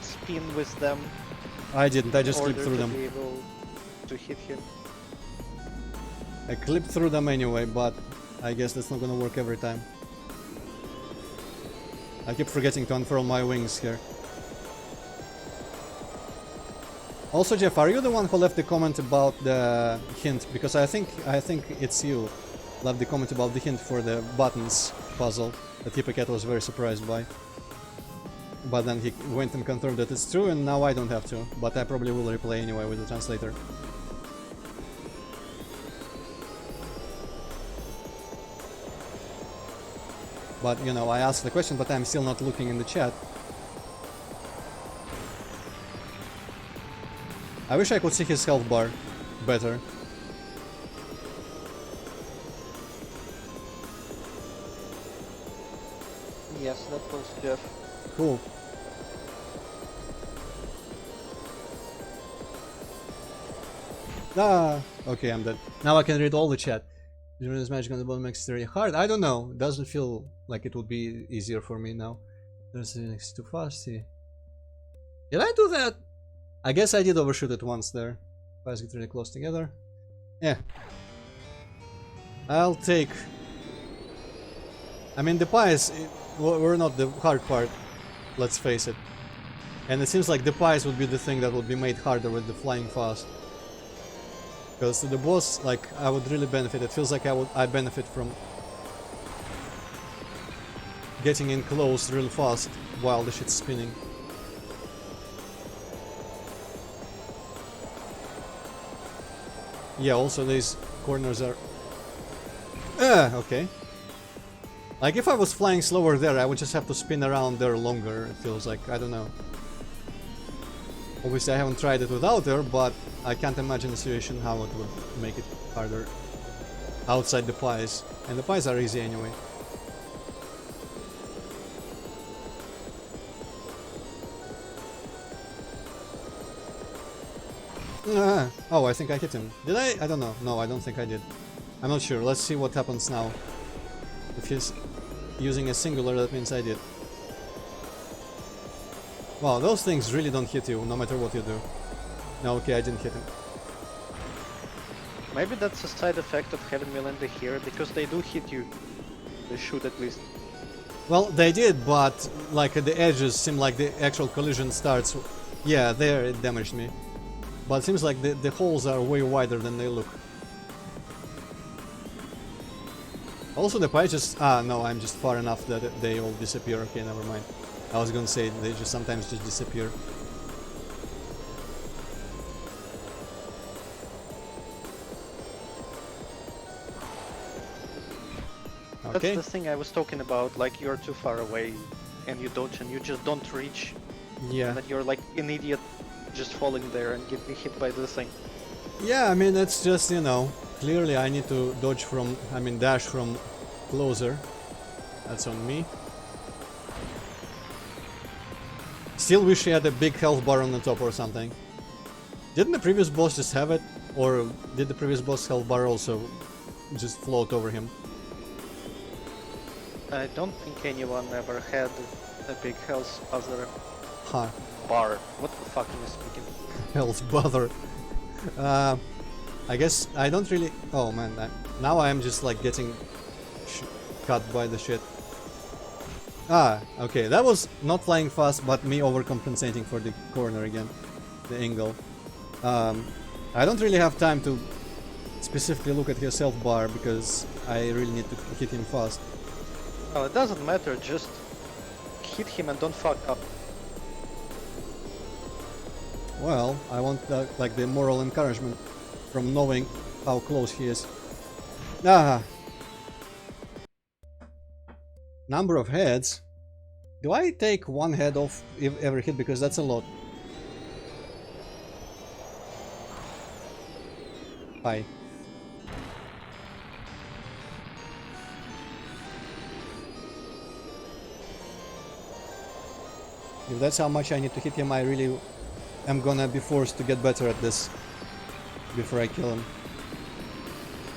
spin with them.
I didn't, I just
in
clipped
order
through
to
them.
be able to hit him.
I clipped through them anyway, but I guess that's not gonna work every time. I keep forgetting to unfurl my wings here. Also, Jeff, are you the one who left the comment about the hint? Because I think it's you left the comment about the hint for the buttons puzzle that Hippocat was very surprised by. But then he went and confirmed that it's true, and now I don't have to. But I probably will replay anyway with the translator. But, you know, I asked the question, but I'm still not looking in the chat. I wish I could see his health bar better.
Yes, that was Jeff.
Cool. Ah, okay, I'm dead. Now I can read all the chat. Doing this magic on the bottom makes it very hard. I don't know. It doesn't feel like it would be easier for me now. There's next too fast. Did I do that? I guess I did overshoot it once there. Pies get really close together. Yeah. I'll take... I mean, the pies were not the hard part. Let's face it. And it seems like the pies would be the thing that would be made harder with the flying fast. Because the boss, like, I would really benefit. It feels like I benefit from getting in close real fast while the shit's spinning. Yeah, also these corners are... okay. Like, if I was flying slower there, I would just have to spin around there longer, it feels like. I don't know. Obviously, I haven't tried it without her, but I can't imagine a situation how it would make it harder outside the pies. And the pies are easy anyway. Oh, I think I hit him. Did I? I don't know. No, I don't think I did. I'm not sure. Let's see what happens now. If he's using a singular, that means I did. Wow, those things really don't hit you, no matter what you do. No, okay, I didn't hit him.
Maybe that's a side effect of having Melinda here, because they do hit you. They should at least.
Well, they did, but like at the edges seem like the actual collision starts. Yeah, there it damaged me. But it seems like the holes are way wider than they look. Also the pies just... Ah, no, I'm just far enough that they all disappear. Okay, never mind. I was gonna say they just sometimes just disappear. Okay.
That's the thing I was talking about, like you're too far away and you dodge and you just don't reach.
Yeah.
And then you're like an idiot just falling there and getting hit by the thing.
Yeah, I mean, it's just, you know, clearly I need to dodge from, I mean, dash from closer. That's on me. Still wish he had a big health bar on the top or something. Didn't the previous boss just have it? Or did the previous boss health bar also just float over him?
I don't think anyone ever had a big health buzzer
Huh.
bar. What the fuck am I speaking?
Health bother. I guess I don't really... Oh man, now I am just like getting cut by the shit. Ah, okay, that was not flying fast, but me overcompensating for the corner again. The angle. I don't really have time to specifically look at his health bar because I really need to hit him fast.
Well, it doesn't matter, just hit him and don't fuck up.
Well, I want like the moral encouragement from knowing how close he is. Ah. Number of heads. Do I take one head off every hit? Because that's a lot. Hi. If that's how much I need to hit him, I really am gonna be forced to get better at this before I kill him.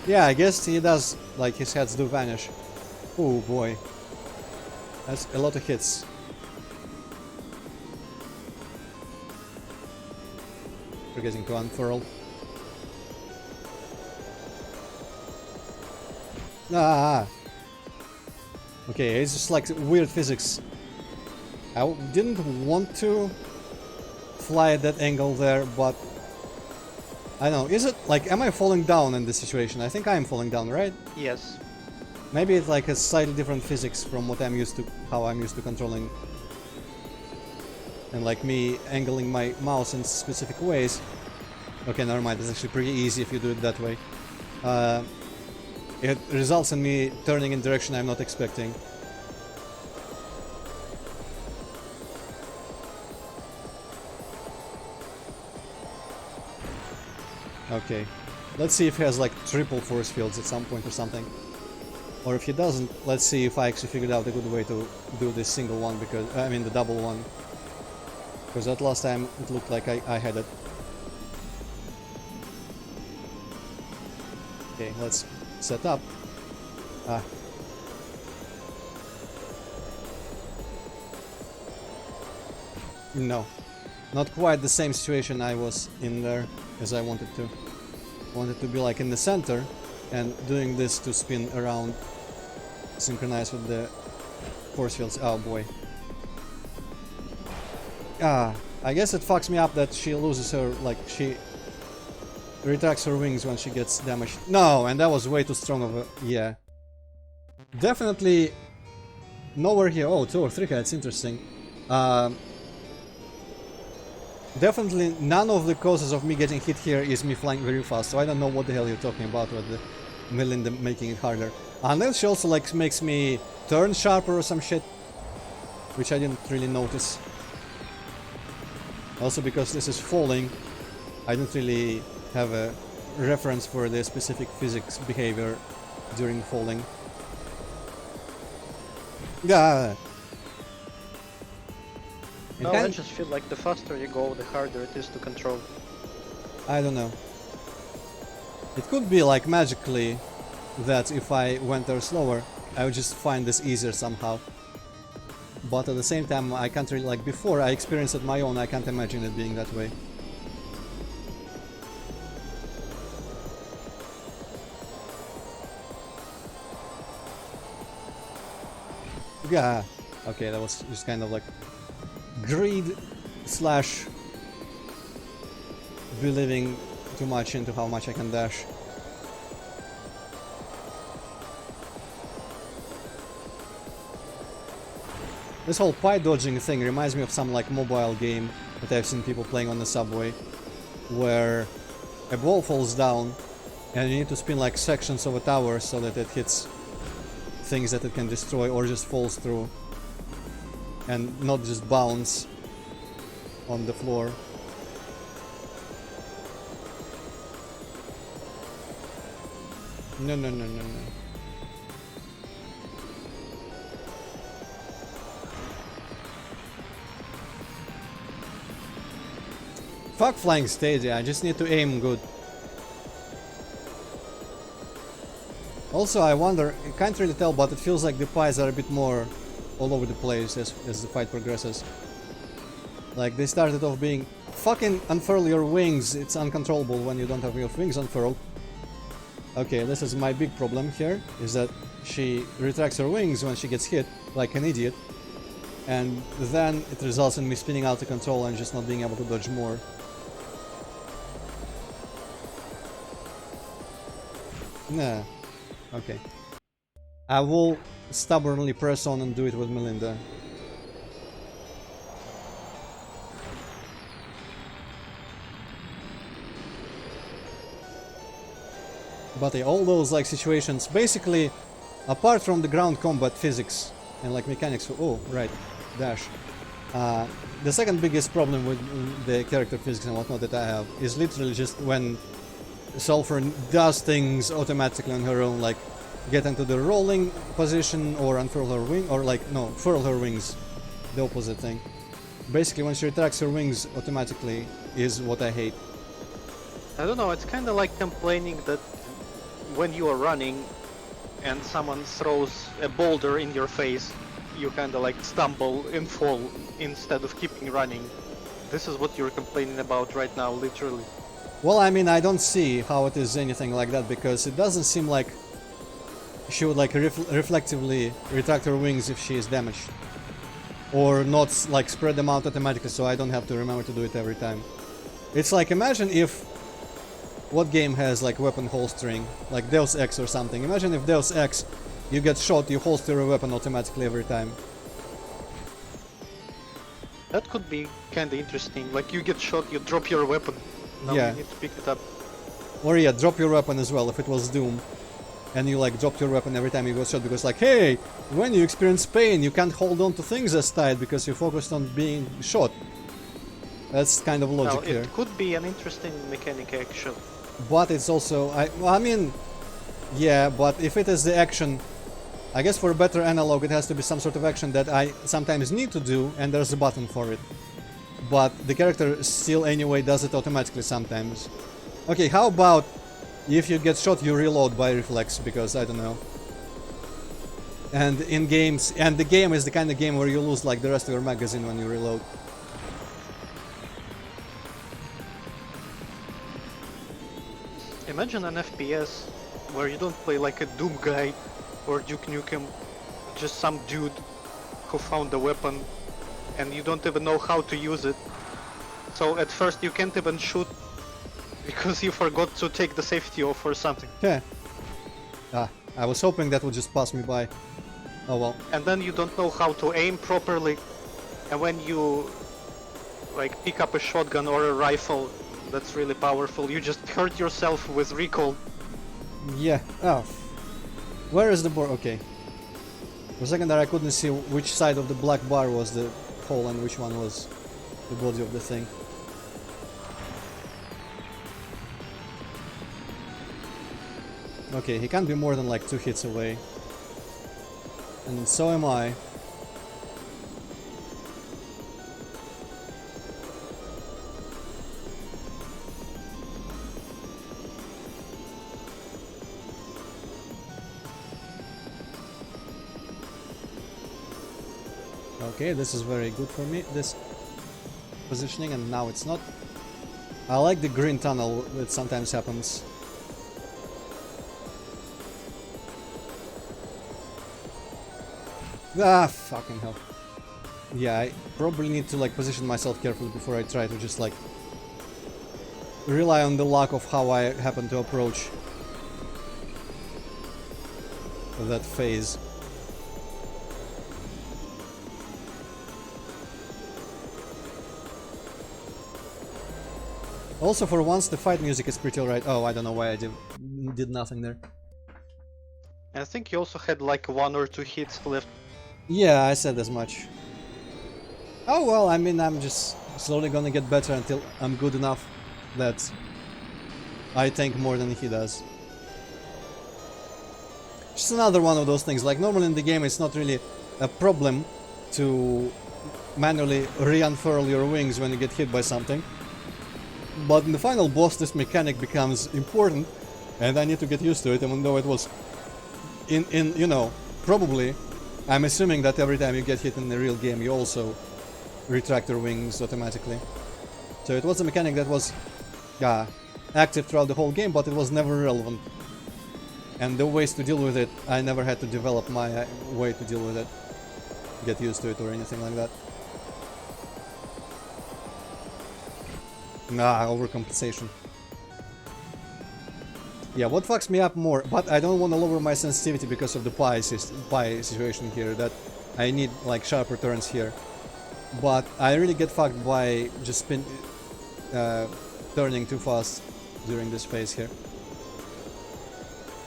Yeah, I guess he does, like his heads do vanish. Oh boy. That's a lot of hits. Forgetting to unfurl. Ah! Okay, it's just like weird physics. I didn't want to fly at that angle there, but I don't know. Is it like, am I falling down in this situation? I think I am falling down, right?
Yes.
Maybe it's like a slightly different physics from what I'm used to, how I'm used to controlling, and like me angling my mouse in specific ways. Okay, never mind. It's actually pretty easy if you do it that way. It results in me turning in direction I'm not expecting. Okay. Let's see if he has like triple force fields at some point or something. Or if he doesn't, let's see if I actually figured out a good way to do this single one, because I mean the double one. Because that last time it looked like I had it. Okay, let's set up. Ah. No. Not quite the same situation I was in there as I wanted to. Wanted to be like in the center and doing this to spin around, synchronized with the force fields. Oh boy. Ah, I guess it fucks me up that she loses her, like she retracts her wings when she gets damaged. No, and that was way too strong of a, yeah. Definitely nowhere here. Oh, 2 or 3 heads, interesting. Definitely none of the causes of me getting hit here is me flying very fast, so I don't know what the hell you're talking about with the Melinda making it harder. Unless she also like makes me turn sharper or some shit, which I didn't really notice. Also because this is falling, I don't really have a reference for the specific physics behavior during falling. Yeah.
No, I just feel like the faster you go, the harder it is to control.
I don't know. It could be like magically that if I went there slower, I would just find this easier somehow. But at the same time, I can't really, like before I experienced it my own, I can't imagine it being that way. Yeah. Okay, that was just kind of like greed slash believing too much into how much I can dash. This whole pie dodging thing reminds me of some like mobile game that I've seen people playing on the subway, where a ball falls down and you need to spin like sections of a tower so that it hits things that it can destroy or just falls through and not just bounce on the floor. No, no, no, no, no. Fuck flying Stadia, I just need to aim good. Also, I wonder, I can't really tell, but it feels like the pies are a bit more all over the place as the fight progresses. Like, they started off being, fucking unfurl your wings, it's uncontrollable when you don't have your wings unfurled. Okay, this is my big problem here, is that she retracts her wings when she gets hit, like an idiot. And then it results in me spinning out of control and just not being able to dodge more. Nah. Okay. I will stubbornly press on and do it with Melinda. But all those like situations, basically, apart from the ground combat physics and like mechanics, oh right, dash. The second biggest problem with the character physics and whatnot that I have is literally just when Sulphur does things automatically on her own, like get into the rolling position or unfurl her wing, or like, no, furl her wings, the opposite thing. Basically when she retracts her wings automatically is what I hate.
I don't know, it's kinda like complaining that when you are running and someone throws a boulder in your face, you kinda like stumble and fall instead of keeping running. This is what you're complaining about right now, literally.
Well, I mean, I don't see how it is anything like that, because it doesn't seem like she would like reflectively retract her wings if she is damaged. Or not like spread them out automatically so I don't have to remember to do it every time. It's like, imagine if... What game has like weapon holstering? Like Deus Ex or something. Imagine if Deus Ex, you get shot, you holster your weapon automatically every time.
That could be kinda interesting, like you get shot, you drop your weapon. Now
Yeah.
you need to pick it up.
Or yeah, drop your weapon as well if it was Doom. And you like dropped your weapon every time you got shot, because like, hey, when you experience pain you can't hold on to things as tight because you're focused on being shot. That's kind of logic
Now,
here.
it could be an interesting mechanic actually.
but it's also well, I mean, yeah, but if it is the action, I guess for a better analog it has to be some sort of action that I sometimes need to do, and there's a button for it. But the character still anyway does it automatically sometimes. Okay, how about if you get shot you reload by reflex, because I don't know. And in games, and the game is the kind of game where you lose like the rest of your magazine when you reload.
Imagine an FPS where you don't play like a Doom guy or Duke Nukem, just some dude who found a weapon and you don't even know how to use it. So at first you can't even shoot because you forgot to take the safety off or something.
Yeah. Ah, I was hoping that would just pass me by. Oh well.
And then you don't know how to aim properly, and when you like pick up a shotgun or a rifle that's really powerful, you just hurt yourself with recoil.
Yeah. Oh. Where is the board? Okay. For a second there I couldn't see which side of the black bar was the hole and which one was the body of the thing. Okay, he can't be more than like 2 hits away. And so am I. Okay, this is very good for me, this positioning, and now it's not. I like the green tunnel that sometimes happens. Ah, fucking hell. Yeah, I probably need to like position myself carefully before I try to just like rely on the luck of how I happen to approach that phase. Also, for once, the fight music is pretty alright. Oh, I don't know why I did nothing there.
I think you also had like 1 or 2 hits left.
Yeah, I said as much. Oh well, I mean, I'm just slowly gonna get better until I'm good enough that I tank more than he does. Just another one of those things, like normally in the game it's not really a problem to manually re-unfurl your wings when you get hit by something. But in the final boss this mechanic becomes important and I need to get used to it, even though it was in you know, probably I'm assuming that every time you get hit in the real game you also retract your wings automatically. So it was a mechanic that was active throughout the whole game, but it was never relevant. And the ways to deal with it, I never had to develop my way to deal with it, get used to it or anything like that. Nah, overcompensation. Yeah, what fucks me up more, but I don't want to lower my sensitivity because of the pie situation here, that I need like sharper turns here. But I really get fucked by just turning too fast during this phase here.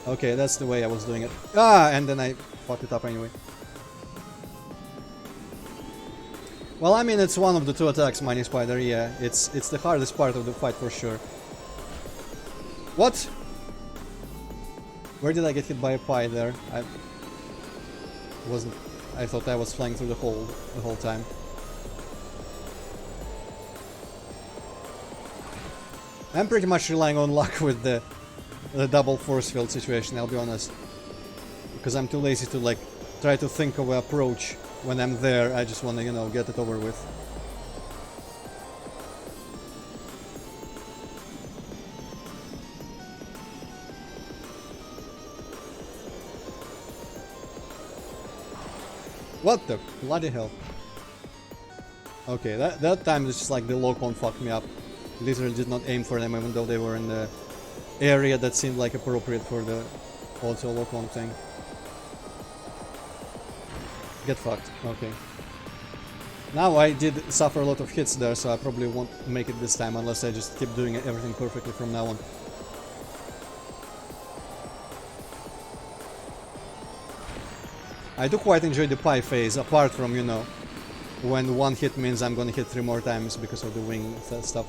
Okay, that's the way I was doing it. Ah, and then I fucked it up anyway. Well, I mean, it's one of the 2 attacks, Mining Spider, yeah. It's the hardest part of the fight for sure. What? Where did I get hit by a pie there? I thought I was flying through the whole time. I'm pretty much relying on luck with the double force field situation, I'll be honest. Because I'm too lazy to like try to think of an approach when I'm there. I just want to, you know, get it over with. What the bloody hell? Okay, that time it's just like the lock-on fucked me up. Literally did not aim for them even though they were in the area that seemed like appropriate for the auto lock-on thing. Get fucked. Okay. Now I did suffer a lot of hits there, so I probably won't make it this time unless I just keep doing everything perfectly from now on. I do quite enjoy the pie phase, apart from, you know, when 1 hit means I'm gonna hit 3 more times because of the wing stuff.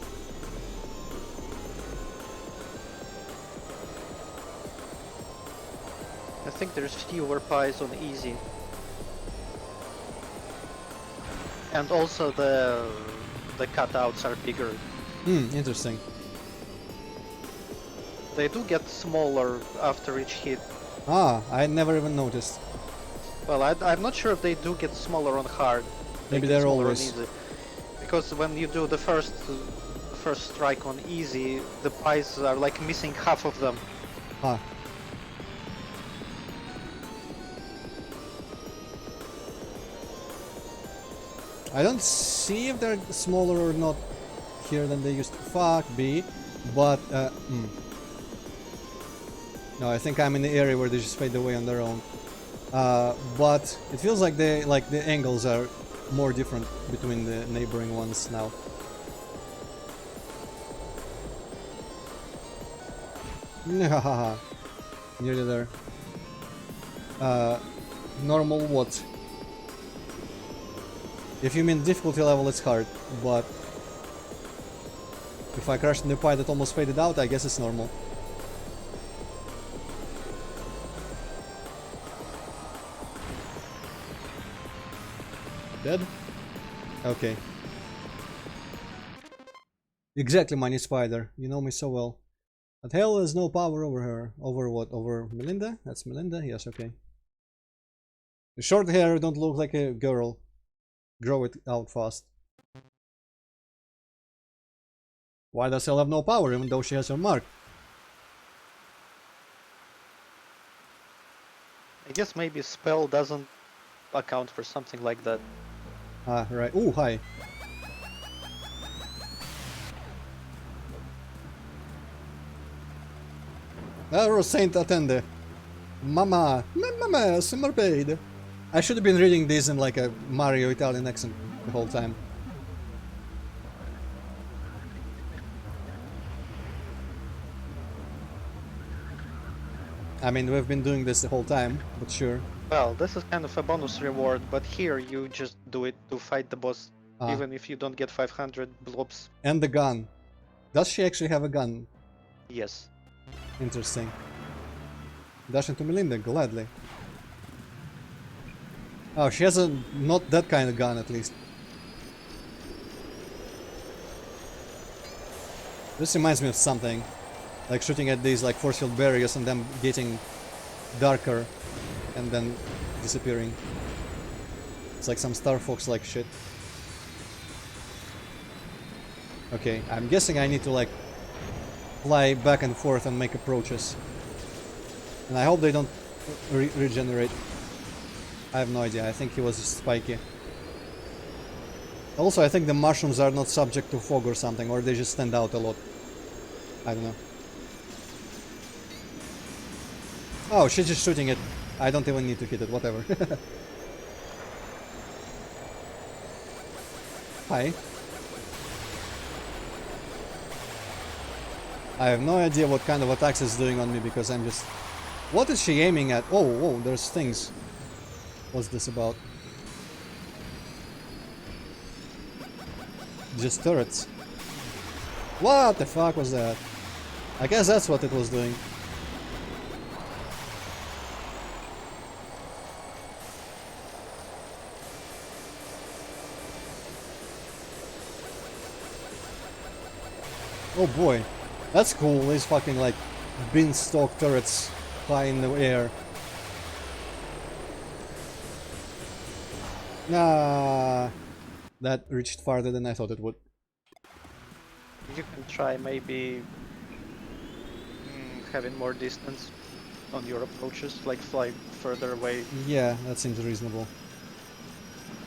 think there's fewer pies on easy. And also the cutouts are bigger.
Interesting.
They do get smaller after each hit.
Ah, I never even noticed.
Well, I'm not sure if they do get smaller on hard.
Maybe
get
they're
smaller on
always...
easy. Because when you do the first strike on easy, the pies are like missing half of them.
Ah. I don't see if they're smaller or not here than they used to. Fuck be, but no, I think I'm in the area where they just fade away on their own. But it feels like the angles are more different between the neighboring ones now. Nearly there. Normal what? If you mean difficulty level, it's hard, but if I crashed in the pie that almost faded out, I guess it's normal. Dead? Okay. Exactly, Money Spider. You know me so well. But hell has no power over her. Over what? Over Melinda? That's Melinda? Yes, okay. The short hair don't look like a girl. Grow it out fast. Why does Hell have no power even though she has her mark?
I guess maybe spell doesn't account for something like that.
Ah, right. Ooh, hi. Saint attende. Mama, mama, summer paid. I should have been reading this in like a Mario Italian accent the whole time. I mean, we've been doing this the whole time, but sure.
Well, this is kind of a bonus reward, but here you just do it to fight the boss, even if you don't get 500 blobs.
And the gun. Does she actually have a gun?
Yes.
Interesting. Dash into Melinda, gladly. Oh, she has a not that kind of gun at least. This reminds me of something. Like shooting at these like force field barriers and them getting darker and then disappearing. It's like some Star Fox like shit. Okay, I'm guessing I need to like fly back and forth and make approaches. And I hope they don't regenerate. I have no idea, I think he was spiky. Also, I think the mushrooms are not subject to fog or something, or they just stand out a lot. I don't know. Oh, she's just shooting it. I don't even need to hit it, whatever. Hi. I have no idea what kind of attacks it's doing on me because I'm just... What is she aiming at? Oh, whoa, there's things. What's this about? Just turrets. What the fuck was that? I guess that's what it was doing. Oh boy, that's cool. These fucking like beanstalk turrets fly in the air. Nah, that reached farther than I thought it would.
You can try maybe having more distance on your approaches, like fly further away.
Yeah, that seems reasonable.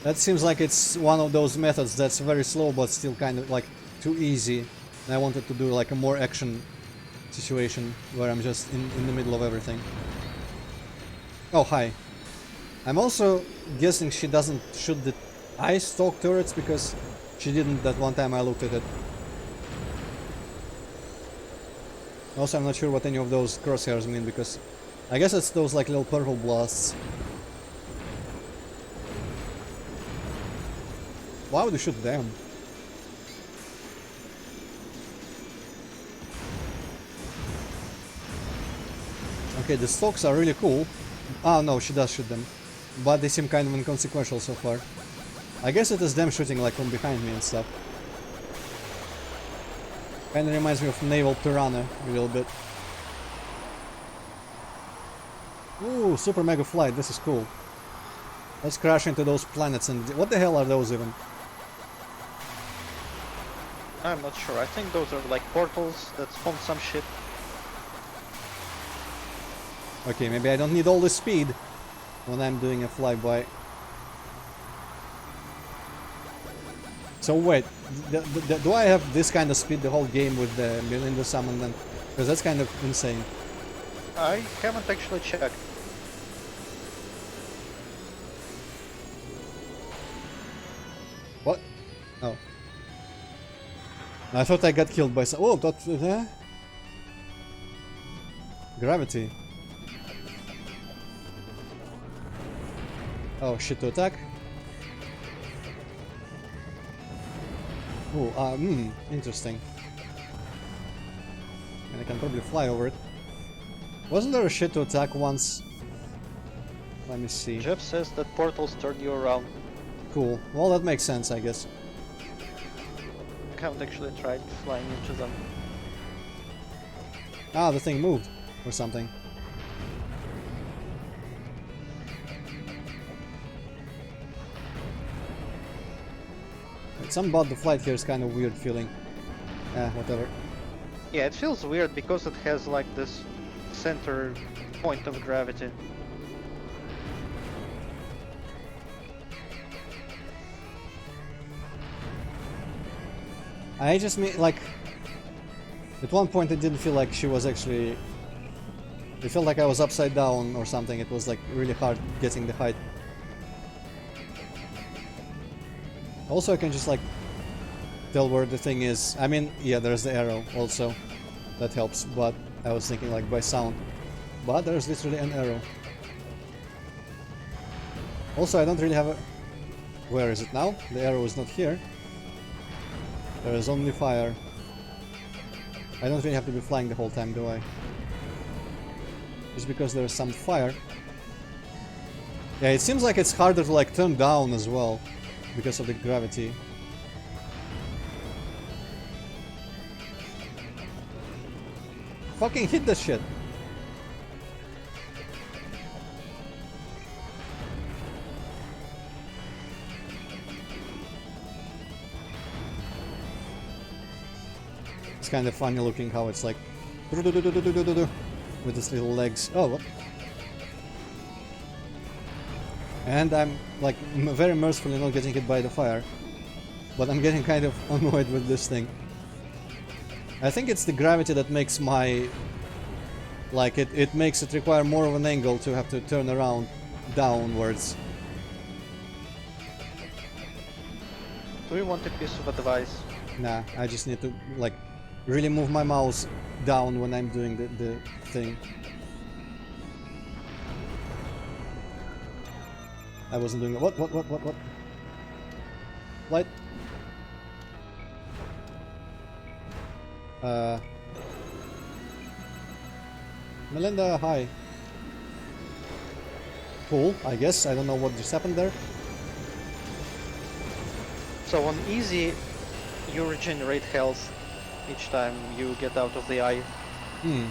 That seems like it's one of those methods that's very slow but still kind of like too easy. And I wanted to do like a more action situation where I'm just in the middle of everything. Oh, hi. I'm also guessing she doesn't shoot the ice stalk turrets because she didn't that one time I looked at it. Also, I'm not sure what any of those crosshairs mean because I guess it's those like little purple blasts. Why would you shoot them? Okay, the stalks are really cool, Oh no, she does shoot them. But they seem kind of inconsequential so far. I guess it is them shooting like from behind me and stuff. Kinda reminds me of Naval Piranha a little bit. Ooh, super mega flight, this is cool. Let's crash into those planets and... What the hell are those even?
I'm not sure. I think those are like portals that spawn some shit.
Okay, maybe I don't need all the speed when I'm doing a flyby. So wait, do I have this kind of speed the whole game with the Melinda summon then? Because that's kind of insane.
I haven't actually checked.
What? Oh. I thought I got killed by some... Oh, that... Gravity. Oh, shit to attack. Oh, interesting. And I can probably fly over it. Wasn't there a shit to attack once? Let me see.
Jeff says that portals turn you around.
Cool. Well, that makes sense, I guess.
I haven't actually tried flying into them.
Ah, the thing moved. Or something. Something about the flight here is kind of weird feeling. Whatever.
Yeah, it feels weird because it has like this center point of gravity.
I just mean, like... At one point it didn't feel like she was actually... It felt like I was upside down or something. It was like really hard getting the height. Also, I can just like tell where the thing is. I mean, yeah, there's the arrow also. That helps, but I was thinking like by sound. But there's literally an arrow. Also, I don't really have a... Where is it now? The arrow is not here. There is only fire. I don't really have to be flying the whole time, do I? Just because there's some fire. Yeah, it seems like it's harder to like turn down as well. Because of the gravity. Fucking hit the shit! It's kind of funny looking how it's like... with its little legs. Oh, what? And I'm like very mercifully not getting hit by the fire. But I'm getting kind of annoyed with this thing. I think it's the gravity that makes my... Like it makes it require more of an angle to have to turn around downwards.
Do you want a piece of advice?
Nah, I just need to like really move my mouse down when I'm doing the thing. I wasn't doing it. What? Light. Melinda, hi. Cool, I guess. I don't know what just happened there.
So on easy, you regenerate health each time you get out of the eye.
Hmm.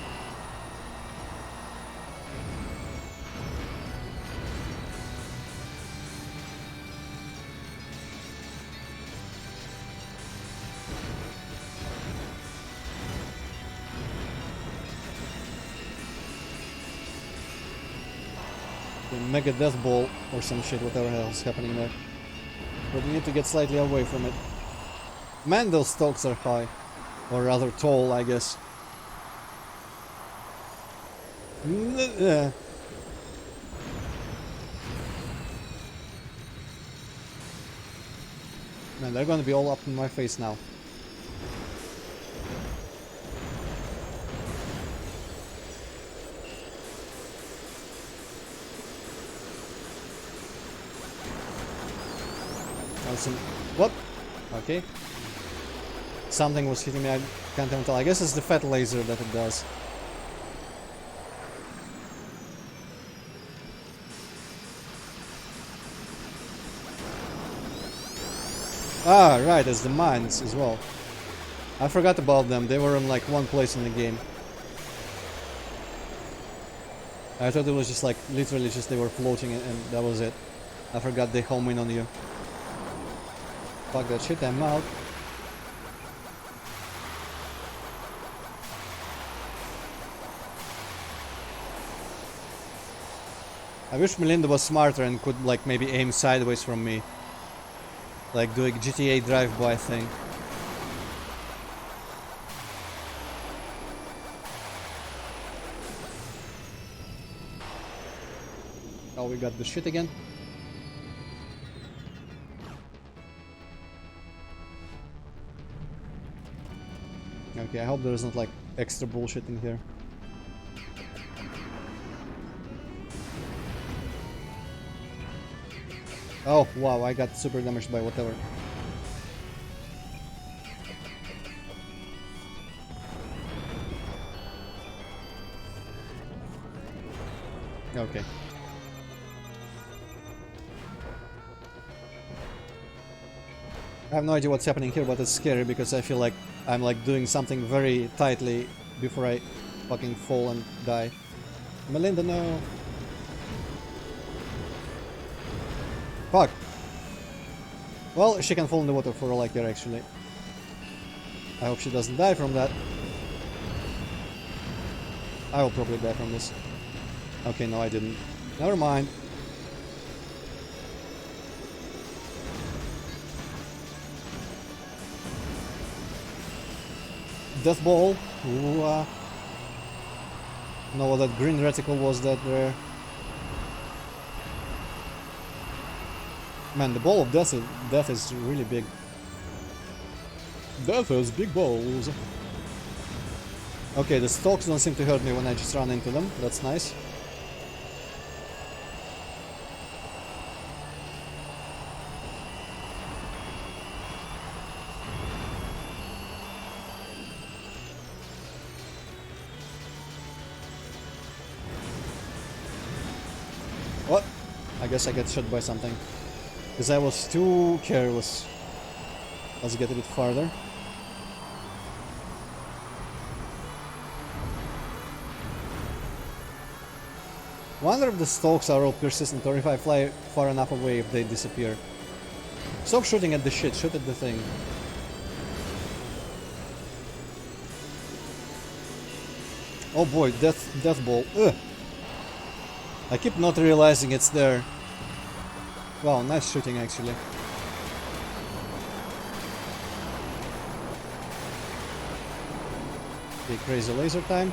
The Mega Death Ball or some shit, whatever the hell is happening there. But we need to get slightly away from it. Man, those stalks are high. Or rather tall, I guess. Man, they're gonna be all up in my face now. Awesome. What? Okay. Something was hitting me, I can't even tell. I guess it's the fat laser that it does. Ah, right, it's the mines as well. I forgot about them. They were in like one place in the game. I thought it was just like literally just they were floating and that was it. I forgot they home in on you. Fuck that shit, I'm out. I wish Melinda was smarter and could like maybe aim sideways from me. Like doing GTA drive-by thing. Oh, we got the shit again. Okay, I hope there isn't like extra bullshit in here. Oh, wow, I got super damaged by whatever. Okay. I have no idea what's happening here, but it's scary because I feel like I'm like doing something very tightly before I fucking fall and die. Melinda, no. Fuck. Well, she can fall in the water for all I care, actually. I hope she doesn't die from that. I will probably die from this. Okay, no, I didn't. Never mind. Death ball. Ooh, know what that green reticle was that there. Man, the ball of death is really big. Death has big balls. Okay, the stalks don't seem to hurt me when I just run into them. That's nice. What? I guess I get shot by something. Because I was too careless. Let's get a bit farther. Wonder if the stalks are all persistent or if I fly far enough away if they disappear. Stop shooting at the shit, shoot at the thing. Oh boy, death ball. Ugh. I keep not realizing it's there. Wow, nice shooting actually. Okay, crazy laser time.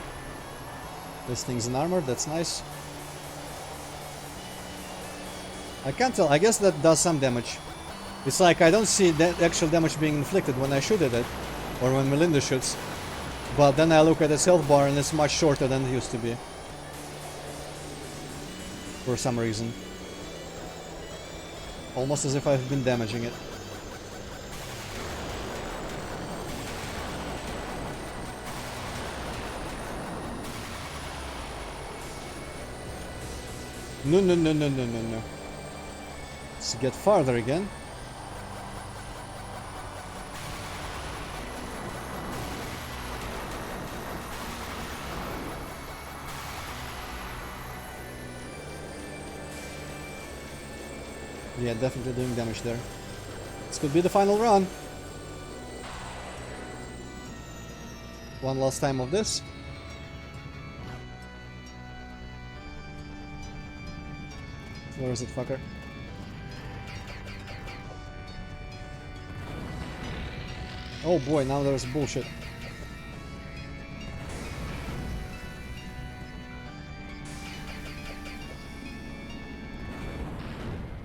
This thing's in armor, that's nice. I can't tell, I guess that does some damage. It's like I don't see that actual damage being inflicted when I shoot at it, or when Melinda shoots. But then I look at its health bar and it's much shorter than it used to be. For some reason. Almost as if I've been damaging it. No, no, no, no, no, no, no. Let's get farther again. Yeah, definitely doing damage there. This could be the final run. One last time of this. Where is it, fucker? Oh boy, now there's bullshit.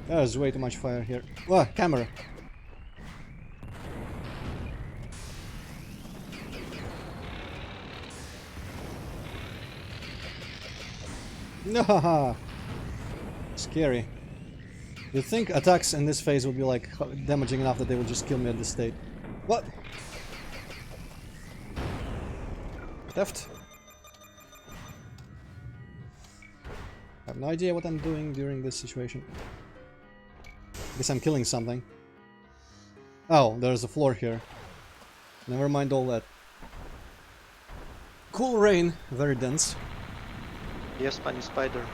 There's way too much fire here. Whoa, camera. No, scary. You'd think attacks in this phase would be like damaging enough that they would just kill me at this state. What? Theft? I have no idea what I'm doing during this situation. Guess I'm killing something. Oh, there's a floor here. Never mind all that. Cool rain, very dense.
Yes, Bunny Spider.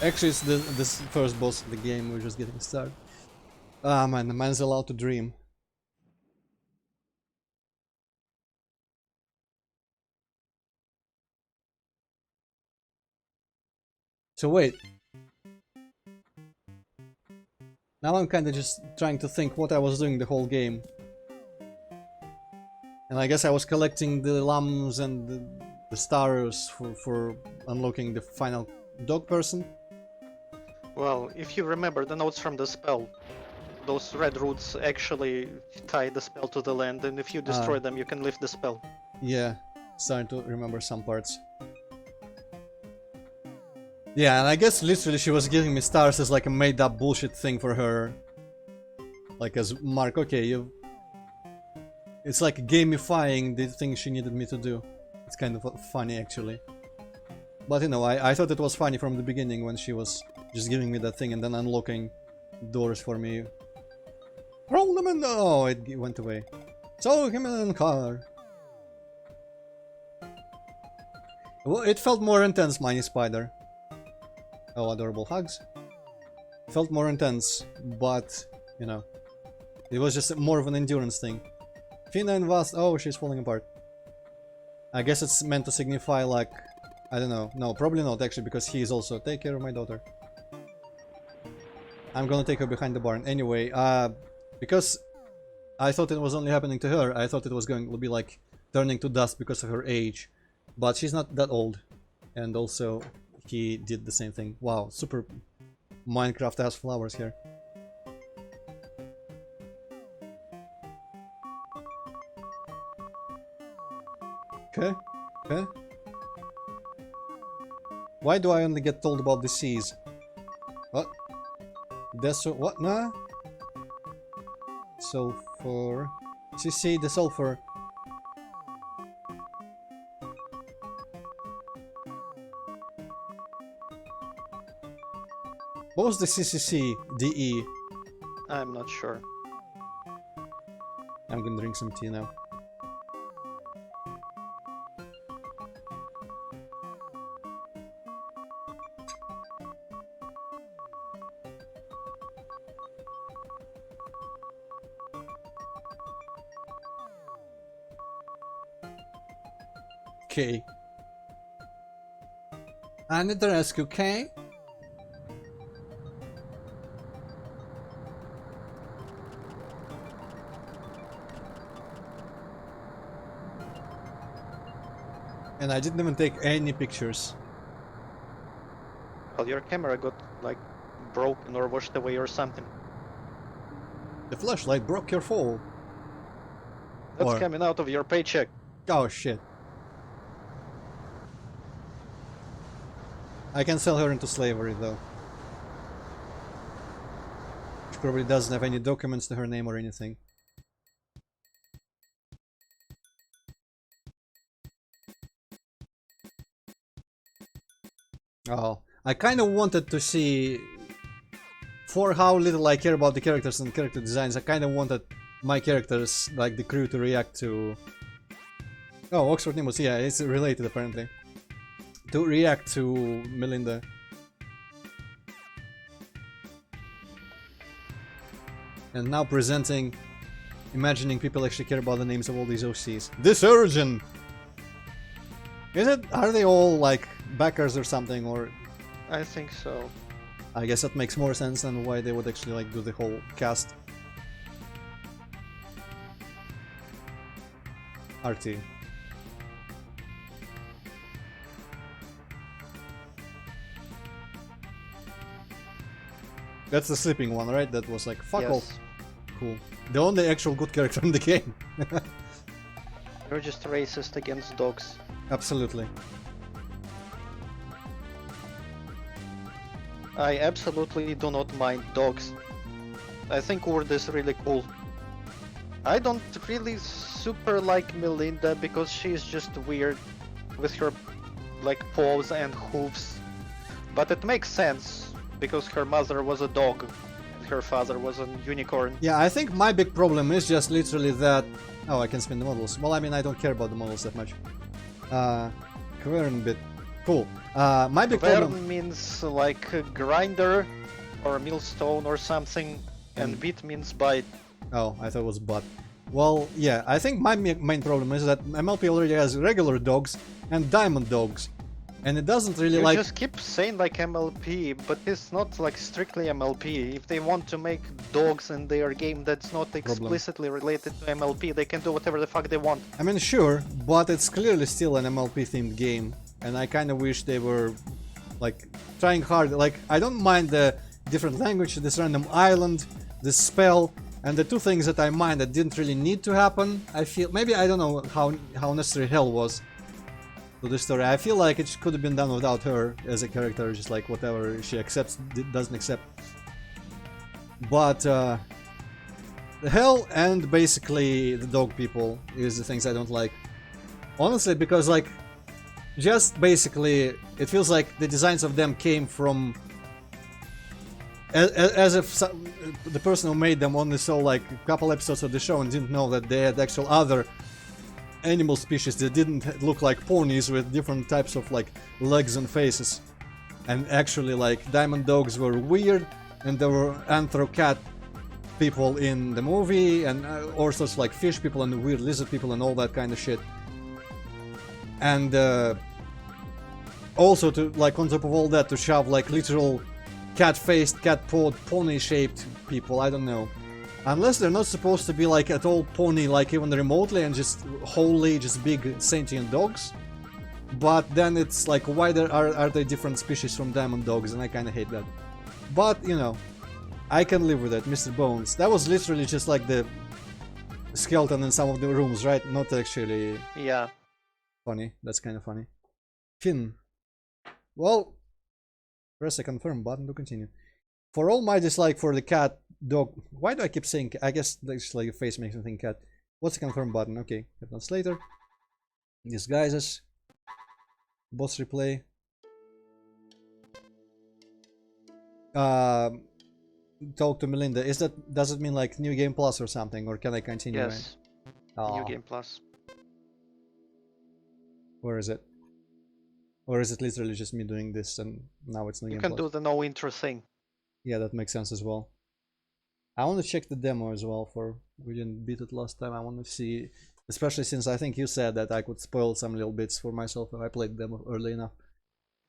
Actually, it's this first boss of the game, we're just getting started. Ah man, the man's allowed to dream. So wait. Now I'm kinda just trying to think what I was doing the whole game. And I guess I was collecting the lambs and the stars for unlocking the final dog person.
Well, if you remember the notes from the spell, those red roots actually tie the spell to the land, and if you destroy them, you can lift the spell.
Yeah, starting to remember some parts. Yeah, and I guess literally she was giving me stars as like a made-up bullshit thing for her. Like as mark, okay, you... It's like gamifying the thing she needed me to do. It's kind of funny actually. But you know, I thought it was funny from the beginning when she was just giving me that thing and then unlocking doors for me. Roll them in! Oh, it went away. So, him in the car. Well, it felt more intense, Mini Spider. Oh, adorable hugs. Felt more intense, but, you know, it was just more of an endurance thing. Fina and Vast, oh, she's falling apart. I guess it's meant to signify, like, I don't know. No, probably not, actually, because he is also, take care of my daughter. I'm gonna take her behind the barn. Anyway, because I thought it was only happening to her, I thought it was going to be, like, turning to dust because of her age. But she's not that old. And also, he did the same thing. Wow, super Minecraft-ass flowers here. Okay, okay. Why do I only get told about the seas? What? What? Nah? Sulphur... CC, the sulphur. What was the CCC? DE?
I'm not sure.
I'm gonna drink some tea now. Okay. I need the rescue, okay? And I didn't even take any pictures.
Well, your camera got, like, broken or washed away or something.
The flashlight broke your fall.
That's
Or-
coming out of your paycheck.
Oh shit. I can sell her into slavery though. She probably doesn't have any documents to her name or anything. Oh, I kind of wanted to see, for how little I care about the characters and character designs, I kind of wanted my characters, like the crew, to react to... Oh, Oxford Nimbus, yeah, it's related apparently. To react to Melinda. And now presenting, imagining people actually care about the names of all these OCs. The Surgeon! Is it? Are they all like backers or something, or...
I think so.
I guess that makes more sense than why they would actually like do the whole cast. RT. That's the sleeping one, right? That was like, fuck off.
Yes.
Cool. The only actual good character in the game.
You're just racist against dogs.
Absolutely.
I absolutely do not mind dogs. I think Urd is really cool. I don't really super like Melinda because she's just weird with her like paws and hooves. But it makes sense because her mother was a dog her father was a unicorn.
Yeah, I think my big problem is just literally that... Oh, I can spin the models. Well, I mean, I don't care about the models that much. Quern bit. Cool. My big problem...
Quern means like a grinder or a millstone or something, and bit means bite.
Oh, I thought it was butt. Well, yeah, I think my main problem is that MLP already has regular dogs and diamond dogs. And it doesn't really
You
like...
just keep saying like MLP, but it's not like strictly MLP. If they want to make dogs in their game that's not explicitly related to MLP, they can do whatever the fuck they want.
I mean, sure, but it's clearly still an MLP themed game. And I kind of wish they were, like, trying hard. Like, I don't mind the different language, this random island, this spell, and the two things that I mind that didn't really need to happen. I feel... Maybe I don't know how necessary hell was to the story. I feel like it could have been done without her as a character, just like whatever she accepts, doesn't accept. But the hell and basically the dog people is the things I don't like. Honestly, because like, just basically, it feels like the designs of them came from... As if the person who made them only saw like a couple episodes of the show and didn't know that they had actual other animal species that didn't look like ponies with different types of like legs and faces. And actually like diamond dogs were weird, and there were anthro cat people in the movie, and all sorts of like fish people and weird lizard people and all that kind of shit. And also to like on top of all that to shove like literal cat-faced, cat-pawed, pony-shaped people, I don't know. Unless they're not supposed to be like at all pony, like even remotely, and just wholly just big sentient dogs. But then it's like, why are they different species from diamond dogs, and I kinda hate that. But, you know, I can live with it. Mr. Bones. That was literally just like the skeleton in some of the rooms, right? Not actually...
Yeah.
Funny. That's kinda funny. Finn. Well, press a confirm button to continue. For all my dislike for the cat, dog... Why do I keep saying... I guess that's like a face makes me think cat. What's the confirm button? Okay, that's later. Disguises. Boss replay. Talk to Melinda. Does it mean like New Game Plus or something? Or can I continue?
Yes.
Right?
New Game Plus.
Where is it? Or is it literally just me doing this and now it's New Game Plus?
You can do the no intro thing.
Yeah, that makes sense as well. I want to check the demo as well, for we didn't beat it last time. I want to see, especially since I think you said that I could spoil some little bits for myself if I played the demo early enough.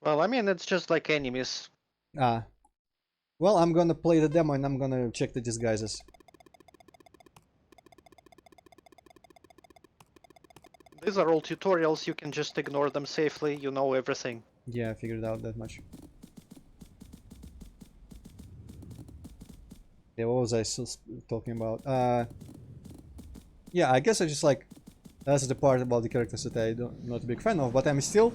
Well, I mean, it's just like enemies.
Well, I'm gonna play the demo and I'm gonna check the disguises.
These are all tutorials, you can just ignore them safely, you know everything.
Yeah, I figured out that much. Yeah, what was I still talking about? Yeah, I guess I just like... That's the part about the characters that I'm not a big fan of, but I'm still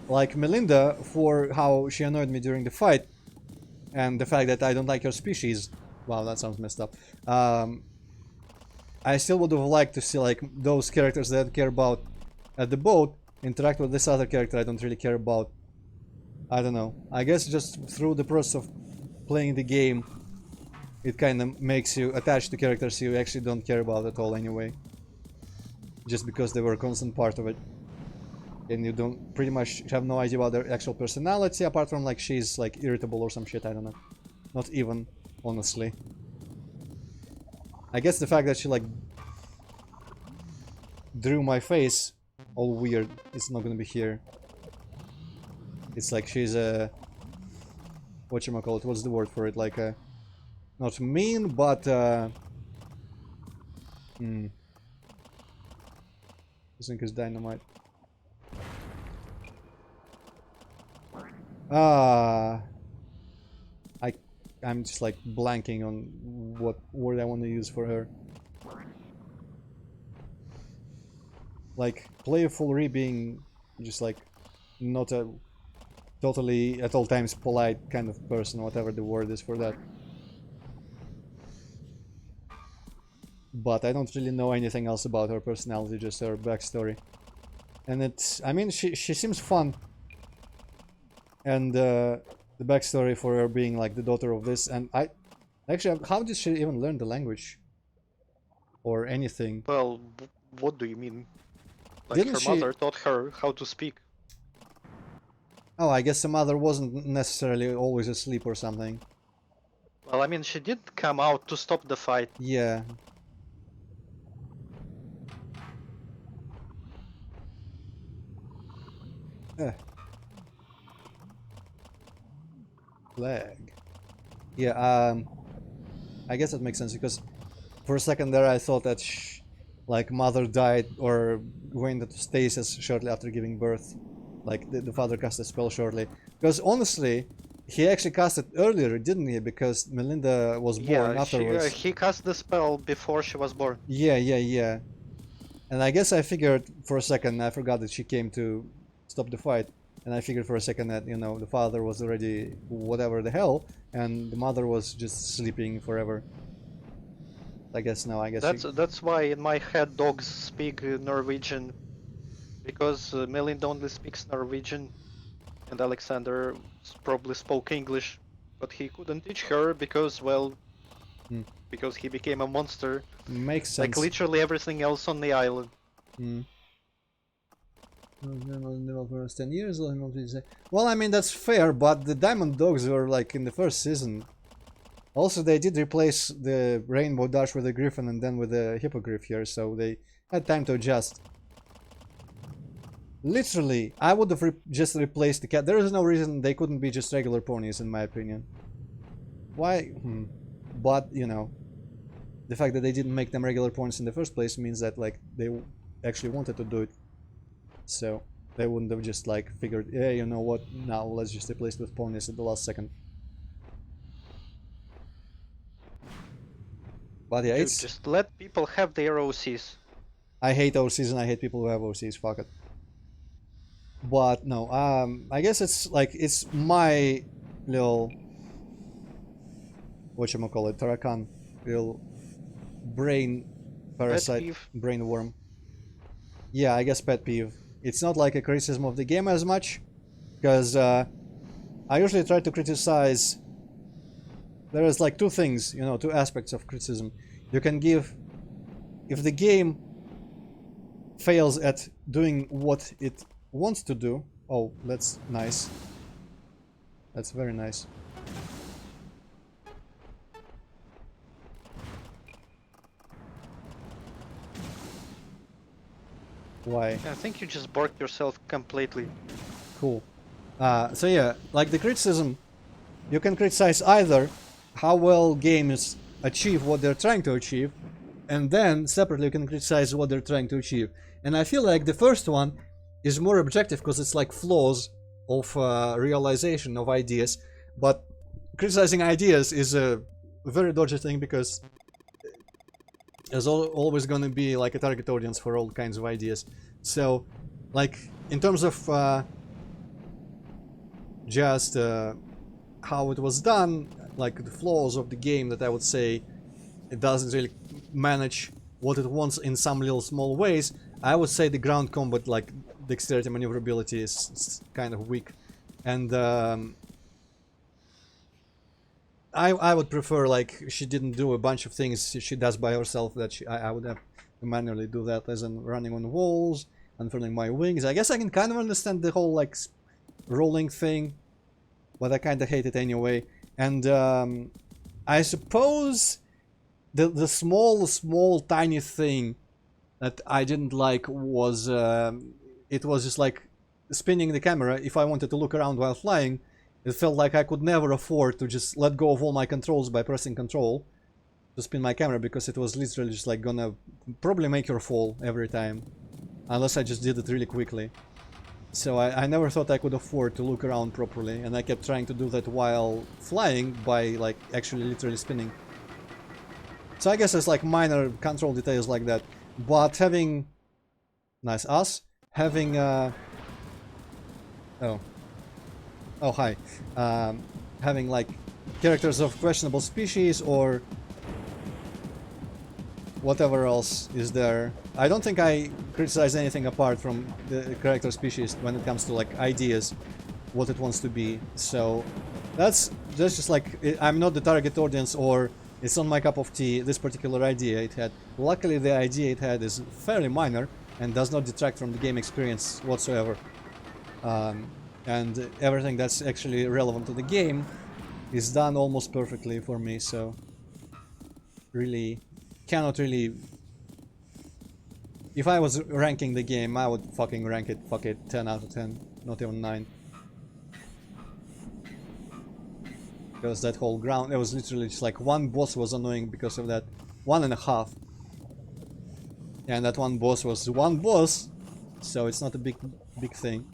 like Melinda for how she annoyed me during the fight. And the fact that I don't like her species. Wow, that sounds messed up. I still would have liked to see like those characters that I care about at the boat interact with this other character I don't really care about. I don't know. I guess just through the process of playing the game, it kind of makes you attached to characters you actually don't care about at all anyway. Just because they were a constant part of it. And you don't pretty much have no idea about their actual personality, apart from like she's like irritable or some shit, I don't know. Not even, honestly. I guess the fact that she like drew my face all weird, it's not gonna be here. It's like she's a... whatchamacallit, what's the word for it? Like a... not mean, but I think it's dynamite. I'm just like blanking on what word I want to use for her. Like playful being just like not a totally at all times polite kind of person, whatever the word is for that. But I don't really know anything else about her personality, just her backstory. And it's, I mean, she seems fun. And the backstory for her being like the daughter of this, and Actually, how did she even learn the language? Or anything?
Well, what do you mean? Like
Didn't
her
she...
mother taught her how to speak.
Oh, I guess the mother wasn't necessarily always asleep or something.
Well, I mean, she did come out to stop the fight.
Yeah. Eh, flag. Yeah, I guess that makes sense because for a second there I thought that like mother died or went into stasis shortly after giving birth. Like the father cast a spell shortly. Because honestly, he actually cast it earlier, didn't he? Because Melinda was born
Yeah,
afterwards.
he cast the spell before she was born.
Yeah. And I guess I figured for a second, I forgot that she came to stop the fight. And I figured for a second that, you know, the father was already whatever the hell, and the mother was just sleeping forever. I guess no, I guess she...
That's why in my head dogs speak Norwegian, because Melinda only speaks Norwegian, and Alexander probably spoke English, but he couldn't teach her because, well,
Hmm.
because he became a monster,
Makes
like
sense.
literally everything else on the island.
Hmm. For 10 years. Well, I mean, that's fair, but the Diamond Dogs were like in the first season. Also, they did replace the Rainbow Dash with a Griffin and then with a Hippogriff here, so they had time to adjust. Literally, I would have just replaced the cat. There is no reason they couldn't be just regular ponies, in my opinion. Why? But, you know, the fact that they didn't make them regular ponies in the first place means that, like, they actually wanted to do it. So they wouldn't have just like figured, yeah, you know what, now let's just replace it with ponies at the last second. But yeah,
Dude,
it's...
just let people have their OCs.
I hate OCs and I hate people who have OCs, fuck it. But no, I guess it's like, it's my little, whatchamacallit, Tarakan, little brain parasite, brain worm. Yeah, I guess pet peeve. It's not like a criticism of the game as much, because I usually try to criticize... There is like two things, you know, two aspects of criticism. You can give... If the game fails at doing what it wants to do... Oh, that's nice. That's very nice. Why?
I think you just borked yourself completely.
Cool. So yeah, like the criticism, you can criticize either how well games achieve what they're trying to achieve, and then separately you can criticize what they're trying to achieve. And I feel like the first one is more objective because it's like flaws of realization of ideas, but criticizing ideas is a very dodgy thing because there's always going to be like a target audience for all kinds of ideas. So, like, in terms of just how it was done, like the flaws of the game, that I would say it doesn't really manage what it wants in some little small ways. I would say the ground combat, like dexterity, maneuverability, is kind of weak, and I would prefer, like, she didn't do a bunch of things she does by herself that I would have to manually do that, as in running on walls, unfurling my wings. I guess I can kind of understand the whole like rolling thing, but I kind of hate it anyway. And I suppose the small tiny thing that I didn't like was it was just like spinning the camera. If I wanted to look around while flying, it felt like I could never afford to just let go of all my controls by pressing control to spin my camera, because it was literally just like gonna probably make her fall every time, unless I just did it really quickly. So I never thought I could afford to look around properly, and I kept trying to do that while flying by like actually literally spinning. So I guess it's like minor control details like that, but having... Nice. Us having oh hi, having like characters of questionable species or whatever else is there. I don't think I criticize anything apart from the character species when it comes to like ideas, what it wants to be. So That's just like I'm not the target audience, or it's not my cup of tea. This particular idea it had. Luckily, the idea it had is fairly minor and does not detract from the game experience whatsoever. And everything that's actually relevant to the game is done almost perfectly for me. So really, cannot really. If I was ranking the game, I would fucking rank it. Fuck it, 10 out of 10, not even 9. Because that whole ground, it was literally just like one boss was annoying because of that 1.5. And that one boss was one boss, so it's not a big thing.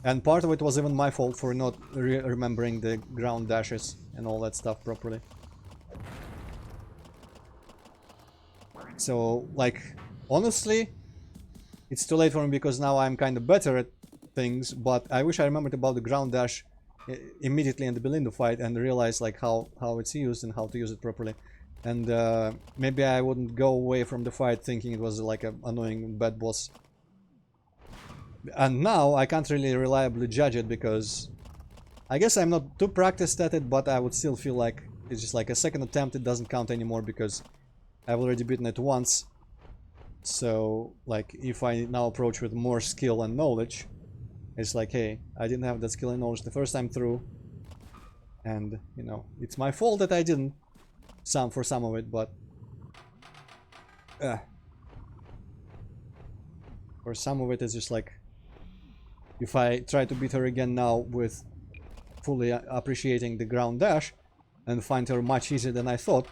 And part of it was even my fault for not remembering the ground dashes and all that stuff properly. So, like, honestly, it's too late for me because now I'm kind of better at things, but I wish I remembered about the ground dash immediately in the Belinda fight and realized like how it's used and how to use it properly. And maybe I wouldn't go away from the fight thinking it was like an annoying bad boss. And now I can't really reliably judge it because I guess I'm not too practiced at it, but I would still feel like it's just like a second attempt. It doesn't count anymore because I've already beaten it once. So like if I now approach with more skill and knowledge, it's like, hey, I didn't have that skill and knowledge the first time through, and you know, it's my fault that I didn't for some of it, but for some of it it's just like, if I try to beat her again now with fully appreciating the ground dash and find her much easier than I thought,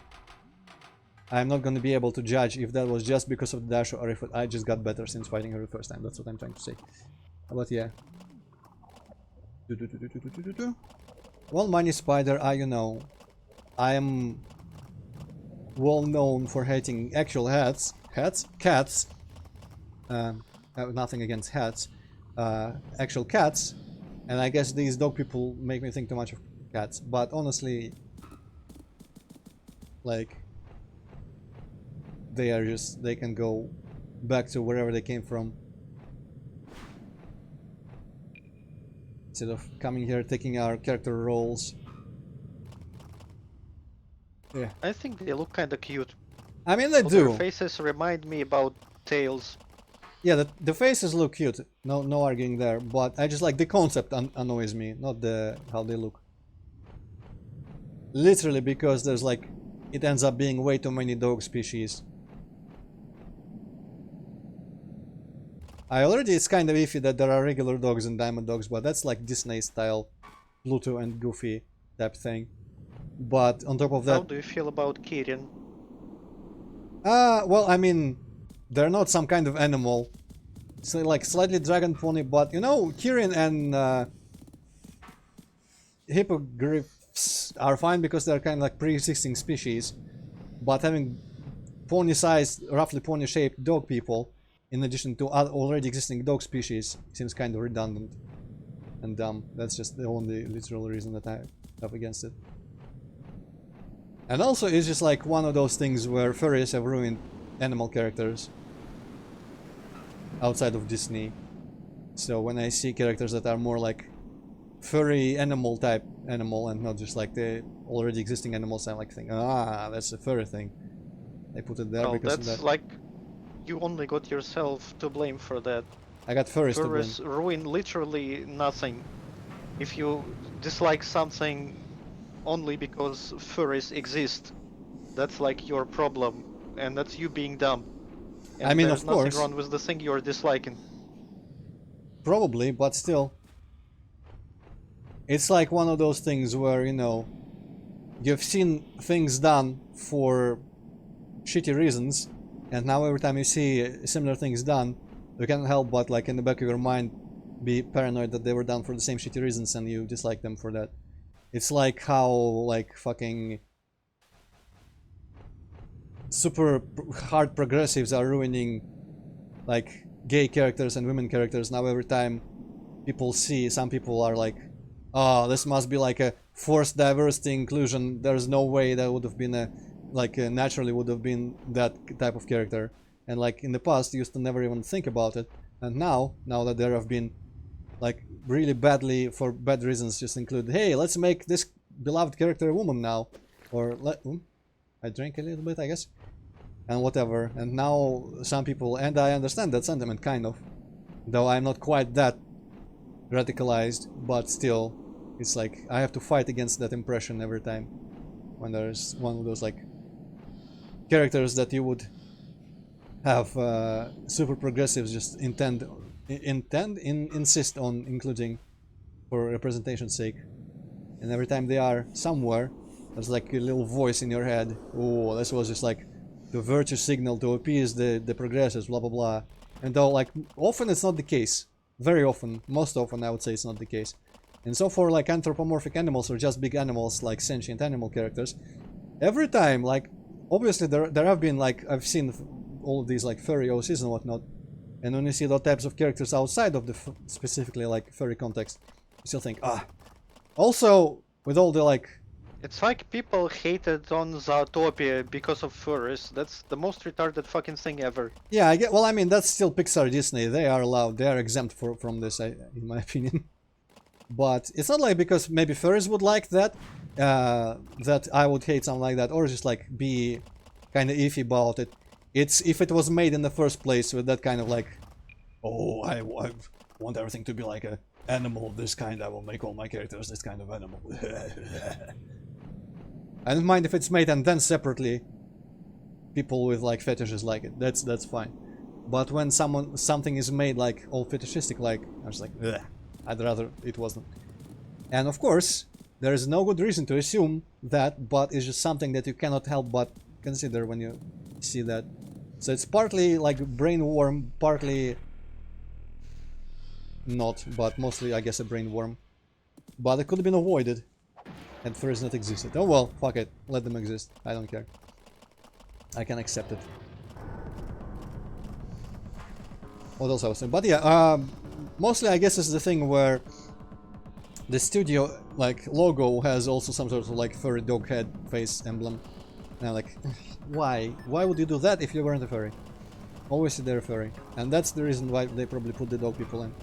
I'm not going to be able to judge if that was just because of the dash or if I just got better since fighting her the first time. That's what I'm trying to say. But yeah. Well, Money Spider, you know, I am well known for hating actual cats. Nothing against hats. Actual cats, and I guess these dog people make me think too much of cats. But honestly, like, they can go back to wherever they came from. Instead of coming here, taking our character roles. Yeah.
I think they look kinda cute.
I mean, they do.
Their faces remind me about tails.
Yeah, the faces look cute. No arguing there. But I just like the concept annoys me, not the how they look. Literally, because there's like, it ends up being way too many dog species. It's kind of iffy that there are regular dogs and diamond dogs, but that's like Disney style, Pluto and Goofy type thing. But on top of that,
How do you feel about Kirin?
well, I mean, they're not some kind of animal. It's like slightly dragon pony, but you know, Kirin and hippogriffs are fine because they're kind of like pre-existing species. But having pony-sized, roughly pony-shaped dog people, in addition to already existing dog species, seems kind of redundant and dumb. That's just the only literal reason that I have against it. And also, it's just like one of those things where furries have ruined animal characters outside of Disney. So when I see characters that are more like furry animal type animal and not just like the already existing animals, I like think, that's a furry thing. They put it there
Well,
because of
that's
that.
like, you only got yourself to blame for that.
I got furries to blame.
Furries ruin literally nothing. If you dislike something only because furries exist, that's like your problem, and that's you being dumb. And
I mean,
there's
of course.
nothing wrong with the thing you're disliking.
Probably, but still. It's like one of those things where, you know, you've seen things done for shitty reasons, and now every time you see similar things done, you can't help but, like, in the back of your mind, be paranoid that they were done for the same shitty reasons and you dislike them for that. It's like how, like, fucking super hard progressives are ruining, like, gay characters and women characters. Now every time some people are like, oh, this must be like a forced diversity inclusion. There's no way that would have been naturally would have been that type of character. And like in the past, you used to never even think about it. And now that there have been like really badly, for bad reasons, just include, hey, let's make this beloved character a woman now, or I drank a little bit, I guess, and whatever. And now some people, and I understand that sentiment kind of, though I'm not quite that radicalized, but still, it's like I have to fight against that impression every time when there's one of those like characters that you would have super progressives just insist on including for representation's sake, and every time they are somewhere, there's like a little voice in your head. Oh, this was just like the virtue signal to appease the progressives, blah blah blah. And though like often it's not the case, very often, most often I would say it's not the case. And so for like anthropomorphic animals or just big animals like sentient animal characters, every time like obviously there have been like I've seen all of these like furry OCs and whatnot, and when you see those types of characters outside of the specifically like furry context, you still think also with all the like
It's like people hated on Zootopia because of furries. That's the most retarded fucking thing ever.
yeah, I get. Well, I mean that's still Pixar, Disney. They are allowed. They are exempt from this, in my opinion. But it's not like because maybe furries would like that, that I would hate something like that, or just like be kind of iffy about it. It's if it was made in the first place with that kind of like, oh, I want everything to be like a animal of this kind. I will make all my characters this kind of animal. I don't mind if it's made and then separately people with like fetishes like it. That's fine. But when something is made like all fetishistic, like I was like, ugh, I'd rather it wasn't. And of course, there is no good reason to assume that, but it's just something that you cannot help but consider when you see that. So it's partly like brain worm, partly not, but mostly I guess a brain worm. But it could have been avoided and furries not existed. Oh well, fuck it, let them exist. I don't care. I can accept it. What else I was saying? But yeah, mostly I guess it's the thing where the studio like logo has also some sort of like furry dog head face emblem. And I'm like, why? Why would you do that if you weren't a furry? Obviously they're furry, and that's the reason why they probably put the dog people in.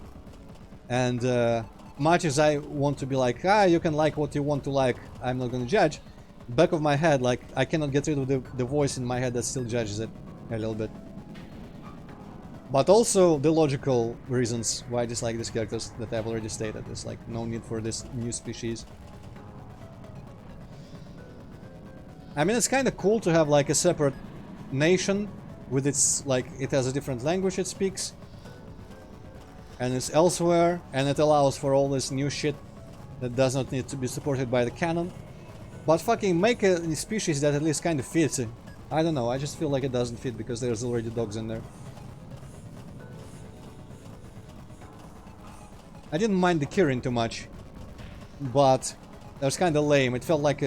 And much as I want to be like, you can like what you want to like, I'm not gonna judge. Back of my head, like I cannot get rid of the voice in my head that still judges it a little bit. But also the logical reasons why I dislike these characters that I've already stated. There's like no need for this new species. I mean, it's kind of cool to have like a separate nation with its like it has a different language it speaks, and it's elsewhere, and it allows for all this new shit that does not need to be supported by the canon. But fucking make a species that at least kind of fits. I don't know. I just feel like it doesn't fit because there's already dogs in there. I didn't mind the Kirin too much, but that was kind of lame. It felt like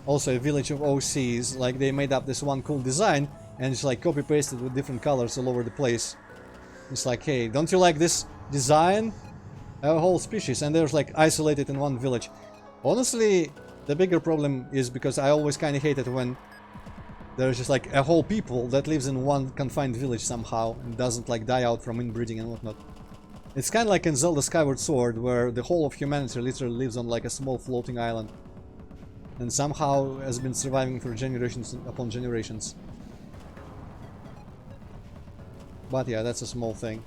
also a village of OCs. Like they made up this one cool design and just like copy pasted with different colors all over the place. It's like, hey, don't you like this design? A whole species, and there's like isolated in one village. Honestly, the bigger problem is because I always kind of hate it when there's just like a whole people that lives in one confined village somehow and doesn't like die out from inbreeding and whatnot. It's kind of like in Zelda Skyward Sword, where the whole of humanity literally lives on like a small floating island and somehow has been surviving for generations upon generations. But yeah, that's a small thing.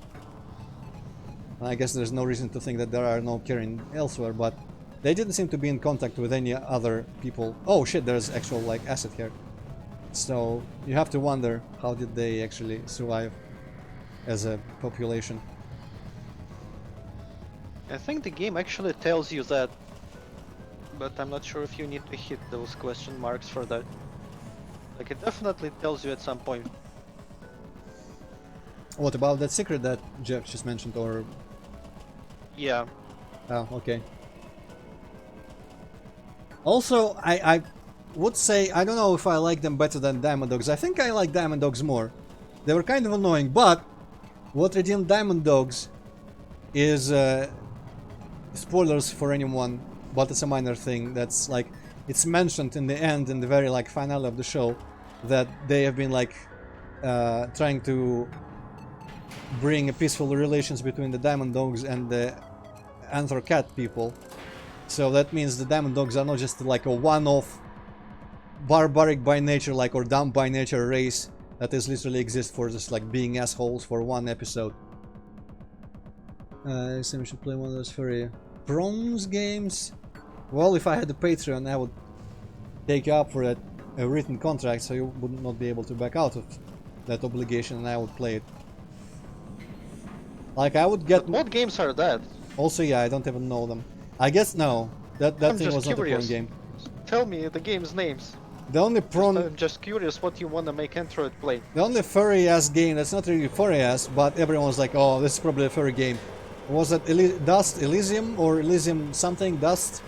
And I guess there's no reason to think that there are no Kirin elsewhere, but they didn't seem to be in contact with any other people. Oh shit, there's actual like acid here. So you have to wonder, how did they actually survive as a population?
I think the game actually tells you that, but I'm not sure if you need to hit those question marks for that. Like, it definitely tells you at some point.
What about that secret that Jeff just mentioned, or...
Yeah.
Oh, okay. Also, I would say, I don't know if I like them better than Diamond Dogs. I think I like Diamond Dogs more. They were kind of annoying, but what redeemed Diamond Dogs is... spoilers for anyone, but it's a minor thing. That's like, it's mentioned in the end, in the very like finale of the show, that they have been like trying to bring a peaceful relations between the Diamond Dogs and the Anthro Cat people. So that means the diamond dogs are not just like a one-off barbaric by nature, like, or dumb by nature race that is literally exist for just like being assholes for one episode. I think we should play one of those furry bronze games. Well, if I had a Patreon, I would take you up for that a written contract, so you would not be able to back out of that obligation, and I would play it. Like, I would get.
But what games are that?
Also, yeah, I don't even know them. I guess no. That
I'm
thing
just
was not a prawn
curious.
game.
Tell me the game's names.
The only prawn.
I'm just curious what you want to make Antroid play.
The only furry ass game that's not really furry ass, but everyone's like, oh, this is probably a furry game. Was that Dust Elysium or Elysium something? Dust?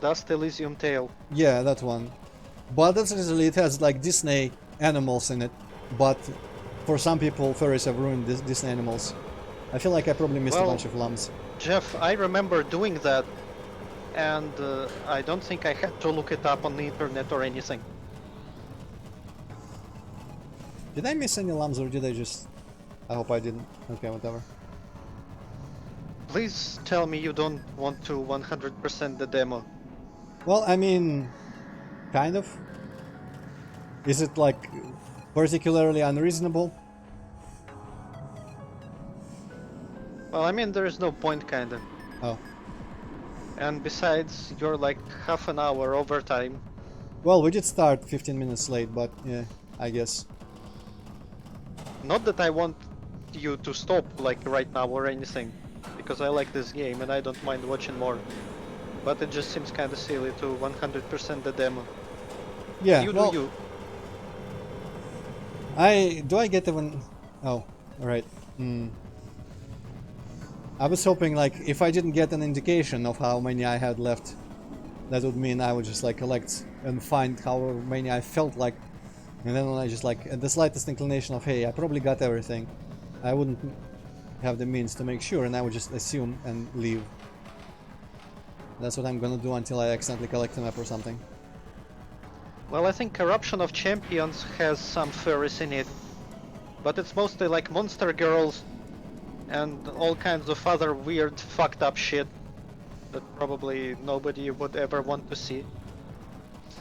Dust Elysium Tale.
Yeah, that one. But that's literally, it has like Disney animals in it. But for some people, furries have ruined Disney animals. I feel like I probably missed a bunch of lambs.
Jeff, I remember doing that, and I don't think I had to look it up on the internet or anything.
Did I miss any lambs or did I just... I hope I didn't. Okay, whatever.
Please tell me you don't want to 100% the demo.
Well, I mean... kind of. Is it like particularly unreasonable?
Well, I mean, there is no point, kinda.
Oh.
And besides, you're like half an hour overtime.
Well, we did start 15 minutes late, but yeah, I guess.
Not that I want you to stop like right now or anything, because I like this game and I don't mind watching more. But it just seems kinda silly to 100% the demo.
Yeah,
You
well,
do you.
Do I get even... Oh, alright. I was hoping, like, if I didn't get an indication of how many I had left, that would mean I would just, like, collect and find how many I felt like. And then when I just, like, at the slightest inclination of, hey, I probably got everything, I wouldn't have the means to make sure, and I would just assume and leave. That's what I'm gonna do until I accidentally collect a map or something.
Well, I think Corruption of Champions has some furries in it, but it's mostly like monster girls and all kinds of other weird, fucked up shit that probably nobody would ever want to see.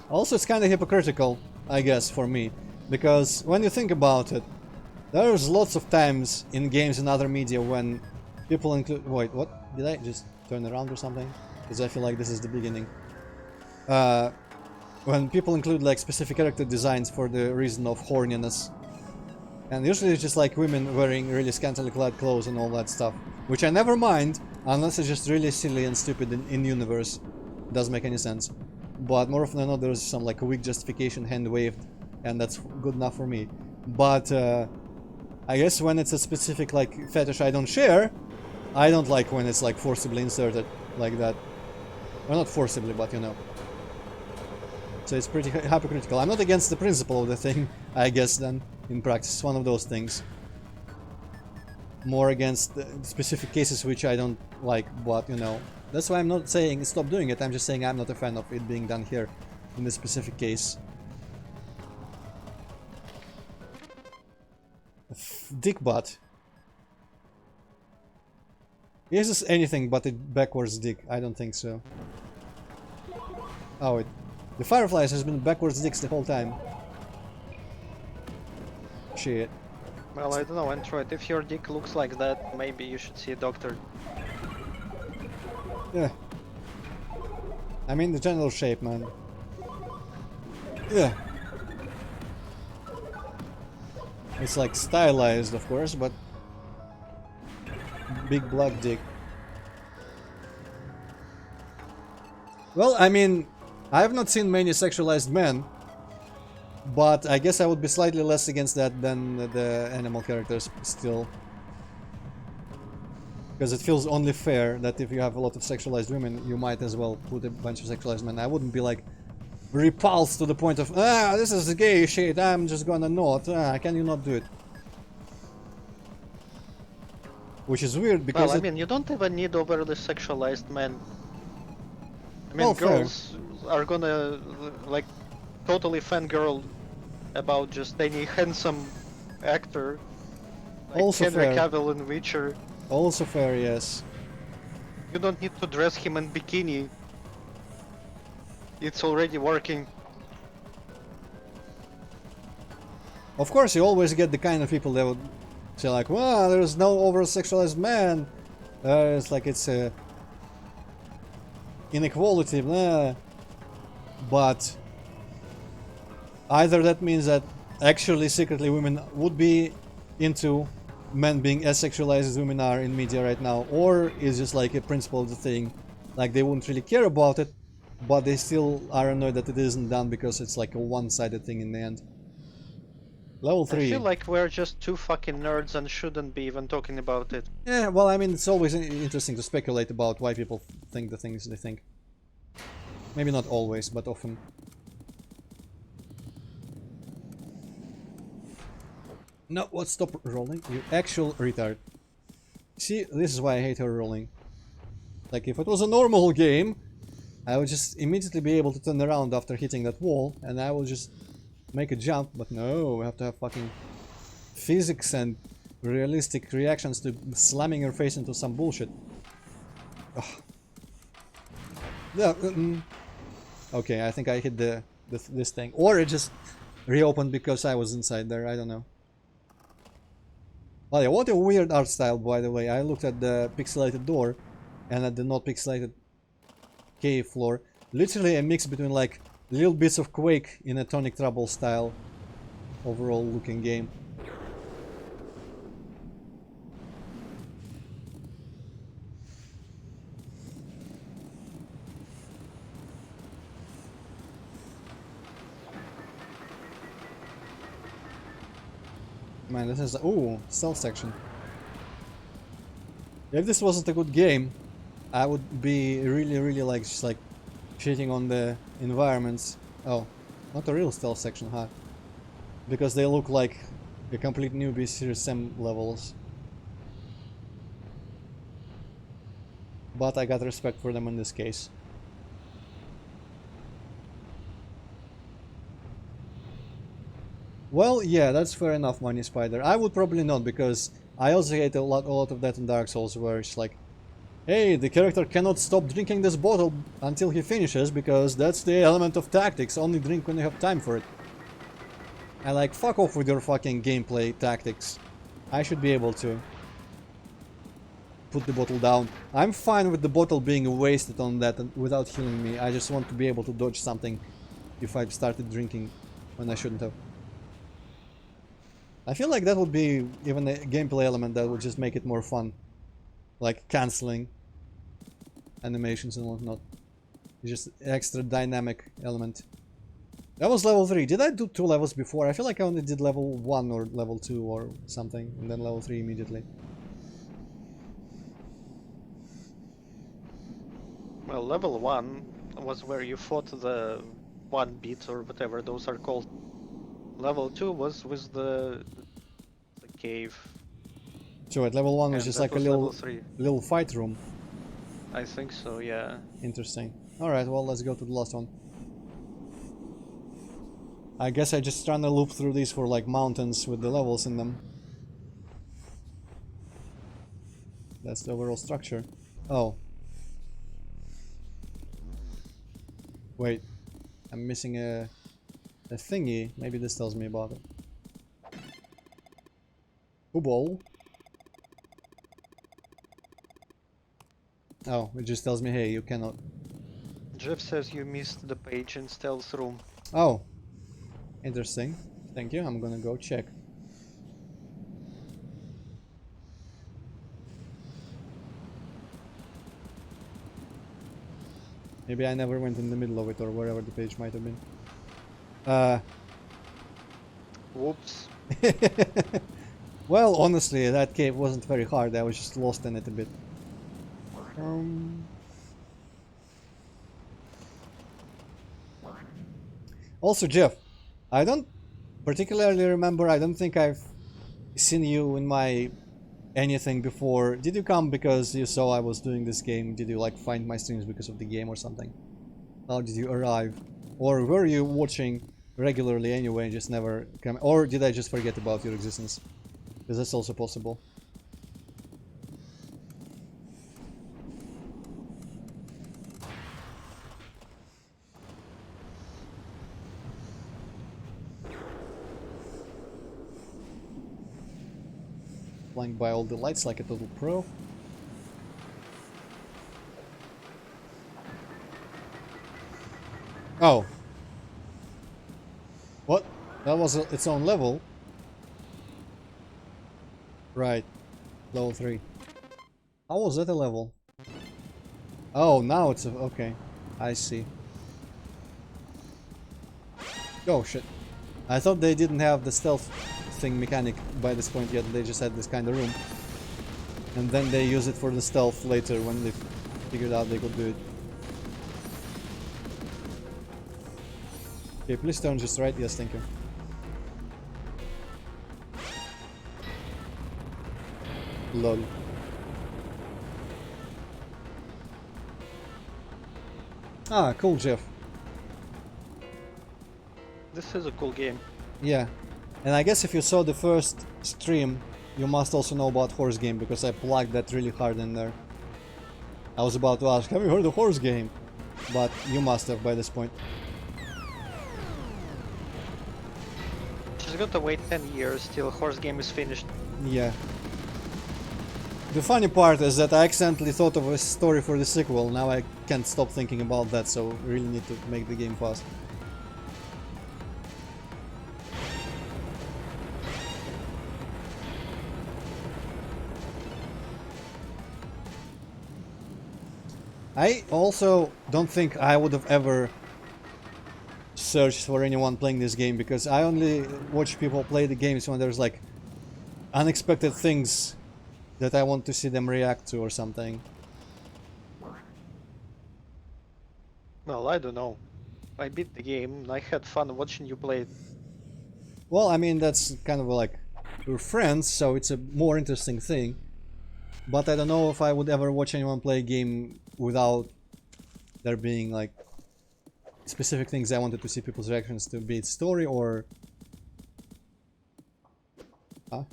Also, it's kind of hypocritical, I guess, for me, because when you think about it, there's lots of times in games and other media when people include... Wait, what? Did I just turn around or something? Because I feel like this is the beginning. When people include like specific character designs for the reason of horniness. And usually it's just like women wearing really scantily clad clothes and all that stuff. Which I never mind, unless it's just really silly and stupid in universe. Doesn't make any sense. But more often than not there's some like weak justification hand waved, and that's good enough for me. But I guess when it's a specific like fetish I don't share, I don't like when it's like forcibly inserted like that. Well, not forcibly, but you know. So it's pretty hypocritical. I'm not against the principle of the thing, I guess, then, in practice. It's one of those things. More against the specific cases which I don't like, but, you know. That's why I'm not saying stop doing it, I'm just saying I'm not a fan of it being done here, in this specific case. Dick butt. Is this anything but a backwards dick? I don't think so. Oh, the Fireflies has been backwards dicks the whole time. Shit.
Well, I don't know, Antroid, if your dick looks like that, maybe you should see a doctor.
Yeah. I mean the general shape, man. Yeah. It's like stylized, of course, but big black dick. Well, I mean, I have not seen many sexualized men, but I guess I would be slightly less against that than the animal characters still. Because it feels only fair that if you have a lot of sexualized women, you might as well put a bunch of sexualized men. I wouldn't be like repulsed to the point of, ah, this is gay shit, I'm just gonna not, can you not do it? Which is weird because
well, I mean, you don't even need overly sexualized men. I mean,
well,
girls are gonna, like, totally fangirl about just any handsome actor. Like
Also
Henry
fair.
Cavill in Witcher.
Also fair, yes.
You don't need to dress him in bikini. It's already working.
Of course, you always get the kind of people that would say like, "Well, there's no over-sexualized man. It's like it's a inequality." Blah. But either that means that actually secretly women would be into men being as sexualized as women are in media right now, or it's just like a principle of the thing, like they wouldn't really care about it, but they still are annoyed that it isn't done because it's like a one-sided thing in the end. Level 3.
I feel like we're just two fucking nerds and shouldn't be even talking about it.
Yeah, well, I mean, it's always interesting to speculate about why people think the things they think. Maybe not always, but often. No, what? Stop rolling, you actual retard. See, this is why I hate her rolling. Like, if it was a normal game, I would just immediately be able to turn around after hitting that wall, and I will just make a jump, but no, we have to have fucking physics and realistic reactions to slamming your face into some bullshit. Ugh. Yeah, okay, I think I hit this thing. Or it just reopened because I was inside there, I don't know. Oh yeah, what a weird art style, by the way. I looked at the pixelated door and at the not pixelated cave floor. Literally a mix between like little bits of Quake in a Tonic Trouble style overall looking game. Man, this is... ooh, stealth section. If this wasn't a good game, I would be really like just like shitting on the environments. Oh, not a real stealth section, huh? Because they look like a complete newbie Series Sam levels. But I got respect for them in this case. Well, yeah, that's fair enough, Money Spider. I would probably not, because I also hate a lot of that in Dark Souls, where it's like, hey, the character cannot stop drinking this bottle until he finishes, because that's the element of tactics, only drink when you have time for it. I like, fuck off with your fucking gameplay tactics. I should be able to put the bottle down. I'm fine with the bottle being wasted on that without healing me. I just want to be able to dodge something if I've started drinking when I shouldn't have. I feel like that would be even a gameplay element that would just make it more fun. Like cancelling animations and whatnot. Just extra dynamic element. That was level 3. Did I do 2 levels before? I feel like I only did level 1 or level 2 or something, and then level 3 immediately.
Well, level 1 was where you fought the 1-bit or whatever those are called. Level 2 was with the cave.
So at level 1 was
And
just
that
like a
was level 3.
little fight room.
I think so, yeah.
Interesting. Alright, well, let's go to the last one. I guess I just trying to loop through these for like mountains with the levels in them. That's the overall structure. Oh. Wait. I'm missing a thingy. Maybe this tells me about it. Ball. Oh, it just tells me, hey, you cannot.
Jeff says you missed the page in stealth room.
Oh. Interesting. Thank you. I'm gonna go check. Maybe I never went in the middle of it or wherever the page might have been.
Whoops.
Well, honestly, that cave wasn't very hard. I was just lost in it a bit. Also, Jeff, I don't particularly remember. I don't think I've seen you in my anything before. Did you come because you saw I was doing this game? Did you like find my streams because of the game or something? How did you arrive? Or were you watching regularly anyway and just never come? Or did I just forget about your existence? Because that's also possible. flying by all the lights like a total pro. Oh. What? That was its own level. Right. Level 3. How was that a level? Oh, now it's a... okay. I see. Oh, shit. I thought they didn't have the stealth thing mechanic by this point yet. They just had this kind of room. And then they use it for the stealth later when they figured out they could do it. Okay, please turn just right. Yes, thank you. Lol. Ah, cool, Jeff.
This is a cool game.
Yeah. And I guess if you saw the first stream, you must also know about horse game, because I plugged that really hard in there. I was about to ask, have you heard of horse game? But you must have by this point.
Just gotta wait 10 years till horse game is finished.
Yeah. The funny part is that I accidentally thought of a story for the sequel. Now I can't stop thinking about that, so really need to make the game fast. I also don't think I would have ever searched for anyone playing this game, because I only watch people play the games when there's like unexpected things that I want to see them react to or something.
Well, I don't know. I beat the game and I had fun watching you play it.
Well, I mean, that's kind of like we're friends, so it's a more interesting thing. But I don't know if I would ever watch anyone play a game without there being like specific things I wanted to see people's reactions to, be it story or... Huh?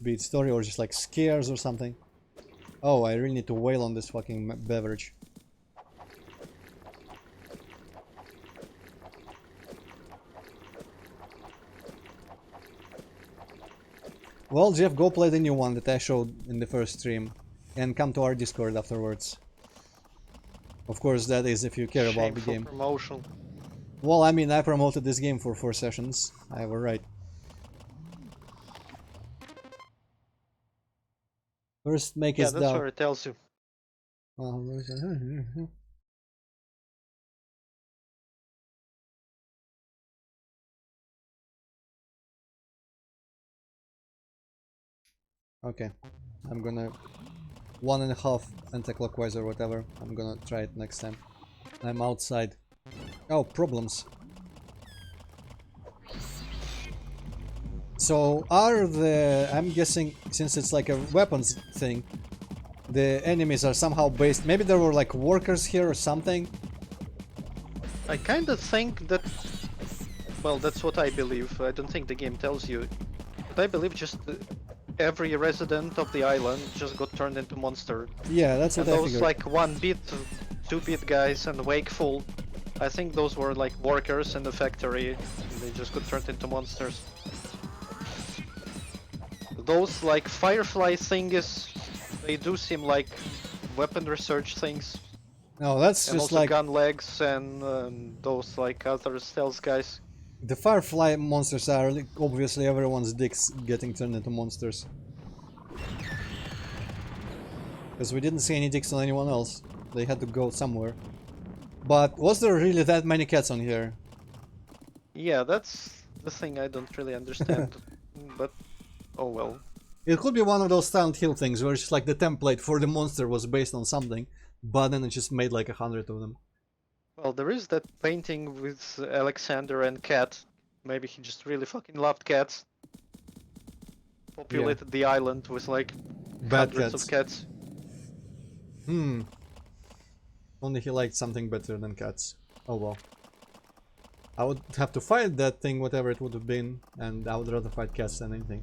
Be it story or just like scares or something. Oh, I really need to wail on this fucking beverage. Well, Jeff, go play the new one that I showed in the first stream and come to our Discord afterwards. Of course, that is if you care about the
Shameful
game.
promotion.
Well, I mean, I promoted this game for 4 sessions. I have a right. First, make
Yeah,
it
that's
down.
where it tells you.
Okay, I'm gonna 1.5 anti-clockwise or whatever. I'm gonna try it next time. I'm outside. Oh, problems. So are the... I'm guessing, since it's like a weapons thing, the enemies are somehow based... Maybe there were like workers here or something?
I kinda think that... Well, that's what I believe. I don't think the game tells you. But I believe just every resident of the island just got turned into monster.
Yeah, that's what
And
I
those
figured.
like 1-bit, 2-bit guys and Wakeful, I think those were like workers in the factory. And they just got turned into monsters. Those like Firefly thingies, they do seem like weapon research things.
No, that's
And
just
also
like...
gun legs and those like other stealth guys.
The Firefly monsters are like, obviously everyone's dicks getting turned into monsters. Because we didn't see any dicks on anyone else. They had to go somewhere. But was there really that many cats on here?
Yeah, that's the thing I don't really understand. But oh well.
It could be one of those Silent Hill things where it's just like the template for the monster was based on something, but then it just made like 100 of them.
Well, there is that painting with Alexander and cat. Maybe he just really fucking loved cats. Populated the island with like
Bad
hundreds
cats.
of cats.
Only he liked something better than cats. Oh well. I would have to fight that thing, whatever it would have been, and I would rather fight cats than anything.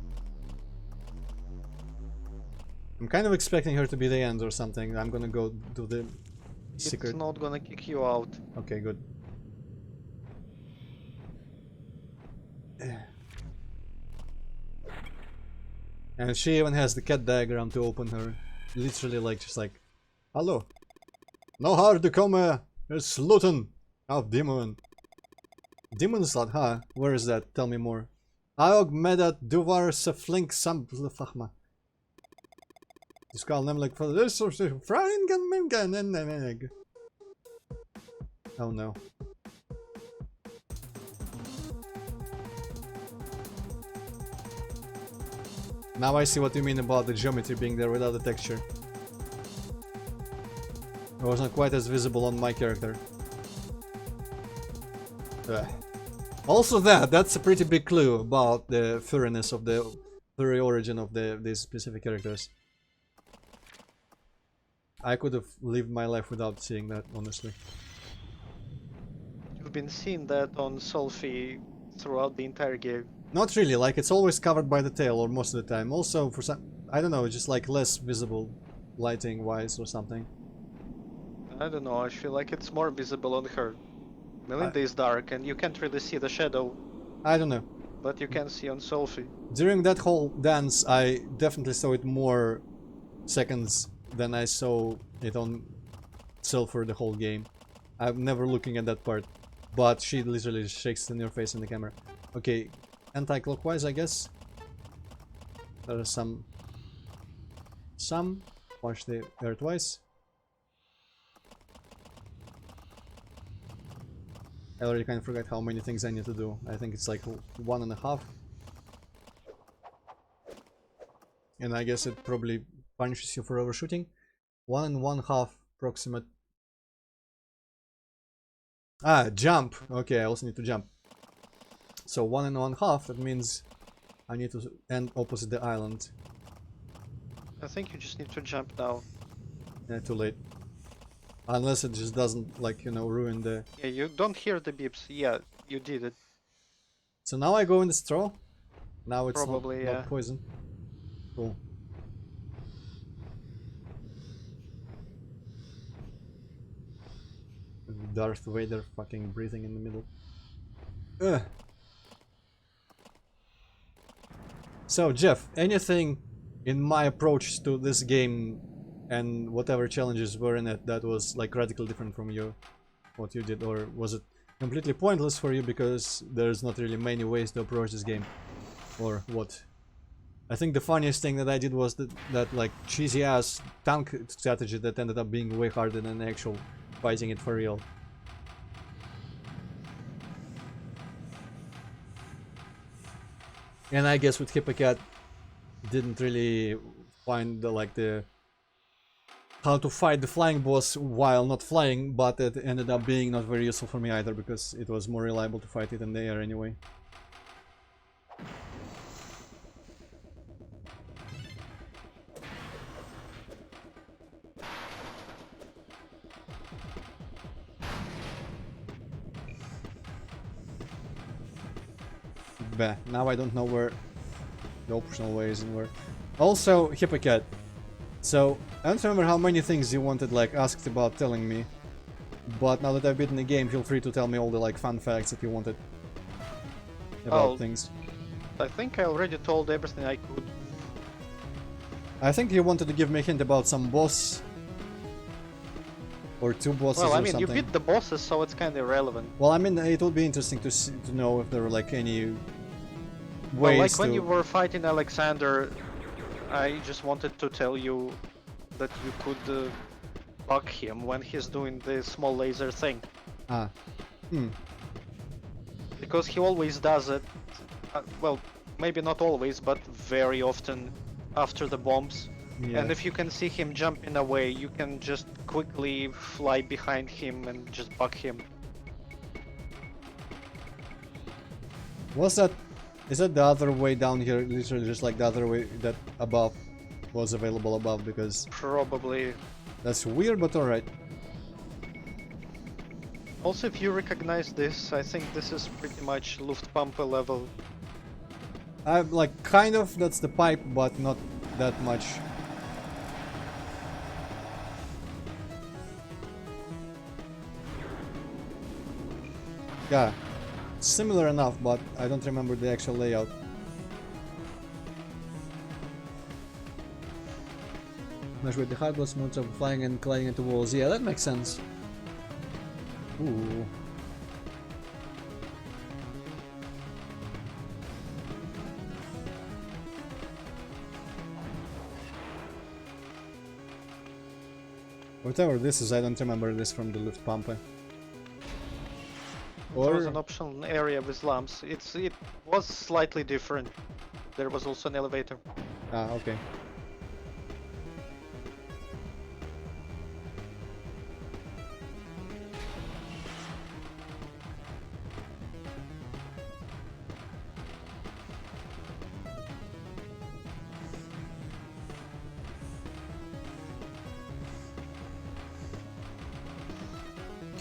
I'm kind of expecting her to be the end or something. I'm gonna go do the secret.
It's not gonna kick you out.
Okay, good. And she even has the cat diagram to open her. Literally like, just like, hello. No hard to come sluten of demon. Demon slot, huh? Where is that? Tell me more. Aog medat duvar se flink sam fachma. You call them like for this or frying. Oh no. Now I see what you mean about the geometry being there without the texture. It wasn't quite as visible on my character. Ugh. Also that's a pretty big clue about the furriness of the furry origin of these specific characters. I could have lived my life without seeing that, honestly.
You've been seeing that on Sulphur throughout the entire game.
Not really, like it's always covered by the tail, or most of the time. Also, for some, I don't know, just like less visible lighting wise or something.
I don't know, I feel like it's more visible on her. Melinda is dark and you can't really see the shadow.
I don't know.
But you can see on Sulphur.
During that whole dance, I definitely saw it more seconds than I saw it on Sulphur the whole game. I'm never looking at that part, but she literally shakes in your face in the camera. Okay, anti-clockwise, I guess. There are some. Watch the air twice. I already kind of forgot how many things I need to do. I think it's like 1.5. And I guess it probably punishes you for overshooting. 1.5 approximate. Ah, jump. Okay, I also need to jump. So 1.5, that means I need to end opposite the island.
I think you just need to jump now.
Yeah, too late. Unless it just doesn't, like, you know, ruin the...
Yeah, you don't hear the beeps. Yeah, you did it.
So now I go in the straw. Now it's
Probably,
not
yeah.
poison. Cool. Darth Vader fucking breathing in the middle. Ugh. So Jeff, anything in my approach to this game and whatever challenges were in it that was like radically different from what you did, or was it completely pointless for you because there's not really many ways to approach this game, or what? I think the funniest thing that I did was that like cheesy ass tank strategy that ended up being way harder than actual fighting it for real. And I guess with Hippocat didn't really find the how to fight the flying boss while not flying, but it ended up being not very useful for me either because it was more reliable to fight it in the air anyway. Bah, now I don't know where the optional way is and where. Also, Hippocat. So, I don't remember how many things you wanted, like, asked about telling me. But now that I've beaten the game, feel free to tell me all the, like, fun facts that you wanted about things.
I think I already told everything I could.
I think you wanted to give me a hint about some boss. Or two bosses or something.
Well, I mean, you beat the bosses, so it's kind of irrelevant.
Well, I mean, it would be interesting to know if there were, like, any ways
well, like when you were fighting Alexander, I just wanted to tell you that you could bug him when he's doing the small laser thing.
Ah. Hmm.
Because he always does it, well, maybe not always, but very often after the bombs.
Yeah.
And if you can see him jumping away, you can just quickly fly behind him and just bug him.
Is that the other way down here, literally just like the other way that above was available above, because...
Probably.
That's weird, but alright.
Also, if you recognize this, I think this is pretty much Luftpumpe level.
I'm like, kind of, that's the pipe, but not that much. Yeah. Similar enough, but I don't remember the actual layout. Mesh with the hardware smooth of flying and colliding into walls. Yeah, that makes sense. Ooh. Whatever this is, I don't remember this from the lift pump.
There
Or
was an optional area with lamps. It was slightly different. There was also an elevator.
ah, okay.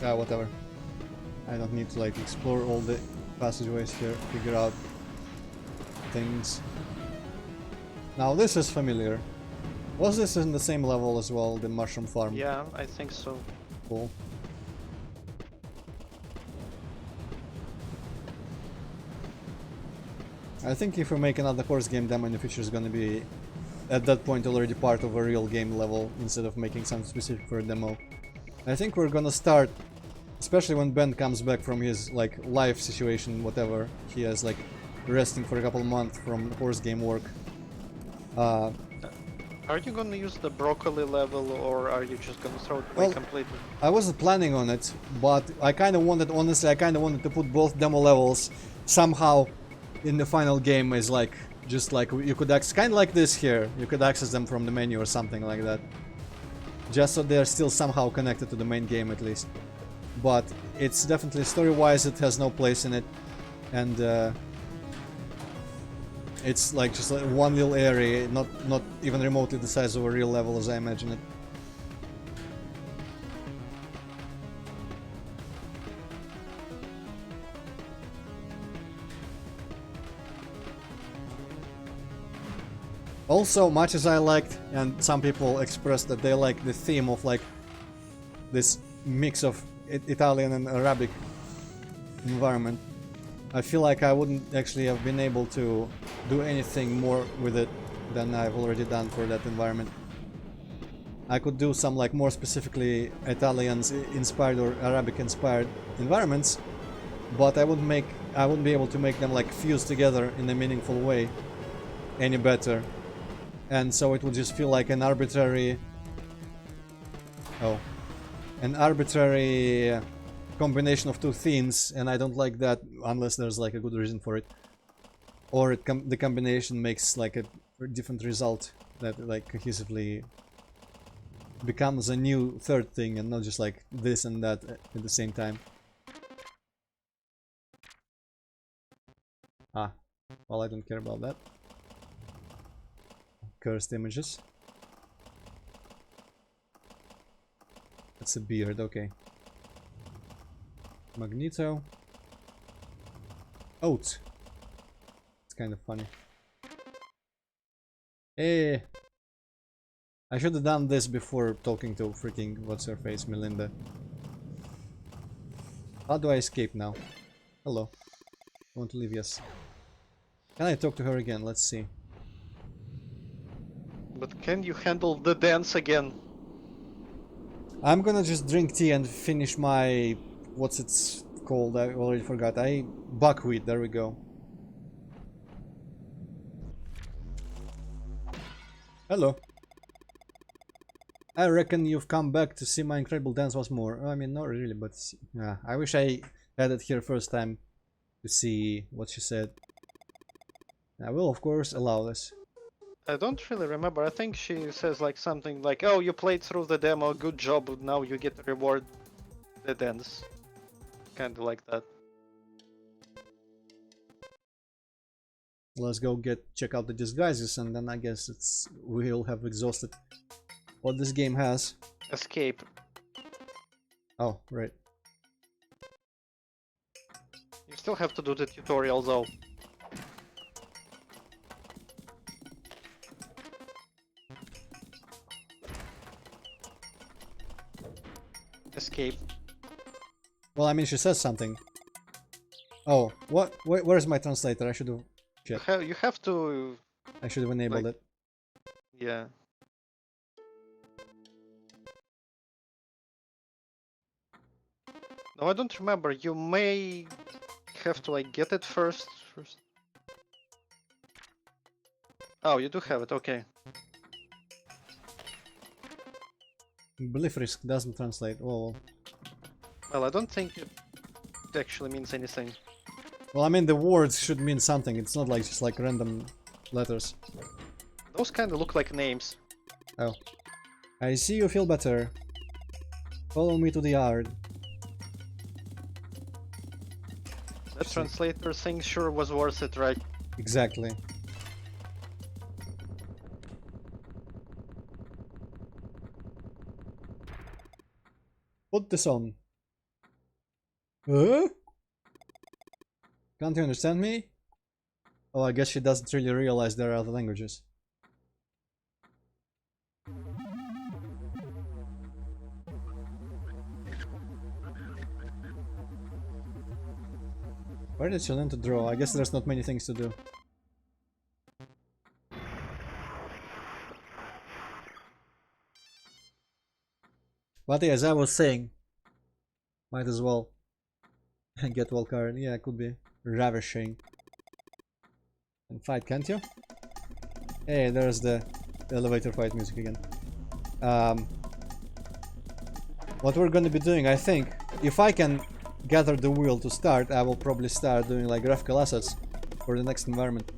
Ah, whatever. I don't need to like explore all the passageways here, figure out things. Now this is familiar. Was this in the same level as well, the mushroom farm?
Yeah, I think so.
Cool. I think if we make another horse game demo in the future, is gonna be at that point already part of a real game level instead of making something specific for a demo. I think we're gonna start, especially when Ben comes back from his like life situation, whatever he has, like resting for a couple months from horse game work.
Are you gonna use the broccoli level, or are you just gonna throw it away
Well,
completely?
I wasn't planning on it, but I kind of wanted, honestly, I kind of wanted to put both demo levels somehow in the final game as like, just like you could access, kind of like this here, you could access them from the menu or something like that. Just so they're still somehow connected to the main game at least. But it's definitely, story-wise, it has no place in it, and it's like just like one little area, not even remotely the size of a real level as I imagine it. Also, much as I liked, and some people expressed that they like the theme of like this mix of Italian and Arabic environment, I feel like I wouldn't actually have been able to do anything more with it than I've already done for that environment. I could do some like more specifically Italian inspired or Arabic inspired environments, but I wouldn't be able to make them like fuse together in a meaningful way any better. And so it would just feel like an arbitrary combination of two themes, and I don't like that unless there's like a good reason for it, or the combination makes like a different result that like cohesively becomes a new third thing and not just like this and that at the same time. Ah, well, I don't care about that. Cursed images. That's a beard, okay. Magneto. Oat. It's kind of funny. Hey! I should have done this before talking to freaking what's her face, Melinda. How do I escape now? Hello. I want to leave, yes. Can I talk to her again? Let's see.
But can you handle the dance again?
I'm gonna just drink tea and finish my... what's it called? I already forgot. Buckwheat, there we go. Hello. I reckon you've come back to see my incredible dance once more. I mean, not really, but... yeah, I wish I had it here first time to see what she said. I will, of course, allow this.
I don't really remember. I think she says like something like, "Oh, you played through the demo, good job, now you get reward the dance." Kinda like that.
Let's go check out the disguises, and then I guess we'll have exhausted what this game has.
Escape.
Oh, right.
You still have to do the tutorial though. Escape.
Well, I mean, she says something. Oh, what? Where's my translator? I should have...
You have to...
I should have enabled
like-
it.
Yeah. No, I don't remember. You may have to like get it first. Oh, you do have it. Okay.
Belief risk doesn't translate. Oh,
Well, I don't think it actually means anything.
well, I mean the words should mean something. It's not like just like random letters.
Those kind of look like names.
Oh. I see you feel better. Follow me to the yard.
That translator thing sure was worth it, right?
Exactly. Put this on. Huh? Can't you understand me? Oh, I guess she doesn't really realize there are other languages. Where did she learn to draw? I guess there's not many things to do. But yeah, as I was saying, might as well get well card. Yeah, it could be ravishing. And fight, can't you? Hey, there's the elevator fight music again. What we're gonna be doing, I think, if I can gather the will to start, I will probably start doing like graphical assets for the next environment.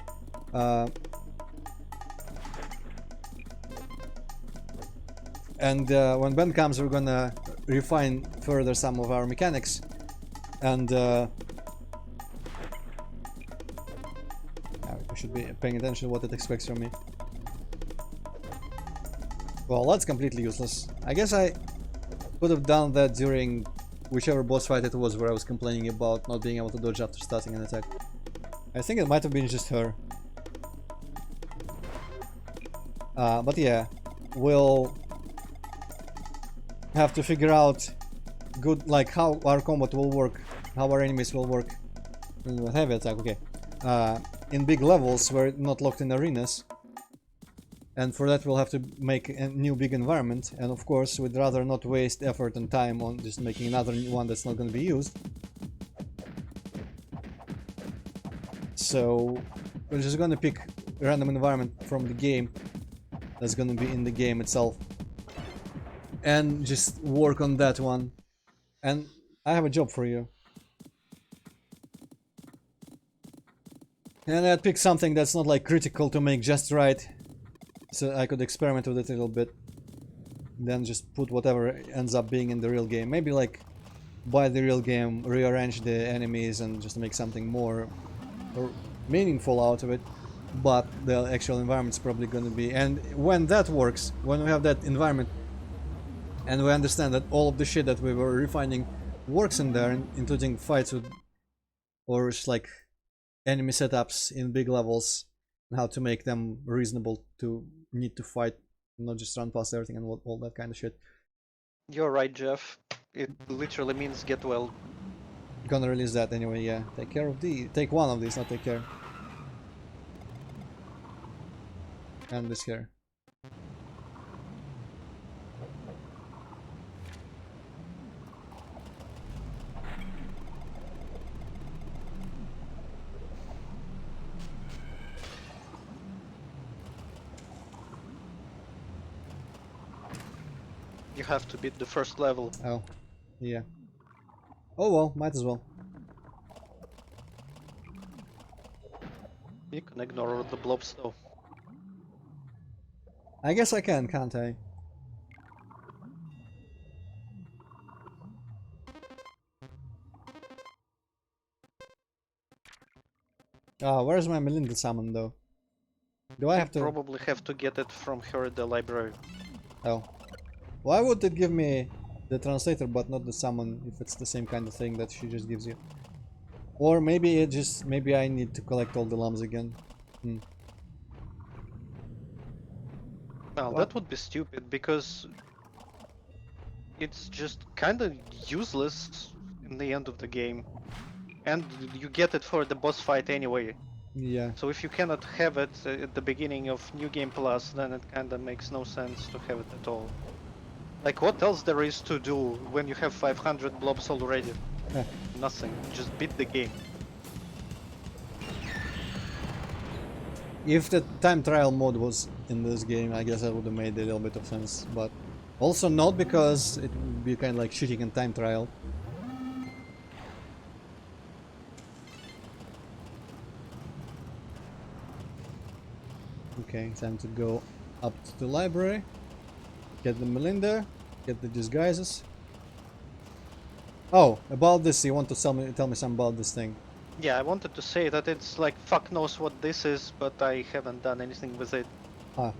And when Ben comes, we're gonna refine further some of our mechanics, and I should be paying attention to what it expects from me. Well, that's completely useless. I guess I could have done that during whichever boss fight it was where I was complaining about not being able to dodge after starting an attack. I think it might have been just her. But yeah, we'll have to figure out like how our combat will work, how our enemies will work. Heavy attack, okay. In big levels, we're not locked in arenas. And for that we'll have to make a new big environment, and of course we'd rather not waste effort and time on just making another one that's not going to be used. So we're just going to pick a random environment from the game that's going to be in the game itself and just work on that one. And I have a job for you. And I'd pick something that's not like critical to make just right, so I could experiment with it a little bit, then just put whatever ends up being in the real game. Maybe like buy the real game, rearrange the enemies and just make something more or meaningful out of it, but the actual environment's probably going to be, and when that works, when we have that environment and we understand that all of the shit that we were refining works in there, including fights with or just like enemy setups in big levels, and how to make them reasonable to need to fight, not just run past everything and all that kind of shit.
You're right, Jeff. It literally means get well.
Gonna release that anyway, yeah. Take care of take one of these, not take care. And this here.
You have to beat the first level.
Oh, yeah. Oh well, might as well.
You can ignore the blobs though.
I guess I can, can't I? Oh, where's my Melinda summon though? Do I have to?
Probably have to get it from her at the library.
Oh. Why would it give me the translator but not the summon if it's the same kind of thing that she just gives you? Or maybe maybe I need to collect all the llams again.
Well, that would be stupid because it's just kinda useless in the end of the game. And you get it for the boss fight anyway.
Yeah.
So if you cannot have it at the beginning of New Game Plus, then it kinda makes no sense to have it at all. Like, what else there is to do when you have 500 blobs already?
Eh.
Nothing. Just beat the game.
If the time trial mode was in this game, I guess that would have made a little bit of sense, but also not, because it would be kind of like cheating in time trial. Okay, time to go up to the library, get the Melinda, get the disguises. Oh, about this, you want to tell me something about this thing?
Yeah, I wanted to say that it's like fuck knows what this is, but I haven't done anything with it.
Ah,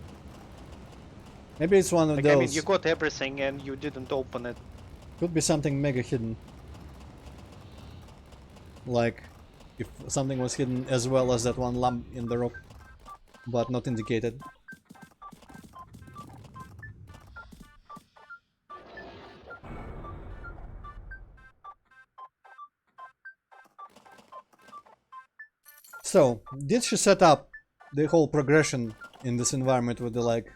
maybe it's one of
Like,
those.
I mean, you got everything and you didn't open it.
Could be something mega hidden. Like, if something was hidden as well as that one lump in the rock, but not indicated. So, did she set up the whole progression in this environment with the like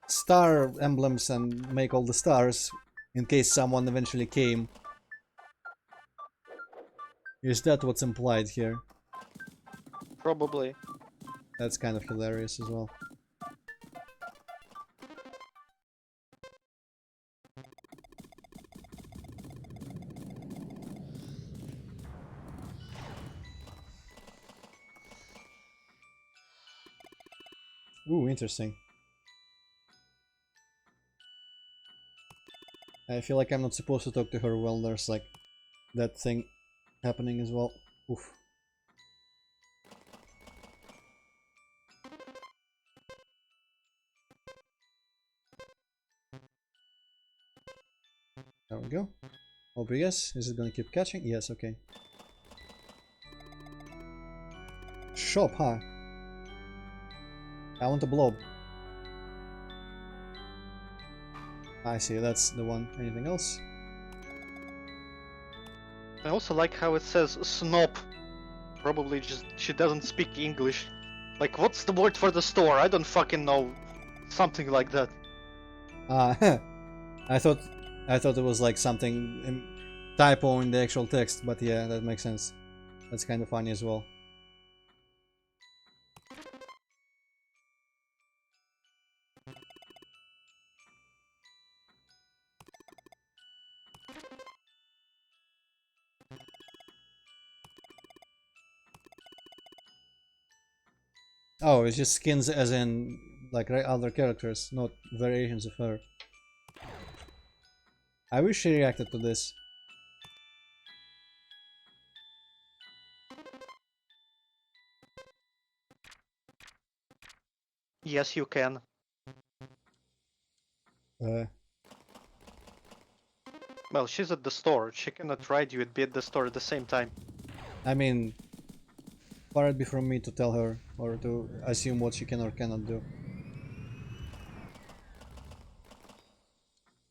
star emblems and make all the stars in case someone eventually came? Is that what's implied here?
Probably.
That's kind of hilarious as well. Ooh, interesting. I feel like I'm not supposed to talk to her while there's like that thing happening as well. Oof. There we go. OBS, is it gonna keep catching? Yes, okay. Shop, huh? I want a blob. I see, that's the one. Anything else?
I also like how it says snob. Probably just she doesn't speak English. Like, what's the word for the store? I don't fucking know. Something like that.
Ah, I thought it was like something typo in the actual text, but yeah, that makes sense. That's kind of funny as well. Oh, it's just skins as in like other characters, not variations of her. I wish she reacted to this.
Yes, you can.
Uh,
Well, she's at the store. She cannot ride you and be at the store at the same time.
I mean, far it be from me to tell her or to assume what she can or cannot do.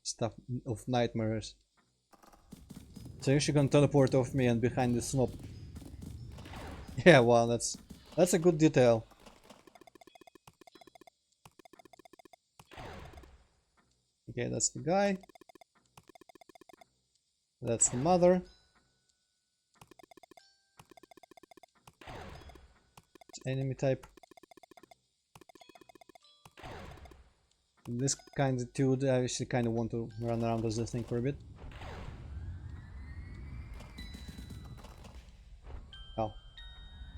Stuff of nightmares. So she can teleport off me and behind the snob. Yeah, wow, that's a good detail. Okay, that's the guy. That's the mother. Enemy type. This kind of dude, I actually kind of want to run around as this thing for a bit. Oh.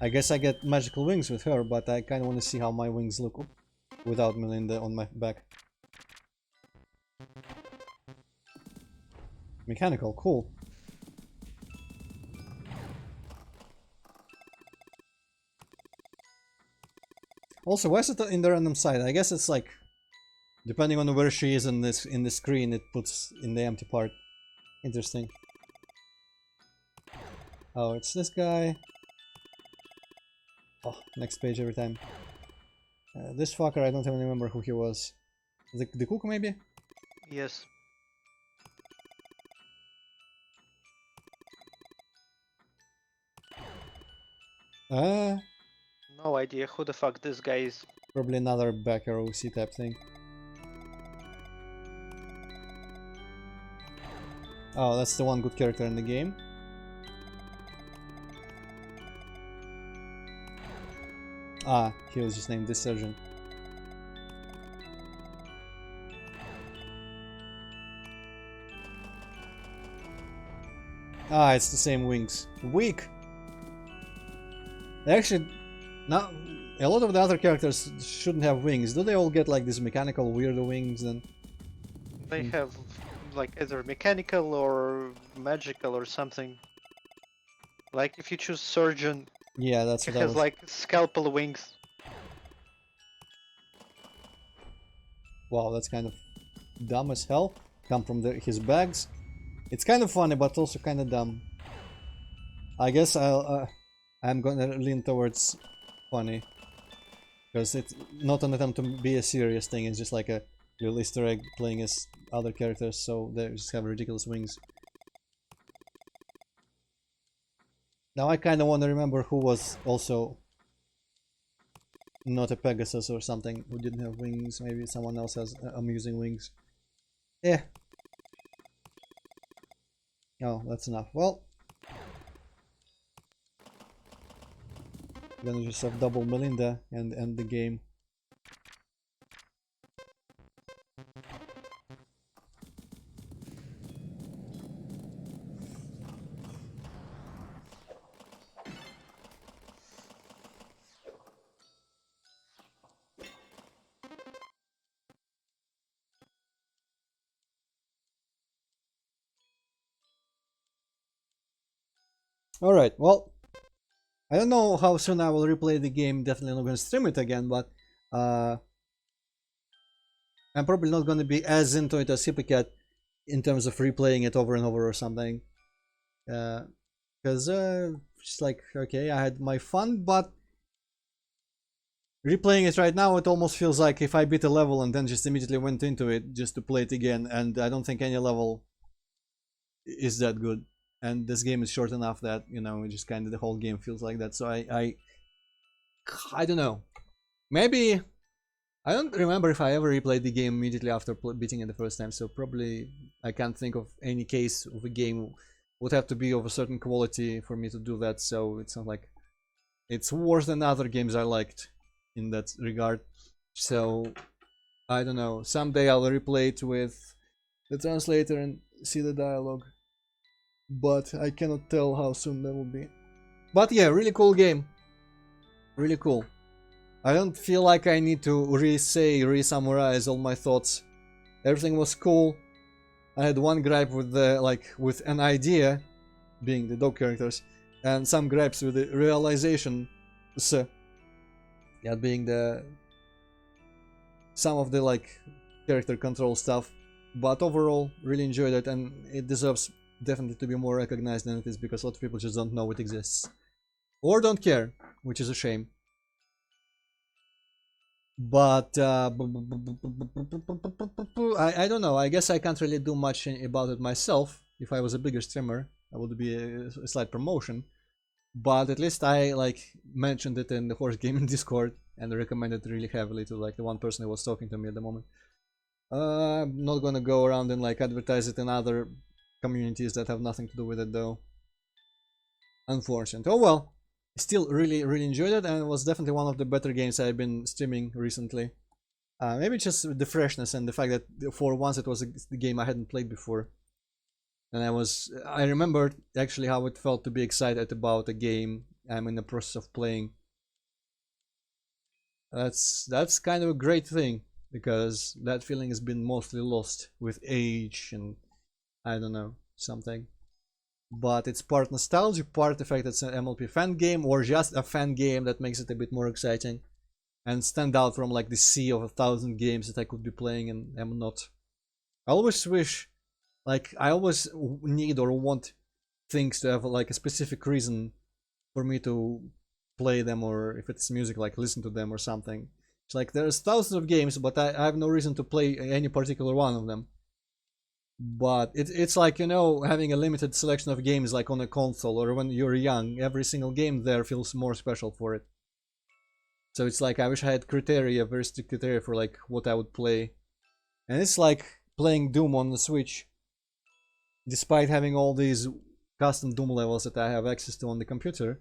I guess I get magical wings with her, but I kind of want to see how my wings look without Melinda on my back. Mechanical, cool. Also, why is it in the random side? I guess it's like, depending on where she is in the screen, it puts in the empty part. Interesting. Oh, it's this guy. Oh, next page every time. This fucker, I don't even remember who he was. The cook, maybe?
Yes.
Uh,
No idea who the fuck this guy is.
Probably another back arrow C type thing. Oh, that's the one good character in the game. Ah, he was just named the Surgeon. Ah, it's the same wings. Weak! Actually, now a lot of the other characters shouldn't have wings. Do they all get like these mechanical weirdo wings then?
They have like either mechanical or magical or something. Like if you choose Surgeon,
Yeah, that's
it
what I
has
was...
like scalpel wings.
Wow, that's kind of dumb as hell. Come from his bags. It's kind of funny, but also kind of dumb. I guess I'm gonna lean towards funny. Because it's not an attempt to be a serious thing, it's just like a little Easter egg playing as other characters, so they just have ridiculous wings. Now I kinda wanna remember who was also not a Pegasus or something, who didn't have wings. Maybe someone else has amusing wings. Yeah. Oh, that's enough. Well, gonna just have double Melinda and end the game. Alright, well, I don't know how soon I will replay the game. Definitely not gonna stream it again, but I'm probably not gonna be as into it as Hippycat in terms of replaying it over and over or something. Because just like, okay, I had my fun, but replaying it right now, it almost feels like if I beat a level and then just immediately went into it just to play it again, and I don't think any level is that good. And this game is short enough that, you know, just kind of the whole game feels like that. So I don't know. Maybe I don't remember if I ever replayed the game immediately after beating it the first time. So probably I can't think of any case of a game would have to be of a certain quality for me to do that. So it's not like it's worse than other games I liked in that regard. So I don't know. Someday I'll replay it with the translator and see the dialogue. But I cannot tell how soon that will be. But yeah, really cool game. Really cool. I don't feel like I need to re-summarize all my thoughts. Everything was cool. I had one gripe with with an idea, being the dog characters, and some gripes with the realization, so yeah, being some of the character control stuff. But overall, really enjoyed it, and it deserves definitely to be more recognized than it is, because a lot of people just don't know it exists or don't care, which is a shame. But I don't know. I guess I can't really do much about it myself. If I was a bigger streamer, that would be a slight promotion. But at least I mentioned it in the Horse Gaming Discord and recommended it really heavily to the one person who was talking to me at the moment. I'm not gonna go around and advertise it in other communities that have nothing to do with it, though. Unfortunate. Oh well. Still really enjoyed it, and it was definitely one of the better games I've been streaming recently. Maybe just the freshness and the fact that for once it was a game I hadn't played before. And I remembered actually how it felt to be excited about a game I'm in the process of playing. That's kind of a great thing, because that feeling has been mostly lost with age and I don't know, something. But it's part nostalgia, part the fact it's an MLP fan game, or just a fan game that makes it a bit more exciting and stand out from the sea of 1,000 games that I could be playing and am not. I always wish, I always need or want things to have a specific reason for me to play them, or if it's music, listen to them or something. It's there's thousands of games, but I have no reason to play any particular one of them. But it's having a limited selection of games on a console, or when you're young, every single game there feels more special for it. So it's I wish I had criteria, very strict criteria for what I would play. And it's like playing Doom on the Switch. despite having all these custom Doom levels that I have access to on the computer.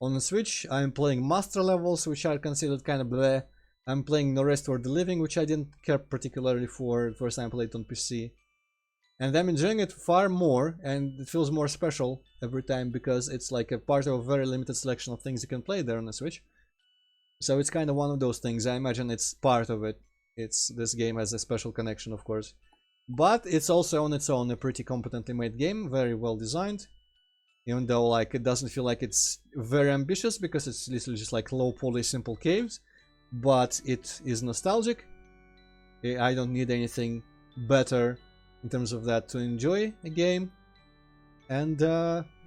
On the Switch, I'm playing master levels, which are considered kind of bleh. I'm playing No Rest for the Living, which I didn't care particularly for the first time I played it on PC. And I'm enjoying it far more, and it feels more special every time because it's like a part of a very limited selection of things you can play there on the Switch. So it's kind of one of those things. I imagine it's part of it. This game has a special connection, of course. But it's also on its own a pretty competently made game, very well designed. Even though like it doesn't feel like it's very ambitious because it's literally just like low poly simple caves. But it is nostalgic. I don't need anything better in terms of that to enjoy a game. And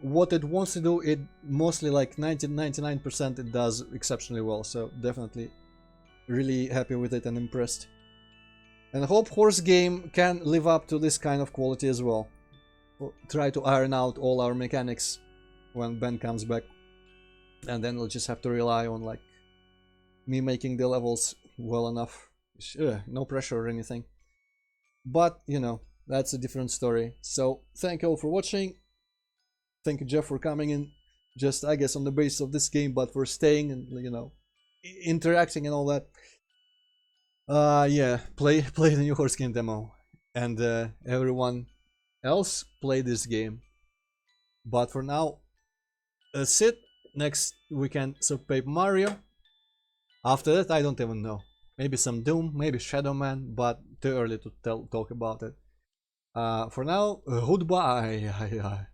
what it wants to do, it mostly like 99% it does exceptionally well. So definitely really happy with it and impressed. And I hope Horse Game can live up to this kind of quality as well. We'll try to iron out all our mechanics when Ben comes back. And then we'll just have to rely on like me making the levels well enough. No pressure or anything. But, you know, that's a different story. So, thank you all for watching. Thank you, Jeff, for coming in. Just, I guess, on the basis of this game, but for staying and, you know, interacting and all that. Yeah, play the new Horse Game demo. And everyone else, play this game. But for now, that's it. Next weekend, Paper Mario. After that, I don't even know. Maybe some Doom, maybe Shadow Man, but too early to talk about it. For now, goodbye.